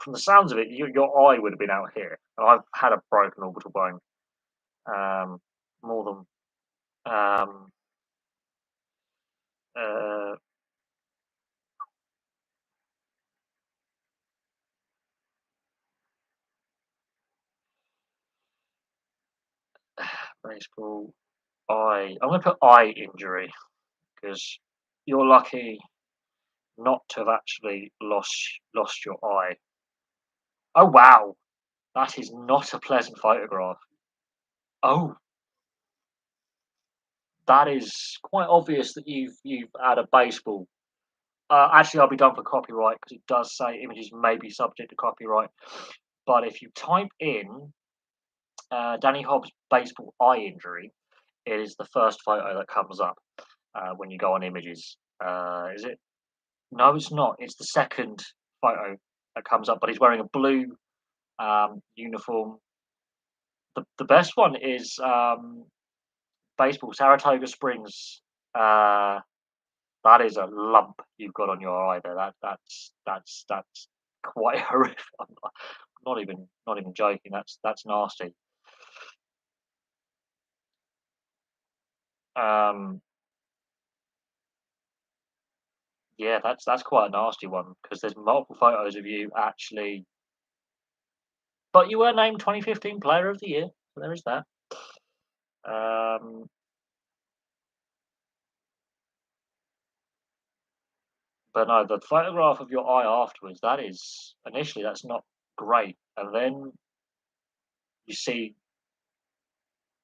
from the sounds of it, your eye would have been out here. And I've had a broken orbital bone, um, more than uh, baseball eye. I'm gonna put eye injury because you're lucky not to have actually lost your eye. Oh wow, that is not a pleasant photograph. Oh, that is quite obvious that you've had a baseball. Actually, I'll be done for copyright because it does say images may be subject to copyright. But if you type in Danny Hobbs baseball eye injury, it is the first photo that comes up when you go on images. Is it? No, it's not. It's the second photo that comes up, but he's wearing a blue uniform. The best one is baseball, Saratoga Springs. That is a lump you've got on your eye there. That's quite horrific. I'm not even joking. That's nasty. Um, yeah, that's quite a nasty one because there's multiple photos of you actually. But you were named 2015 Player of the Year, so there is that. Um, but no, the photograph of your eye afterwards, that is initially that's not great, and then you see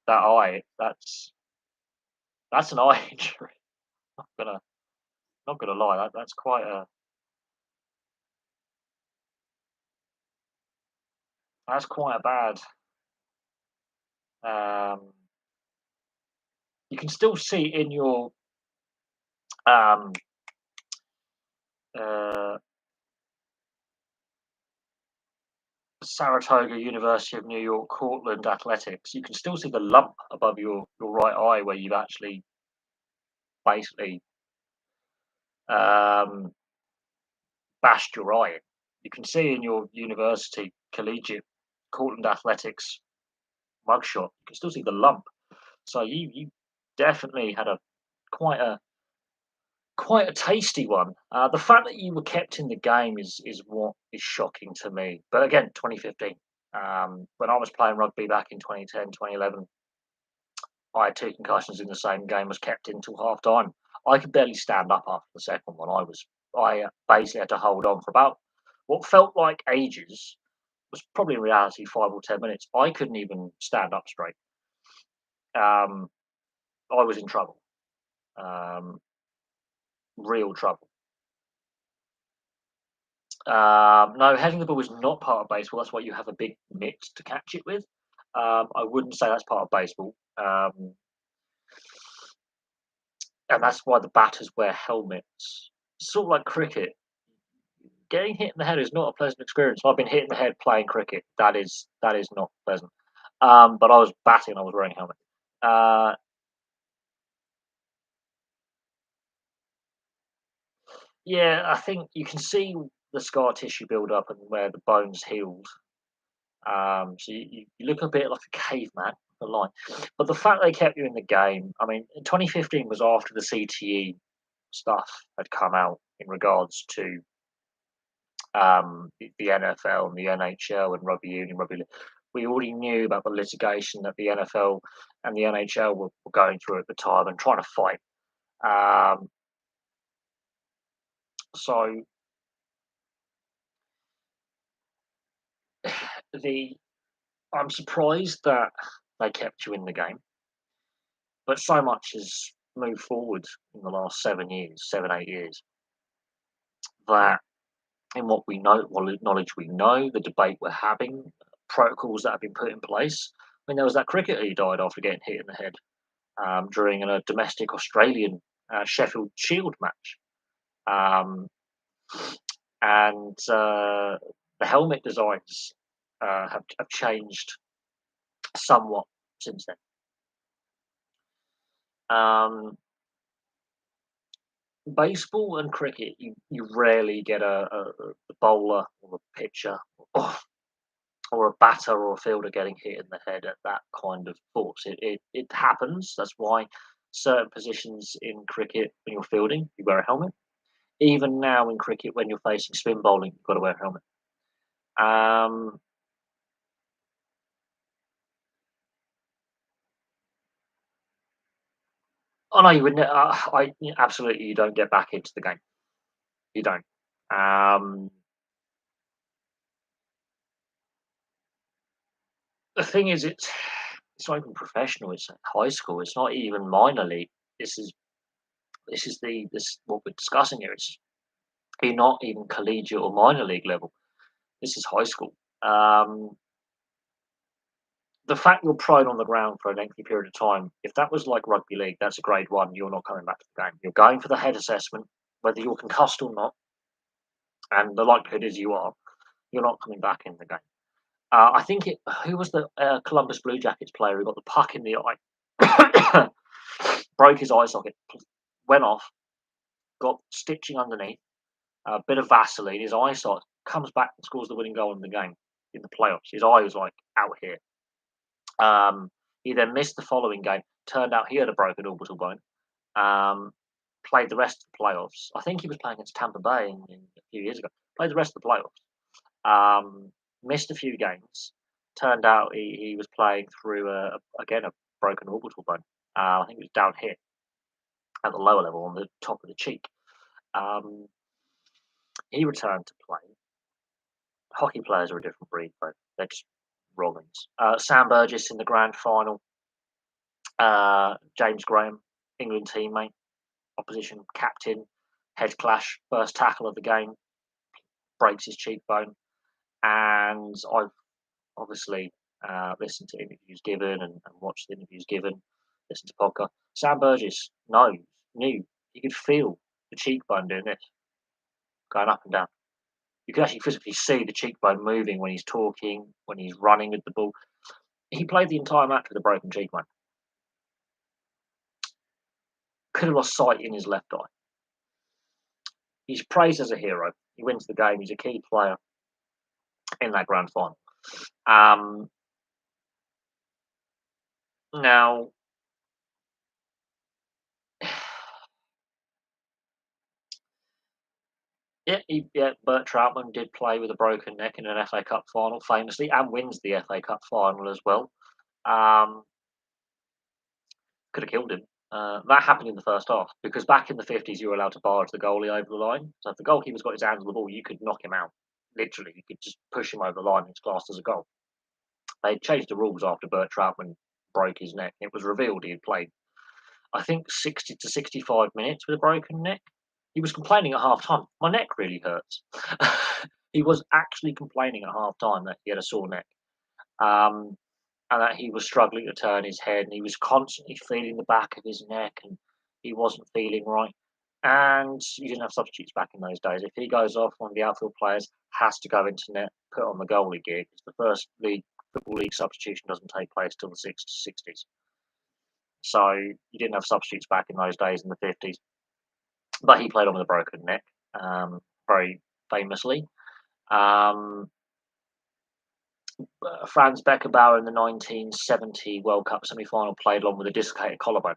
that eye. That's an eye injury. Not gonna not gonna lie, that's quite a bad. Um, you can still see in your um, uh, Saratoga University of New York Cortland Athletics. You can still see the lump above your right eye where you've actually basically um, bashed your eye in. You can see in your university collegiate Cortland Athletics mugshot. You can still see the lump. So you definitely had a quite a quite a tasty one. The fact that you were kept in the game is what is shocking to me. But again, 2015. When I was playing rugby back in 2010, 2011, I had 2 concussions in the same game, was kept in till half time. I could barely stand up after the second one. I basically had to hold on for about what felt like ages, was probably in reality 5 or 10 minutes. I couldn't even stand up straight. Um, I was in trouble, um, real trouble. No, heading the ball is not part of baseball. That's why you have a big mitt to catch it with. I wouldn't say that's part of baseball, and that's why the batters wear helmets. Sort of like cricket. Getting hit in the head is not a pleasant experience. I've been hit in the head playing cricket. That is not pleasant. But I was batting. I was wearing a helmet. Uh, Yeah, I think you can see the scar tissue build up and where the bones healed. So you look a bit like a caveman, the line. But the fact they kept you in the game, I mean, 2015 was after the CTE stuff had come out in regards to the NFL and the NHL and rugby union, rugby league. We already knew about the litigation that the NFL and the NHL were going through at the time and trying to fight. Um, so the I'm surprised that they kept you in the game, but so much has moved forward in the last 7 years, 8 years, that in what we know, what knowledge we know, the debate we're having, protocols that have been put in place. I mean, there was that cricketer who died after getting hit in the head during a domestic Australian Sheffield Shield match. Um, and the helmet designs have changed somewhat since then. Um, Baseball and cricket, you rarely get a bowler or a pitcher or a batter or a fielder getting hit in the head at that kind of force. It happens. That's why certain positions in cricket, when you're fielding, you wear a helmet. Even now in cricket, when you're facing spin bowling, you've got to wear a helmet. Um, oh no, you wouldn't. Absolutely, you don't get back into the game. You don't. Um, the thing is, it's not even professional. It's high school. It's not even minor league. This is this what we're discussing here. It's you're not even collegiate or minor league level. This is high school. Um, the fact you're prone on the ground for a lengthy period of time, if that was like rugby league, that's a grade one. You're not coming back to the game. You're going for the head assessment, whether you're concussed or not, and the likelihood is you are. You're not coming back in the game. I think it. Who was the Columbus Blue Jackets player who got the puck in the eye, broke his eye socket, went off, got stitching underneath, a bit of Vaseline. His eye socket comes back and scores the winning goal in the game in the playoffs. His eye was like out here. He then missed the following game. Turned out he had a broken orbital bone. Um, Played the rest of the playoffs. I think he was playing against Tampa Bay a few years ago. Played the rest of the playoffs. Missed a few games. Turned out he was playing through again a broken orbital bone. I think it was down here at the lower level on the top of the cheek. Um, he returned to play. Hockey players are a different breed, though. They're just Robins. Sam Burgess in the grand final. James Graham, England teammate, opposition captain, head clash, first tackle of the game, breaks his cheekbone. And I've obviously listened to interviews given and watched the interviews given, listened to podcast. Sam Burgess knew, he could feel the cheekbone doing this, going up and down. You can actually physically see the cheekbone moving when he's talking, when he's running with the ball. He played the entire match with a broken cheekbone. Could have lost sight in his left eye. He's praised as a hero. He wins the game. He's a key player in that grand final. Um, Now, yeah, Bert Troutman did play with a broken neck in an FA Cup final, famously, and wins the FA Cup final as well. Um, could have killed him. That happened in the first half because back in the 50s, you were allowed to barge the goalie over the line. So if the goalkeeper's got his hands on the ball, you could knock him out. Literally, you could just push him over the line and it's classed as a goal. They changed the rules after Bert Troutman broke his neck. It was revealed he had played, I think, 60 to 65 minutes with a broken neck. He was complaining at half time. My neck really hurts. He was actually complaining at half time that he had a sore neck. Um, and that he was struggling to turn his head and he was constantly feeling the back of his neck and he wasn't feeling right. And you didn't have substitutes back in those days. If he goes off, one of the outfield players has to go into net, put on the goalie gear because the first league football league substitution doesn't take place till the 60s. So you didn't have substitutes back in those days in the 50s. But he played on with a broken neck. very famously. Um, Franz Beckenbauer in the 1970 World Cup semi-final played along with a dislocated collarbone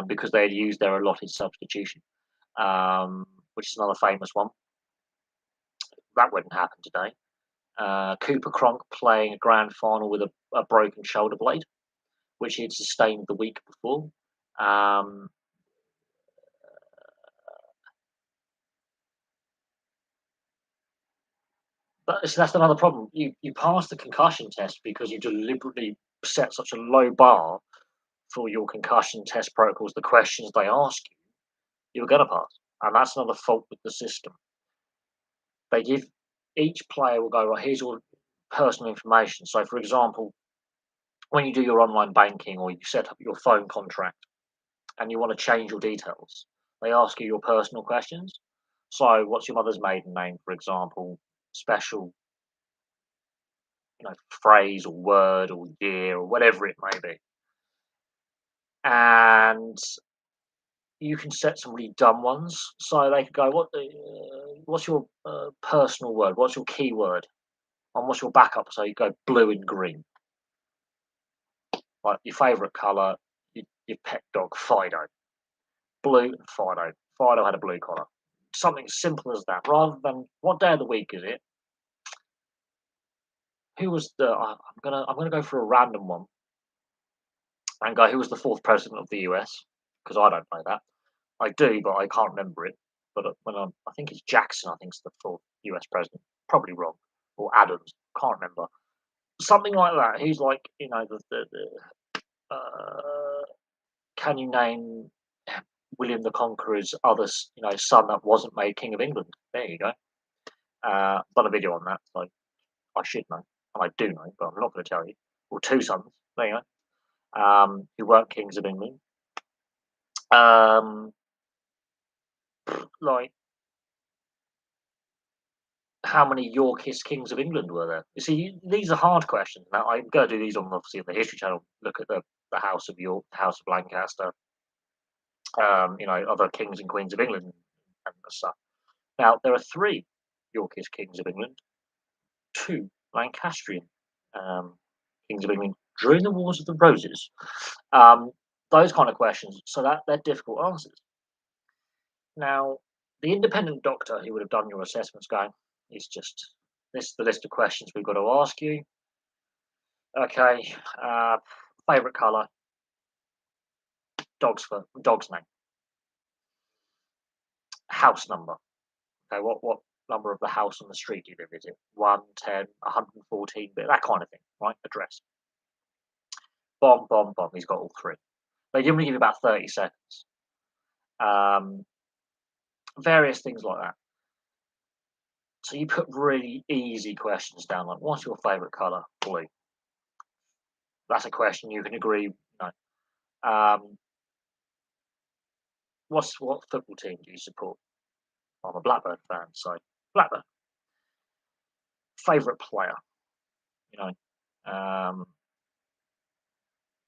because they had used their allotted substitution, which is another famous one. That wouldn't happen today. Cooper Cronk playing a grand final with a broken shoulder blade, which he had sustained the week before. Um, but so that's another problem. You pass the concussion test because you deliberately set such a low bar for your concussion test protocols, the questions they ask you, you're going to pass. And that's another fault with the system. They give each player will go, right, here's your personal information. So, for example, when you do your online banking or you set up your phone contract and you want to change your details, they ask you your personal questions. So, what's your mother's maiden name, for example? Special, phrase or word or year or whatever it may be. And you can set some really dumb ones. So they could go, what's your personal word? What's your keyword? And what's your backup? So you go blue and green. Like your favourite colour, your pet dog, Fido. Blue and Fido. Fido had a blue collar. Something simple as that, rather than what day of the week is it? Who was the? I'm gonna go for a random one and go. Who was the fourth president of the US? Because I don't know that. I do, but I can't remember it. But I think it's Jackson. I think it's the fourth US president. Probably wrong. Or Adams. Can't remember. Something like that. He's like, can you name William the Conqueror's other, son that wasn't made King of England? There you go. Done a video on that, so I should know, and I do know, but I'm not going to tell you. Or two sons. There you go. Who weren't kings of England. Like, how many Yorkist kings of England were there? You see, these are hard questions. Now, I'm going to do these on obviously the History Channel. Look at the House of York, the House of Lancaster, other kings and queens of England and stuff. Now, there are three Yorkist kings of England, two Lancastrian kings of England during the Wars of the Roses. Those kind of questions. So that they're difficult answers. Now, the independent doctor who would have done your assessments going, it's just this is the list of questions we've got to ask you. Okay, favorite color, dog's name, house number. Okay, what number of the house on the street you live? Is it 1, 10, 114, that kind of thing, right? Address. Bomb, bomb, bomb. He's got all three. They generally give you about 30 seconds. Various things like that. So you put really easy questions down, like what's your favourite colour? Blue. That's a question you can agree. No. What football team do you support? I'm a Blackburn fan, so Blackburn. Favourite player, you know,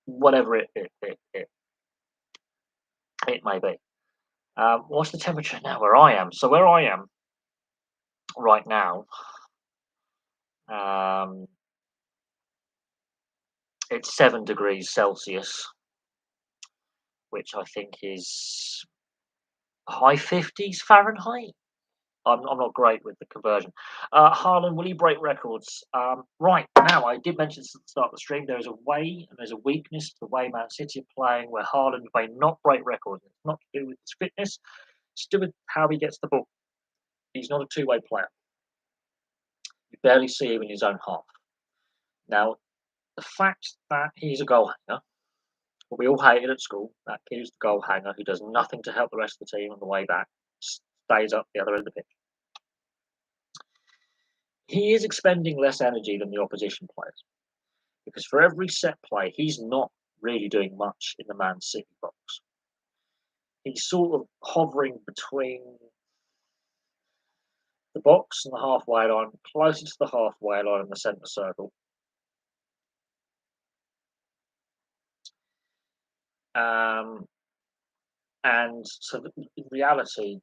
whatever it may be. What's the temperature now where I am? So where I am right now, it's 7 degrees Celsius, which I think is high 50s Fahrenheit. I'm not great with the conversion. Haaland, will he break records? Right now, I did mention at the start of the stream, there is a way and there's a weakness to the way Man City are playing where Haaland may not break records. It's not to do with his fitness, it's to do with how he gets the ball. He's not a two-way player. You barely see him in his own half. Now, the fact that he's a goal hanger, what we all hated at school, that kid who's the goal hanger who does nothing to help the rest of the team on the way back, stays up the other end of the pitch. He is expending less energy than the opposition players because for every set play, he's not really doing much in the Man City box. He's sort of hovering between the box and the halfway line, closer to the halfway line in the centre circle. And so in reality,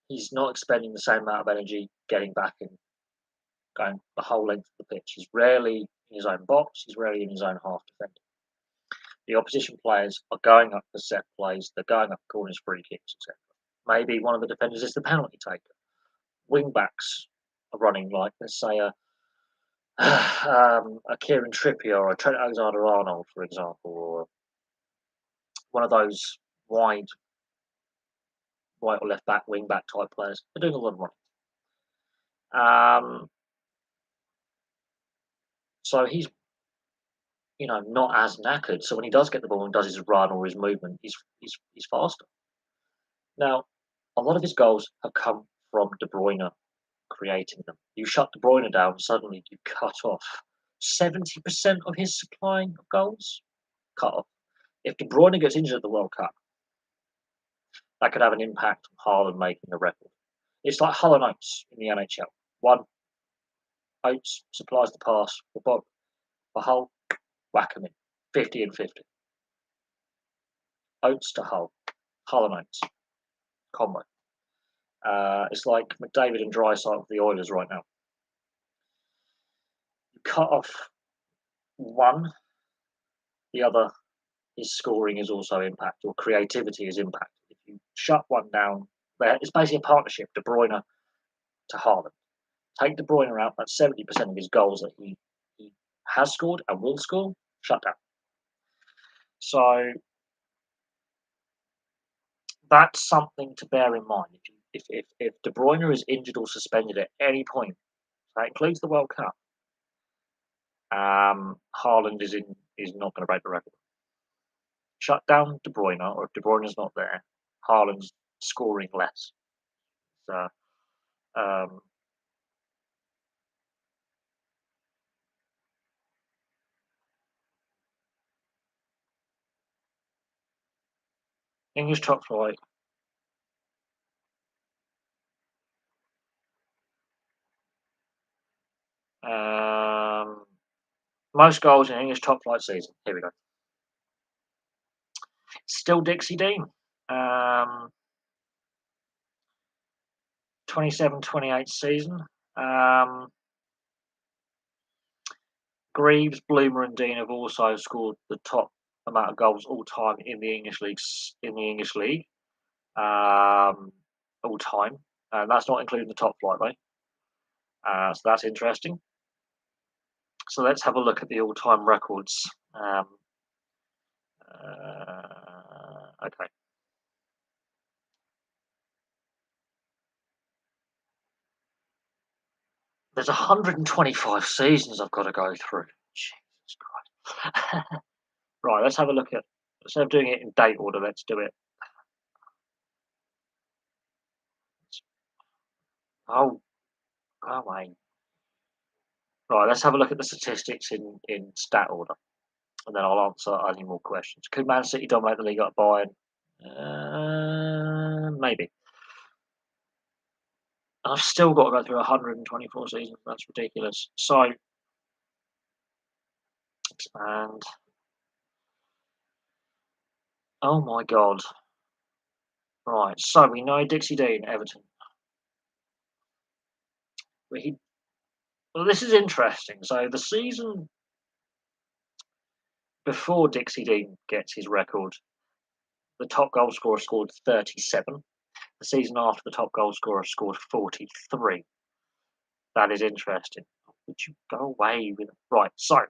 He's not expending the same amount of energy getting back and going the whole length of the pitch. He's rarely in his own box. He's rarely in his own half defending. The opposition players are going up for set plays. They're going up corners, free kicks, etc. Maybe one of the defenders is the penalty taker. Wing backs are running like, let's say, a Kieran Trippier or a Trent Alexander-Arnold, for example, or one of those wide right or left back, wing back type players. They're doing a lot of running. So he's not as knackered. So when he does get the ball and does his run or his movement, he's faster. Now, a lot of his goals have come from De Bruyne creating them. You shut De Bruyne down, suddenly you cut off 70% of his supply of goals. Cut off. If De Bruyne gets injured at the World Cup, that could have an impact on Haaland making a record. It's like Hull and Oates in the NHL. One, Oates supplies the pass for Bob. For Hull, whack him in. 50 and 50. Oates to Hull. Hull and Oates. Combo. It's like McDavid and Drysdale for the Oilers right now. You cut off one, the other, his scoring is also impacted, or creativity is impacted. If you shut one down, it's basically a partnership, De Bruyne to Haaland. Take De Bruyne out, that's 70% of his goals that he has scored and will score, shut down. So that's something to bear in mind. If De Bruyne is injured or suspended at any point, that includes the World Cup, Haaland is not going to break the record. Shut down De Bruyne, or if De Bruyne is not there, Haaland's scoring less. So, English top flight. Most goals in English top flight season. Here we go. Still Dixie Dean. 27-28 season. Greaves, Bloomer, and Dean have also scored the top amount of goals all time in the English league. All time. That's not including the top flight though. So that's interesting. So let's have a look at the all-time records. Okay. There's 125 seasons I've got to go through. Jesus Christ. Right, let's have a look at. Instead of doing it in date order, let's do it. Oh, go away. Right, let's have a look at the statistics in stat order, and then I'll answer any more questions. Could Man City dominate the league at Bayern? Maybe. I've still got to go through 124 seasons. That's ridiculous. So, expand. Oh my god. Right, so we know Dixie Dean, Everton. Well, this is interesting. So the season before Dixie Dean gets his record, the top goal scorer scored 37. The season after, the top goal scorer scored 43. That is interesting. Would you go away with it? Right, so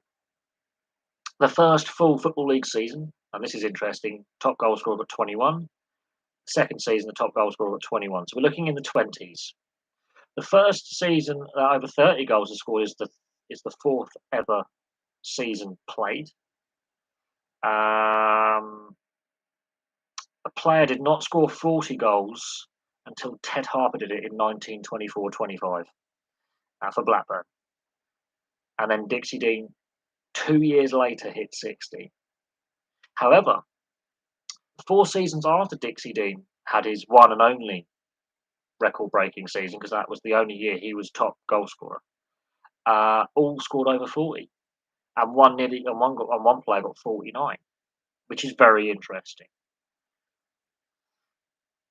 the first full Football League season, and this is interesting, top goal scorer got 21. Second season, the top goal scorer got 21. So we're looking in the 20s. The first season over 30 goals is scored is the fourth ever season played. A player did not score 40 goals until Ted Harper did it in 1924-25 for Blackburn. And then Dixie Dean, 2 years later, hit 60. However, 4 seasons after Dixie Dean had his one and only record-breaking season, because that was the only year he was top goal scorer, all scored over 40. And one player got 49, which is very interesting.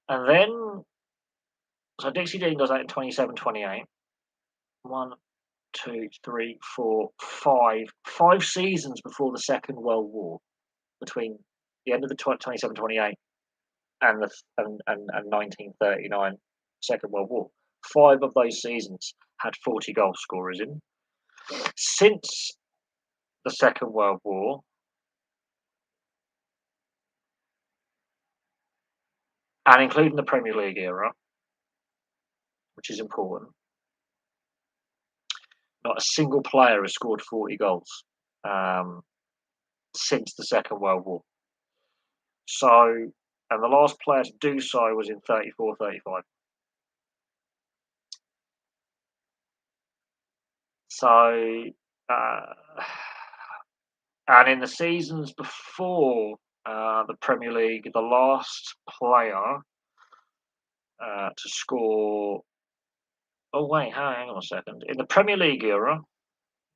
And then So Dixie Dean does that in 27-28. 1, 2, 3, 4, 5. 5 seasons before the Second World War, between the end of the 27-28 and the and 1939 Second World War. 5 of those seasons had 40 goal scorers in. Since the Second World War, and including the Premier League era, which is important, not a single player has scored 40 goals um, since the Second World War. So, and the last player to do so was in 34-35. So, uh, and in the seasons before the Premier League, the last player to score. Oh wait, hang on a second. In the Premier League era,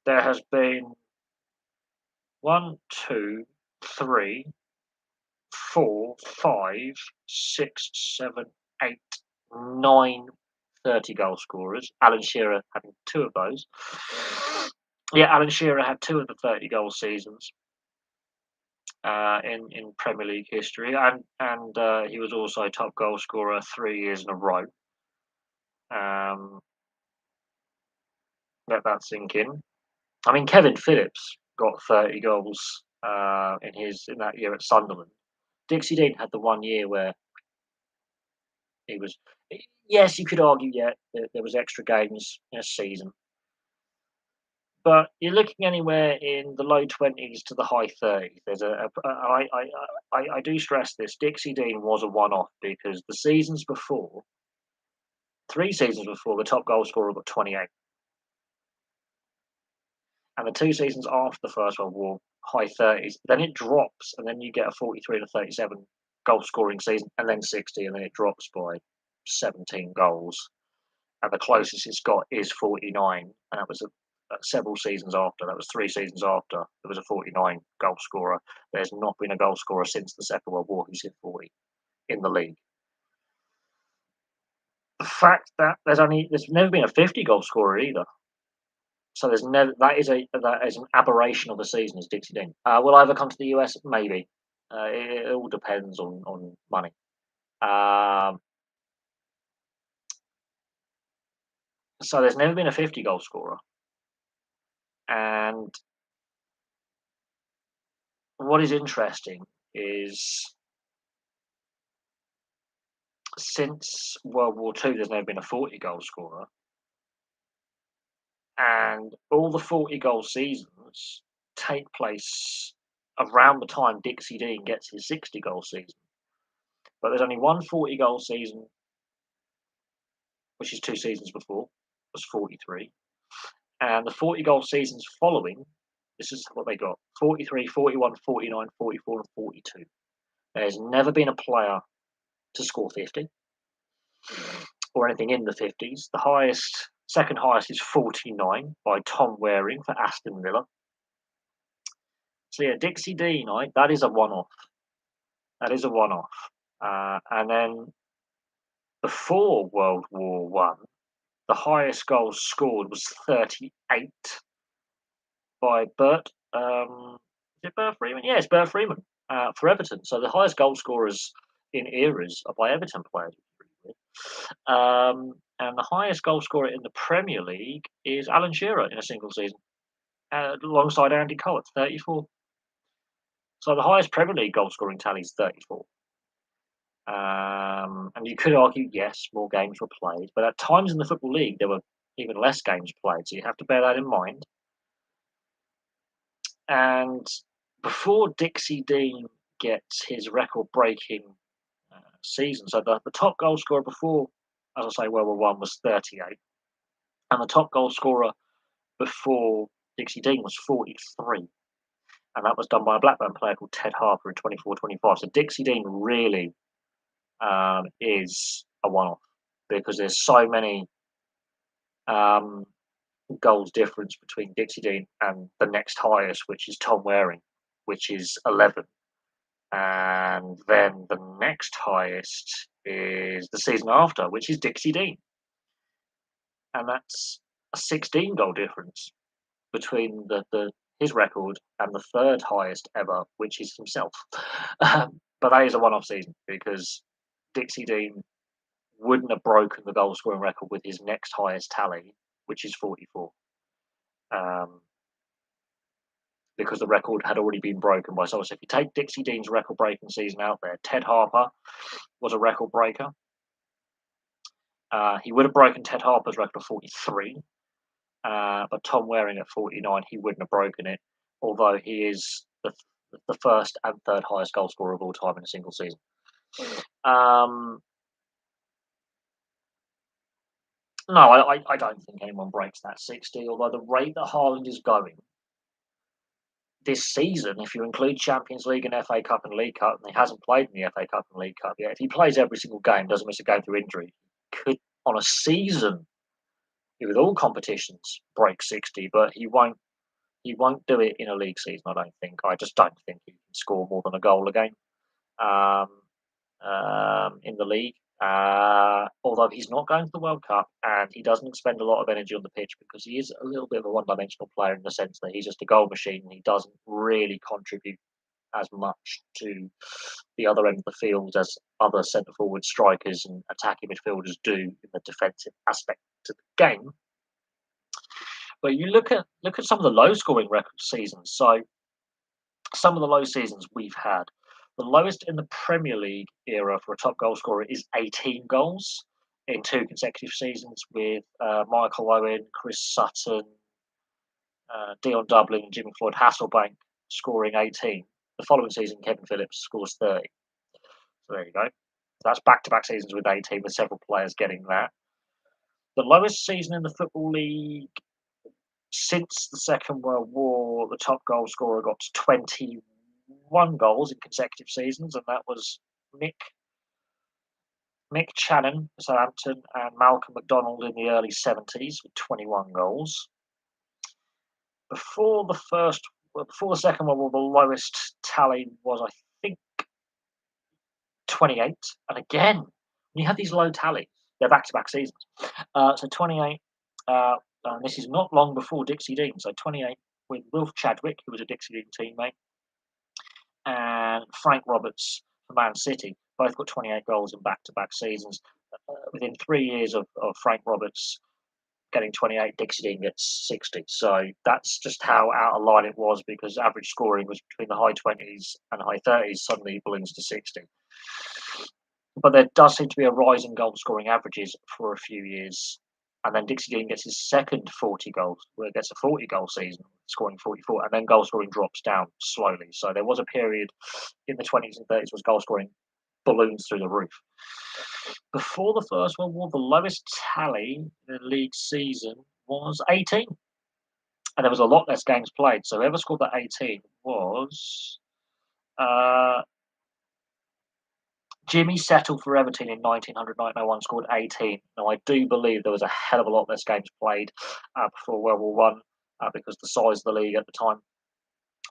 there has been one, two, three, four, five, six, seven, eight, nine 30 goal scorers. Alan Shearer having 2 of those. Yeah, Alan Shearer had 2 of the 30 goal seasons in Premier League history, and he was also top goal scorer 3 years in a row. Let that sink in. I mean, Kevin Phillips got 30 goals in that year at Sunderland. Dixie Dean had the 1 year where he was. Yes, you could argue, yeah, there was extra games in a season, but you're looking anywhere in the low 20s to the high 30s. I do stress this. Dixie Dean was a one-off because the seasons before, 3 seasons before, the top goal scorer got 28, and the 2 seasons after the First World War, high 30s. Then it drops, and then you get a 43 to 37 goal scoring season, and then 60, and then it drops by 17 goals. And the closest it's got is 49, and that was several seasons after. That was 3 seasons after there was a 49 goal scorer. There's not been a goal scorer since the Second World War who's hit 40 in the league. The fact that there's never been a 50 goal scorer either. So there's never that is an aberration of the season as Dixie Dean. Will I ever come to the US? Maybe. It all depends on money. Um, so there's never been a 50 goal scorer, and what is interesting is since World War II, there's never been a 40 goal scorer, and all the 40 goal seasons take place around the time Dixie Dean gets his 60 goal season. But there's only one 40 goal season, which is 2 seasons before, was 43. And the 40 goal seasons following, this is what they got: 43, 41, 49, 44, and 42. There's never been a player to score 50 or anything in the 50s. The highest, second highest, is 49 by Tom Waring for Aston Villa. So yeah, Dixie Dean, that is a one-off. That is a one-off. And then before World War One, the highest goals scored was 38 by Bert. Is it Bert Freeman? Yeah, it's Bert Freeman for Everton. So the highest goal scorers in eras are by Everton players. And the highest goal scorer in the Premier League is Alan Shearer in a single season, alongside Andy Cole at 34. So the highest Premier League goal scoring tally is 34. And you could argue, yes, more games were played, but at times in the Football League, there were even less games played. So you have to bear that in mind. And before Dixie Dean gets his record breaking season, so the top goal scorer before, as I say, World War One was 38, and the top goal scorer before Dixie Dean was 43. And that was done by a Blackburn player called Ted Harper in 24-25. So Dixie Dean really is a one-off because there's so many goals difference between Dixie Dean and the next highest, which is Tom Waring, which is 11. And then the next highest is the season after, which is Dixie Dean. And that's a 16 goal difference between his record and the third highest ever, which is himself. But that is a one-off season because Dixie Dean wouldn't have broken the goal scoring record with his next highest tally, which is 44. Because the record had already been broken by someone. So if you take Dixie Dean's record breaking season out there, Ted Harper was a record breaker. He would have broken Ted Harper's record of 43, but Tom Waring at 49, he wouldn't have broken it, although he is the first and third highest goal scorer of all time in a single season. No, I don't think anyone breaks that 60, although the rate that Haaland is going this season, if you include Champions League and FA Cup and League Cup, and he hasn't played in the FA Cup and League Cup yet, if he plays every single game, doesn't miss a game through injury, could, on a season, with all competitions, break 60, but he won't do it in a league season, I don't think. I just don't think he can score more than a goal a game in the league. Although he's not going to the World Cup and he doesn't expend a lot of energy on the pitch because he is a little bit of a one-dimensional player in the sense that he's just a goal machine and he doesn't really contribute as much to the other end of the field as other centre-forward strikers and attacking midfielders do in the defensive aspect of the game. But you look at some of the low-scoring record seasons. So some of the low seasons we've had. The lowest in the Premier League era for a top goal scorer is 18 goals in 2 consecutive seasons with Michael Owen, Chris Sutton, Dion Dublin, and Jimmy Floyd Hasselbank scoring 18. The following season, Kevin Phillips scores 30. So there you go. That's back-to-back seasons with 18, with several players getting that. The lowest season in the Football League since the Second World War, the top goal scorer got to 21 goals in consecutive seasons, and that was Mick Channon for Southampton and Malcolm McDonald in the early 70s with 21 goals. Before the Second World War, the lowest tally was, I think, 28. And again, when you have these low tallies, they're back-to-back seasons. So 28. This is not long before Dixie Dean. So 28 with Wilf Chadwick, who was a Dixie Dean teammate, and Frank Roberts for Man City. Both got 28 goals in back-to-back seasons. Within 3 years of Frank Roberts getting 28, Dixie Dean gets 60. So that's just how out of line it was because average scoring was between the high 20s and high 30s. Suddenly it balloons to 60. But there does seem to be a rise in goal scoring averages for a few years. And then Dixie Dean gets his second 40 goals, where it gets a 40 goal season, scoring 44, and then goal scoring drops down slowly. So there was a period in the 20s and 30s where goal scoring balloons through the roof. Before the First World War, the lowest tally in the league season was 18. And there was a lot less games played. So whoever scored that 18 was Jimmy Settle for Everton in 1900-1901 scored 18. Now, I do believe there was a hell of a lot less games played before World War One because the size of the league at the time,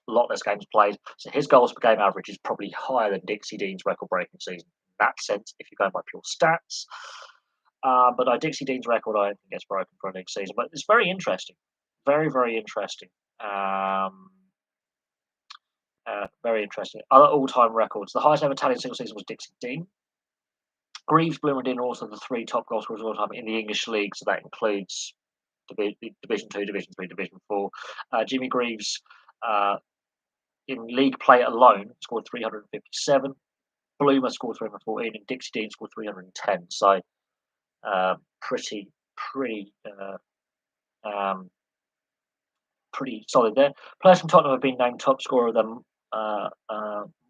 a lot less games played. So his goals per game average is probably higher than Dixie Dean's record-breaking season in that sense, if you're going by pure stats. But Dixie Dean's record, I don't think gets broken for a league season. But it's very interesting. Very, very interesting. Very interesting. Other all-time records. The highest ever tally in a single season was Dixie Dean. Greaves, Bloomerdine are also the 3 top goal scorers of all time in the English league, so that includes Division 2, Division 3, Division 4. Jimmy Greaves, in league play alone, scored 357. Bloomer scored 314, and Dixie Dean scored 310. So pretty solid there. Players from Tottenham have been named top scorer of them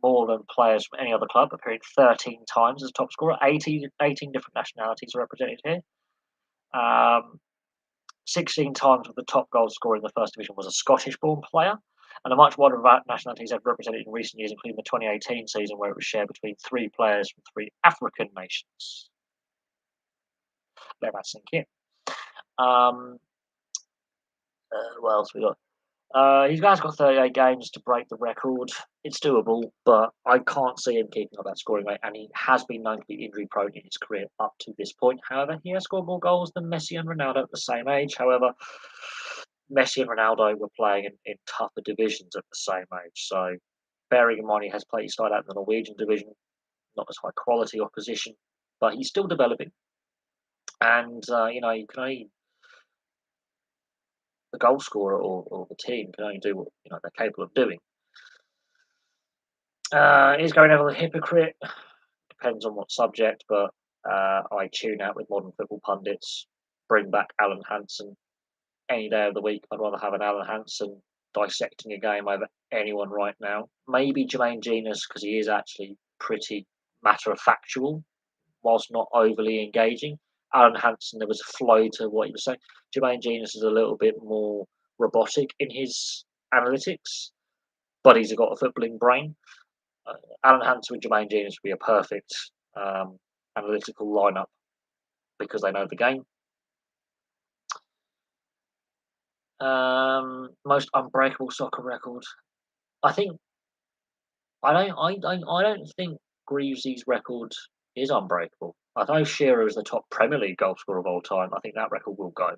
more than players from any other club, appearing 13 times as top scorer. 18 different nationalities are represented here. 16 times with the top goal scorer in the first division was a Scottish-born player, and a much wider variety of nationalities have represented in recent years, including the 2018 season where it was shared between 3 players from 3 African nations. Let that sink in. What else we got? He's got 38 games to break the record. It's doable, but I can't see him keeping up that scoring rate, and he has been known to be injury prone in his career up to this point. However, he has scored more goals than Messi and Ronaldo at the same age. However, Messi and Ronaldo were playing in tougher divisions at the same age. So, bearing in mind he has played, he started out in the Norwegian division, not as high quality opposition, but he's still developing. And, you can only, the goal scorer or the team can only do what they're capable of doing. Is Gary Neville a hypocrite? Depends on what subject, but I tune out with modern football pundits. Bring back Alan Hansen any day of the week. I'd rather have an Alan Hansen dissecting a game over anyone right now. Maybe Jermaine Genius, because he is actually pretty matter of factual, whilst not overly engaging. Alan Hansen, there was a flow to what he was saying. Jermaine Genius is a little bit more robotic in his analytics, but he's got a footballing brain. Alan Hansen with Jermaine Genius would be a perfect analytical lineup because they know the game. Most unbreakable soccer record. I think I don't think Greavy's record is unbreakable. I know Shearer is the top Premier League goal scorer of all time. I think that record will go.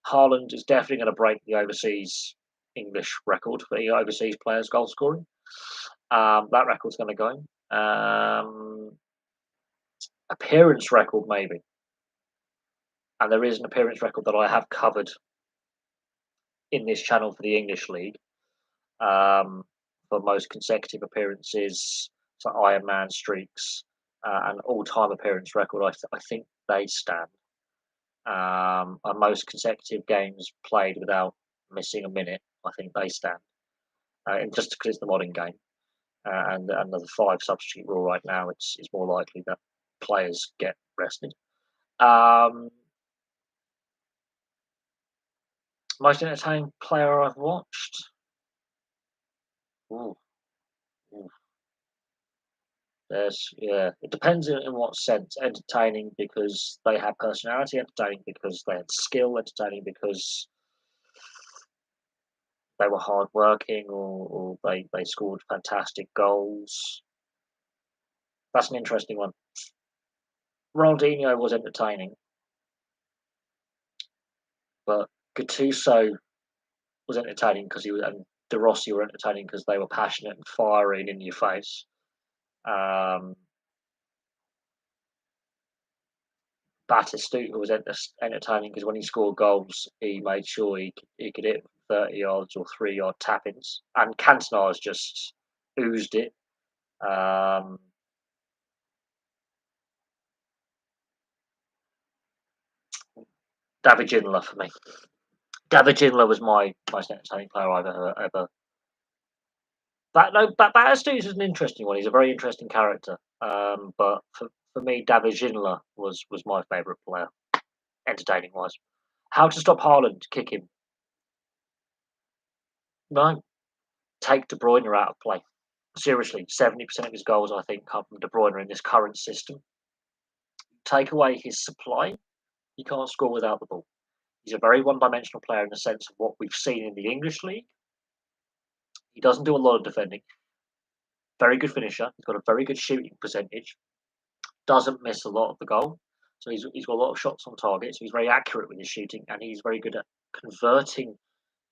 Haaland is definitely going to break the overseas English record for the overseas players goal scoring. That record's going to go. Appearance record maybe, and there is an appearance record that I have covered in this channel for the English League. For most consecutive appearances, so Ironman streaks, and all-time appearance record. I think they stand. And most consecutive games played without missing a minute. I think they stand. And just because it's the modern game, and the 5 substitute rule right now, it's more likely that players get rested. Most entertaining player I've watched. Ooh, ooh. It depends in what sense. Entertaining because they had personality, entertaining because they had skill, entertaining because they were hardworking, or they scored fantastic goals. That's an interesting one. Ronaldinho was entertaining, but Gattuso was entertaining because and De Rossi were entertaining because they were passionate and fiery and in your face. Um, Batistuta was entertaining because when he scored goals, he made sure he could hit 30 yards or 3 yard tap-ins. And Cantona's just oozed it. David Ginola for me. David Ginola was my most entertaining player I've ever. Batistuta is an interesting one. He's a very interesting character. But for me, David Ginola was my favourite player, entertaining wise. How to stop Haaland? Kick him. No, take De Bruyne out of play. Seriously, 70% of his goals, I think, come from De Bruyne in this current system. Take away his supply, he can't score without the ball. He's a very one-dimensional player in the sense of what we've seen in the English league. He doesn't do a lot of defending. Very good finisher. He's got a very good shooting percentage. Doesn't miss a lot of the goal. So he's got a lot of shots on target. So he's very accurate with his shooting, and he's very good at converting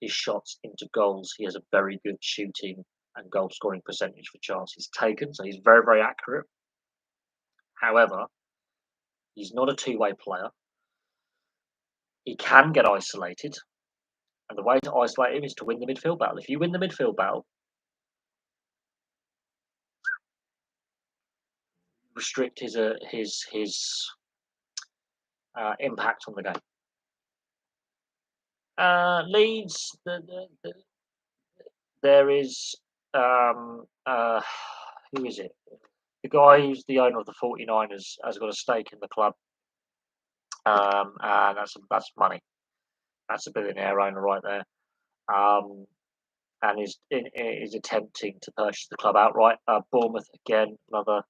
his shots into goals. He has a very good shooting and goal scoring percentage for chances taken. So he's very, very accurate. However, he's not a two-way player. He can get isolated, and the way to isolate him is to win the midfield battle. If you win the midfield battle, restrict his impact on the game. Leeds, there is who is it? The guy who's the owner of the 49ers has got a stake in the club, and that's money. That's a billionaire owner right there. And is attempting to purchase the club outright. Bournemouth again, another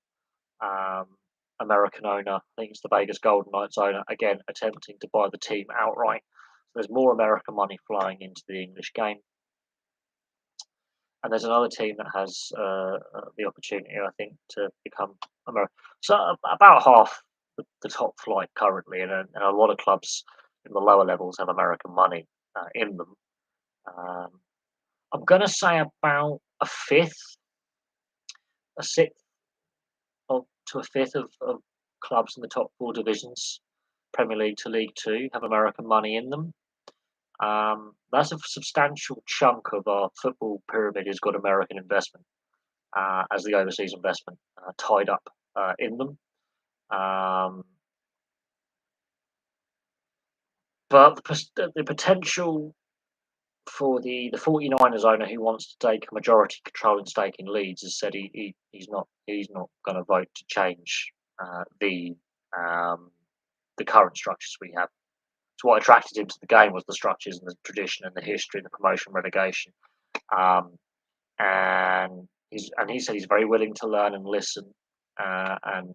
American owner. I think it's the Vegas Golden Knights owner again, attempting to buy the team outright. So there's more American money flowing into the English game. and there's another team that has the opportunity, I think, to become American. So about half the top flight currently, and a lot of clubs in the lower levels have American money in them. Um, I'm going to say about a fifth, a sixth to a fifth of clubs in the top four divisions, Premier League to League Two, have American money in them. That's a substantial chunk of our football pyramid has got American investment as the overseas investment tied up in them. Um, but the potential for the 49ers owner who wants to take a majority controlling stake in Leeds has said he's not going to vote to change um, the current structures we have. So what attracted him to the game was the structures and the tradition and the history and the promotion relegation. Um, and he said he's very willing to learn and listen. And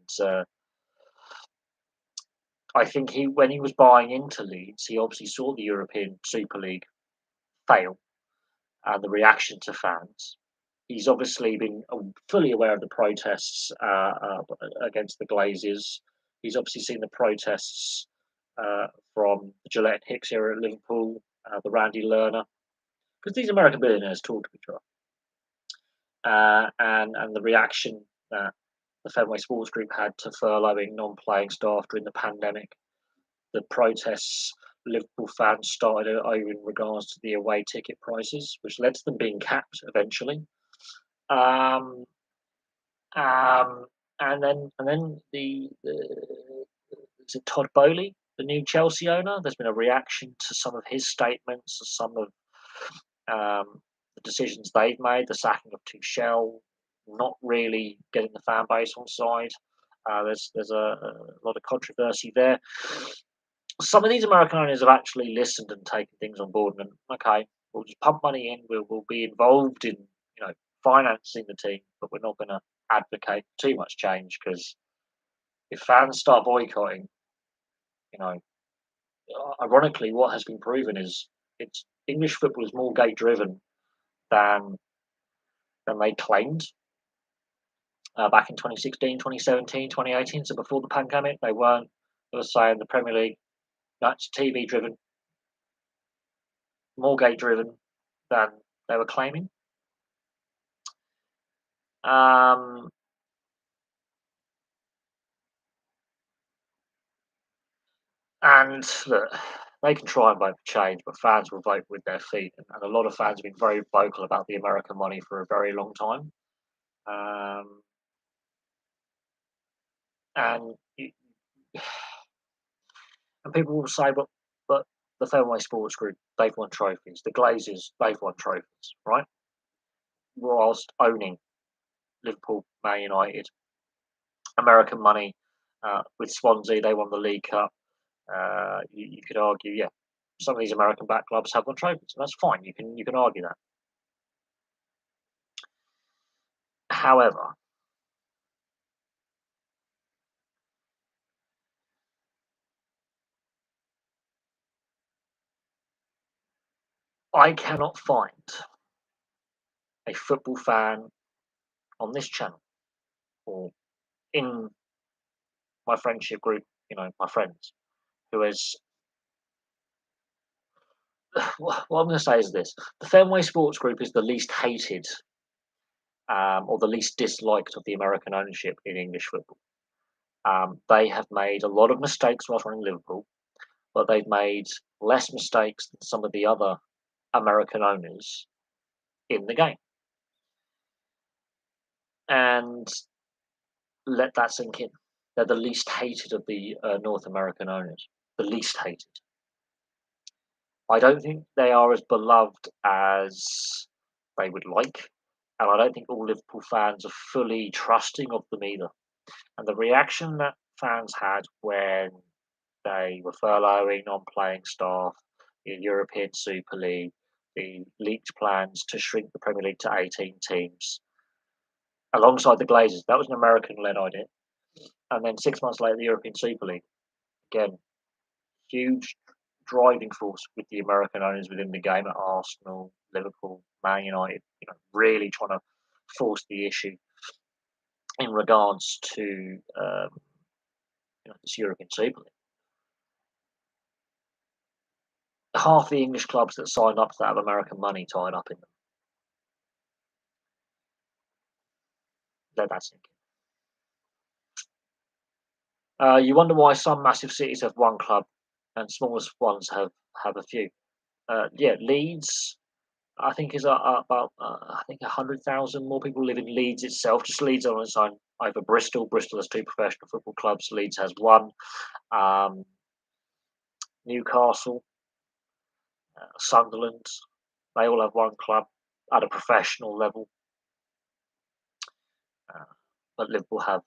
I think when he was buying into Leeds, he obviously saw the European Super League fail and the reaction to fans. He's obviously been fully aware of the protests against the Glazers. He's obviously seen the protests from the Gillette and Hicks era at Liverpool, the Randy Lerner, because these American billionaires talk to each other. And the reaction that the Fenway Sports Group had to furloughing non-playing staff during the pandemic, the protests Liverpool fans started over in regards to the away ticket prices, which led to them being capped eventually. Um, um, and then is it Todd Bowley, the new Chelsea owner? There's been a reaction to some of his statements, to some of the decisions they've made, the sacking of Tuchel, not really getting the fan base on side. There's a lot of controversy there. Some of these American owners have actually listened and taken things on board, and okay, we'll just pump money in. We'll be involved in financing the team, but we're not going to advocate too much change because if fans start boycotting, you know, ironically, what has been proven is it's English football is more gate driven than they claimed back in 2016, 2017, 2018. So before the pandemic, they weren't. They were saying the Premier League, that's TV driven, more gate driven than they were claiming. And look, they can try and vote for change, but fans will vote with their feet. And a lot of fans have been very vocal about the American money for a very long time. And and people will say, but the Fenway Sports Group, they've won trophies. The Glazers, they've won trophies, right? Whilst owning Liverpool, Man United, American money with Swansea, they won the League Cup. You could argue, yeah, some of these American back clubs have won trophies, and that's fine. You can argue that. However, I cannot find a football fan on this channel or in my friendship group, my friends, who has. What I'm going to say is this: the Fenway Sports Group is the least hated or the least disliked of the American ownership in English football. They have made a lot of mistakes whilst running Liverpool, but they've made less mistakes than some of the other American owners in the game. And let that sink in. They're the least hated of the North American owners. The least hated. I don't think they are as beloved as they would like. And I don't think all Liverpool fans are fully trusting of them either. And the reaction that fans had when they were furloughing non-playing staff, the European Super League, the leaked plans to shrink the Premier League to 18 teams, alongside the Glazers, that was an American-led idea. And then 6 months later, the European Super League, again, huge driving force with the American owners within the game at Arsenal, Liverpool, Man United. Really trying to force the issue in regards to this European Super League. Half the English clubs that signed up to that have American money tied up in them. Let that sink in. You wonder why some massive cities have one club and smaller ones have a few. Yeah, Leeds, I think, is about I think 100,000 more people live in Leeds itself. Just Leeds on its own over Bristol. Bristol has two professional football clubs. Leeds has one. Um, Newcastle, Sunderland, they all have one club at a professional level. But Liverpool have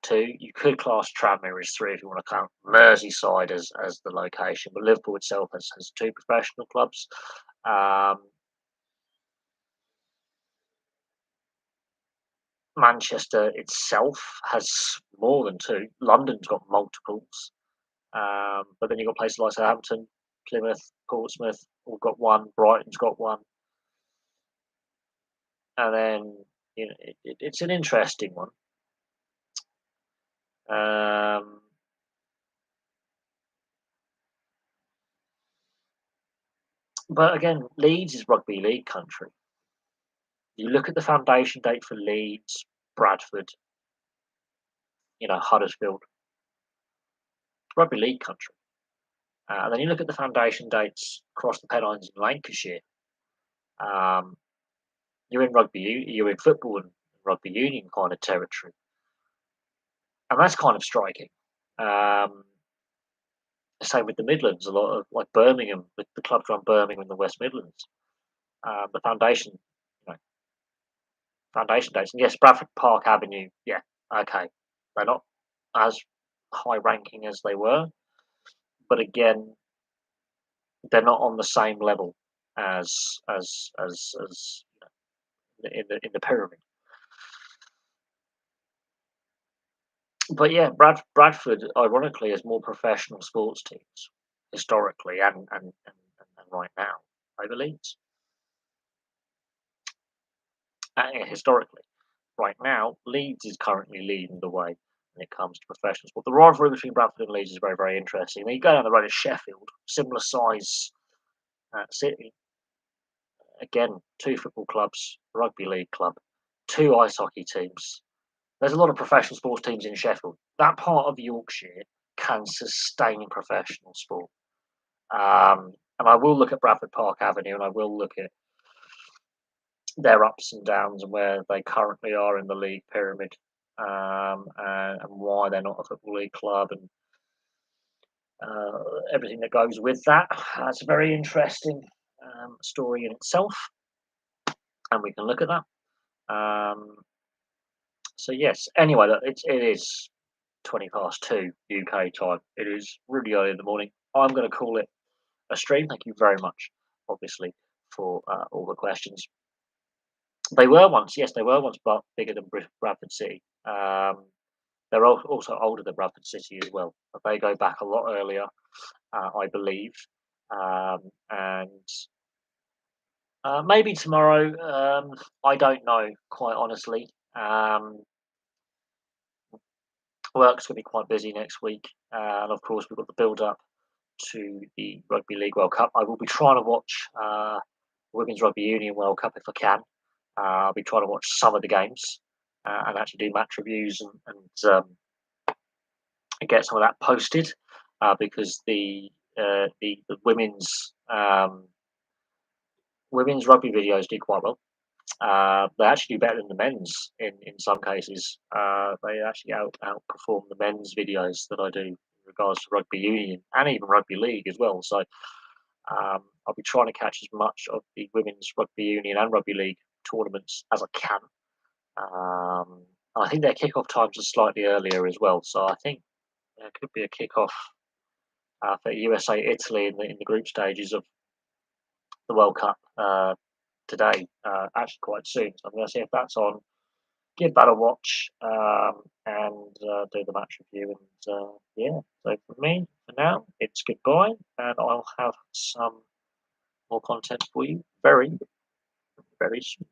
two. You could class Tranmere as three if you want to count Merseyside as the location, but Liverpool itself has two professional clubs. Manchester itself has more than two. London's got multiples. But then you've got places like Southampton, Plymouth, Portsmouth, all got one. Brighton's got one. And then it's an interesting one. But again, Leeds is rugby league country. You look at the foundation date for Leeds, Bradford, Huddersfield, rugby league country. And then you look at the foundation dates across the Pennines in Lancashire. You're in you're in football and rugby union kind of territory, and that's kind of striking. Same with the Midlands. A lot of like Birmingham, the clubs around Birmingham in the West Midlands. The foundation dates, and yes, Bradford Park Avenue. Yeah, okay, they're not as high ranking as they were, but again, they're not on the same level as in the pyramid. But yeah, Bradford ironically has more professional sports teams historically and right now over Leeds. Historically, right now Leeds is currently leading the way when it comes to professional sport. The rivalry between Bradford and Leeds is very, very interesting. Then you go down the road to Sheffield, similar size city. Again, two football clubs, rugby league club, two ice hockey teams. There's a lot of professional sports teams in Sheffield. That part of Yorkshire can sustain professional sport. And I will look at Bradford Park Avenue and I will look at their ups and downs and where they currently are in the league pyramid, and why they're not a football league club and everything that goes with that. That's a very interesting story in itself, and we can look at that. So yes. Anyway, it is 2:20 UK time. It is really early in the morning. I'm going to call it a stream. Thank you very much, obviously, for all the questions. They were once, yes, but bigger than Bradford City. They're also older than Bradford City as well, but they go back a lot earlier, I believe. And maybe tomorrow. I don't know, quite honestly. Work's going to be quite busy next week, and of course we've got the build up to the Rugby League World Cup. I will be trying to watch Women's Rugby Union World Cup if I can. I'll be trying to watch some of the games and actually do match reviews and get some of that posted, because the women's rugby videos do quite well. They actually do better than the men's in some cases. They actually outperform the men's videos that I do in regards to rugby union and even rugby league as well. So I'll be trying to catch as much of the women's rugby union and rugby league tournaments as I can. I think their kickoff times are slightly earlier as well, so I think there could be a kickoff for USA Italy in the group stages of the World Cup today, actually quite soon. So I'm going to see if that's on give that a watch, and do the match review. And yeah, so for me, for now, it's goodbye, and I'll have some more content for you very, very soon.